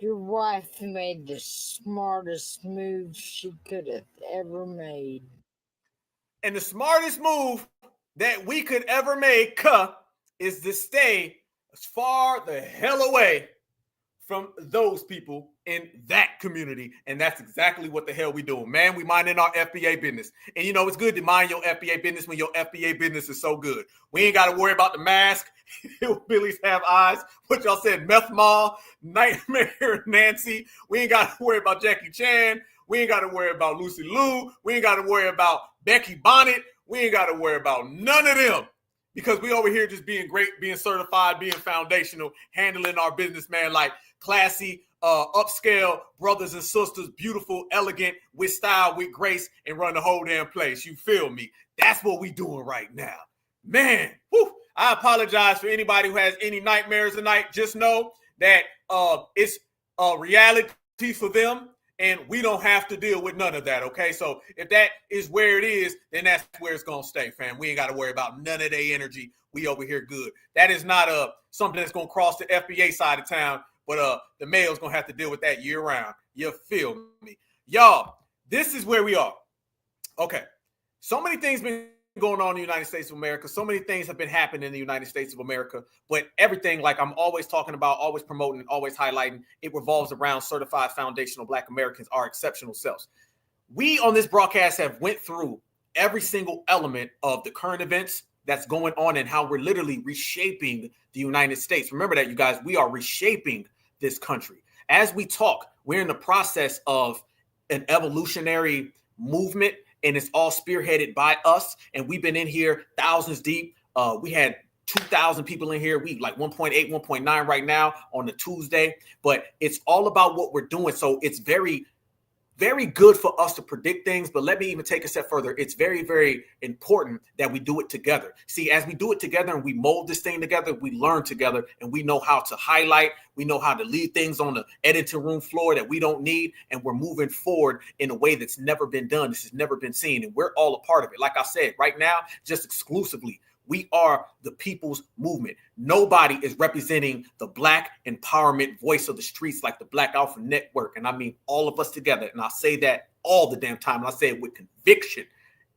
Your wife made the smartest move she could have ever made. And the smartest move that we could ever make is to stay as far the hell away from those people in that community. And that's exactly what the hell we doing, man. We minding our FBA business. And you know, it's good to mind your FBA business when your FBA business is so good. We ain't got to worry about the mask. Hillbillies have eyes. What y'all said, Meth Mall, Nightmare Nancy. We ain't got to worry about Jackie Chan. We ain't got to worry about Lucy Liu. We ain't got to worry about Becky Bonnet. We ain't got to worry about none of them. Because we over here just being great, being certified, being foundational, handling our business, man, like classy, upscale brothers and sisters, beautiful, elegant, with style, with grace, and run the whole damn place. You feel me? That's what we doing right now. Man, whew, I apologize for anybody who has any nightmares tonight. Just know that it's a reality for them, and we don't have to deal with none of that, okay? So if that is where it is, then that's where it's going to stay, fam. We ain't got to worry about none of their energy. We over here good. That is not something that's going to cross the FBA side of town, but the MAYO's going to have to deal with that year-round. You feel me? Y'all, this is where we are. Okay. So many things been going on in the United States of America. So many things have been happening in the United States of America, but everything, like I'm always talking about, always promoting, always highlighting, it revolves around certified foundational Black Americans, our exceptional selves. We on this broadcast have went through every single element of the current events that's going on and how we're literally reshaping the United States. Remember that, you guys, we are reshaping this country. As we talk, we're in the process of an evolutionary movement and it's all spearheaded by us. And we've been in here thousands deep. We had 2,000 people in here. We like 1.8, 1.9 right now on the Tuesday, but it's all about what we're doing. So it's very, very good for us to predict things, but let me even take a step further. It's very, very important that we do it together. See, as we do it together and we mold this thing together, we learn together and we know how to highlight. We know how to leave things on the editing room floor that we don't need. And we're moving forward in a way that's never been done. This has never been seen. And we're all a part of it. Like I said, right now, just exclusively, we are the people's movement. Nobody is representing the Black empowerment voice of the streets like the Black Alpha Network. And I mean all of us together. And I say that all the damn time. And I say it with conviction.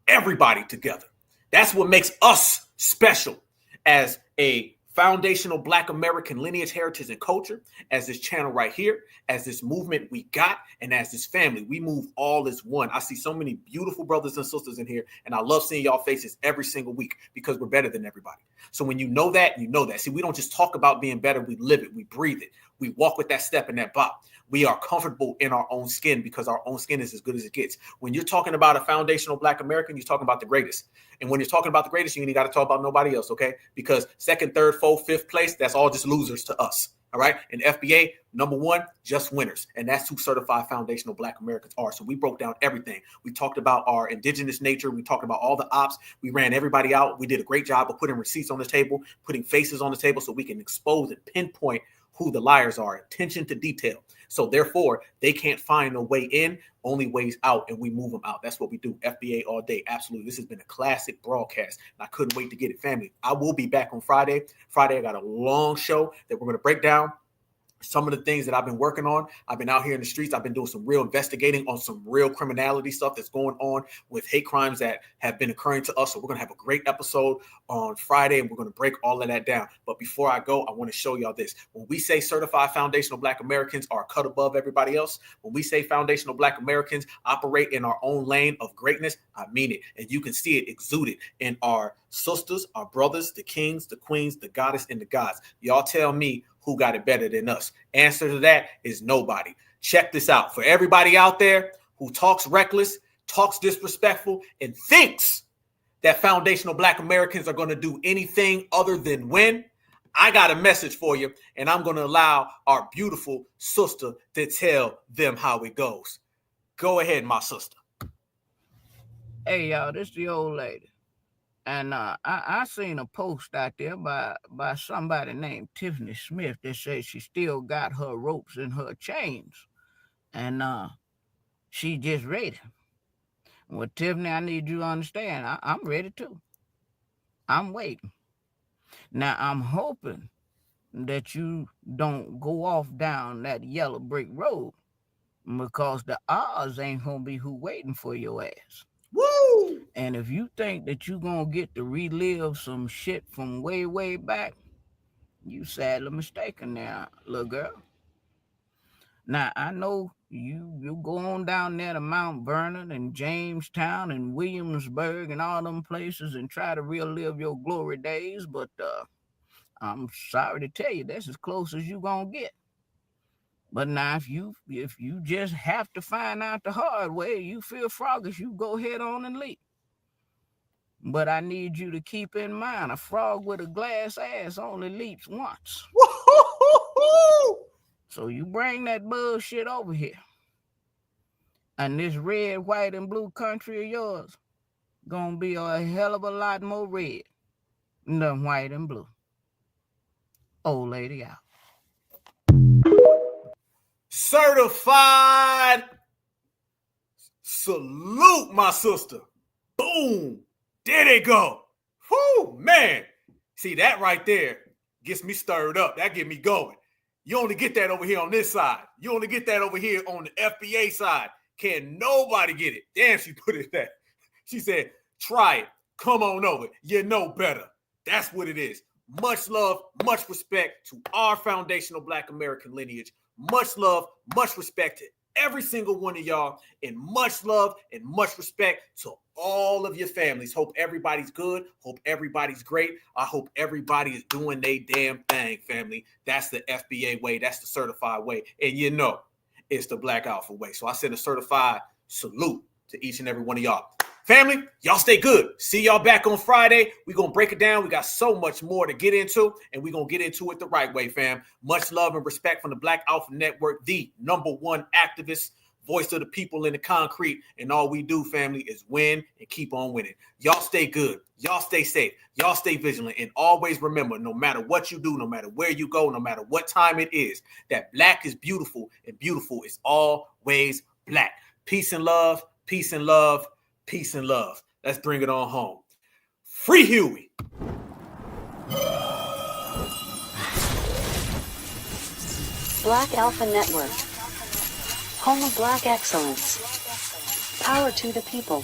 Everybody together. That's what makes us special as a foundational Black American lineage, heritage, and culture, as this channel right here, as this movement we got, and as this family. We move all as one. I see so many beautiful brothers and sisters in here, and I love seeing y'all faces every single week because we're better than everybody. So when you know that, you know that. See, we don't just talk about being better, we live it, we breathe it. We walk with that step and that bop. We are comfortable in our own skin because our own skin is as good as it gets. When you're talking about a foundational Black American, you're talking about the greatest. And when you're talking about the greatest, you ain't got to talk about nobody else, okay? Because second, third, fourth, fifth place, that's all just losers to us, all right? And FBA, number one, just winners. And that's who certified foundational Black Americans are. So we broke down everything. We talked about our indigenous nature. We talked about all the ops. We ran everybody out. We did a great job of putting receipts on the table, putting faces on the table so we can expose and pinpoint who the liars are. Attention to detail. So therefore, they can't find a way in, only ways out, and we move them out. That's what we do. FBA all day. Absolutely. This has been a classic broadcast, and I couldn't wait to get it, family. I will be back on Friday. Friday, I got a long show that we're going to break down some of the things that I've been working on. I've been out here in the streets. I've been doing some real investigating on some real criminality stuff that's going on with hate crimes that have been occurring to us. So we're going to have a great episode on Friday, and we're going to break all of that down. But before I go, I want to show y'all this. When we say certified foundational Black Americans are cut above everybody else, when we say foundational Black Americans operate in our own lane of greatness, I mean it. And you can see it exuded in our sisters, our brothers, the kings, the queens, the goddess, and the gods. Y'all tell me who got it better than us. Answer to that is nobody. Check this out. For everybody out there who talks reckless, talks disrespectful, and thinks that foundational Black Americans are going to do anything other than win, I got a message for you, and I'm going to allow our beautiful sister to tell them how it goes. Go ahead, my sister. Hey, y'all, this is the old lady. And I seen a post out there by somebody named Tiffany Smith that says she still got her ropes and her chains. And she just ready. Well, Tiffany, I need you to understand, I'm ready too. I'm waiting. Now, I'm hoping that you don't go off down that yellow brick road because the odds ain't going to be who waiting for your ass. Woo! And if you think that you're going to get to relive some shit from way, way back, you sadly mistaken now, little girl. Now, I know you go on down there to Mount Vernon and Jamestown and Williamsburg and all them places and try to relive your glory days, but I'm sorry to tell you, that's as close as you going to get. But now, if you just have to find out the hard way, you feel froggish, you go head on and leap. But I need you to keep in mind, a frog with a glass ass only leaps once. So you bring that bullshit over here. And this red, white, and blue country of yours gonna be a hell of a lot more red than white and blue. Old lady out. Certified. Salute, my sister. Boom. There they go. Whoo, man. See, that right there gets me stirred up. That get me going. You only get that over here on this side. You only get that over here on the FBA side. Can nobody get it? Damn, she put it there. She said, try it. Come on over. You know better. That's what it is. Much love, much respect to our foundational Black American lineage. Much love, much respect to every single one of y'all, and much love and much respect to all of your families. Hope everybody's good. Hope everybody's great. I hope everybody is doing their damn thing, family. That's the FBA way. That's the certified way. And you know, it's the Black Alpha way. So I send a certified salute to each and every one of y'all. Family, y'all stay good. See y'all back on Friday. We're going to break it down. We got so much more to get into, and we're going to get into it the right way, fam. Much love and respect from the Black Alpha Network, the #1 activist, voice of the people in the concrete. And all we do, family, is win and keep on winning. Y'all stay good. Y'all stay safe. Y'all stay vigilant. And always remember, no matter what you do, no matter where you go, no matter what time it is, that black is beautiful, and beautiful is always black. Peace and love. Peace and love. Peace and love. Let's bring it on home. Free Huey. Black Alpha Network. Home of Black excellence. Power to the people.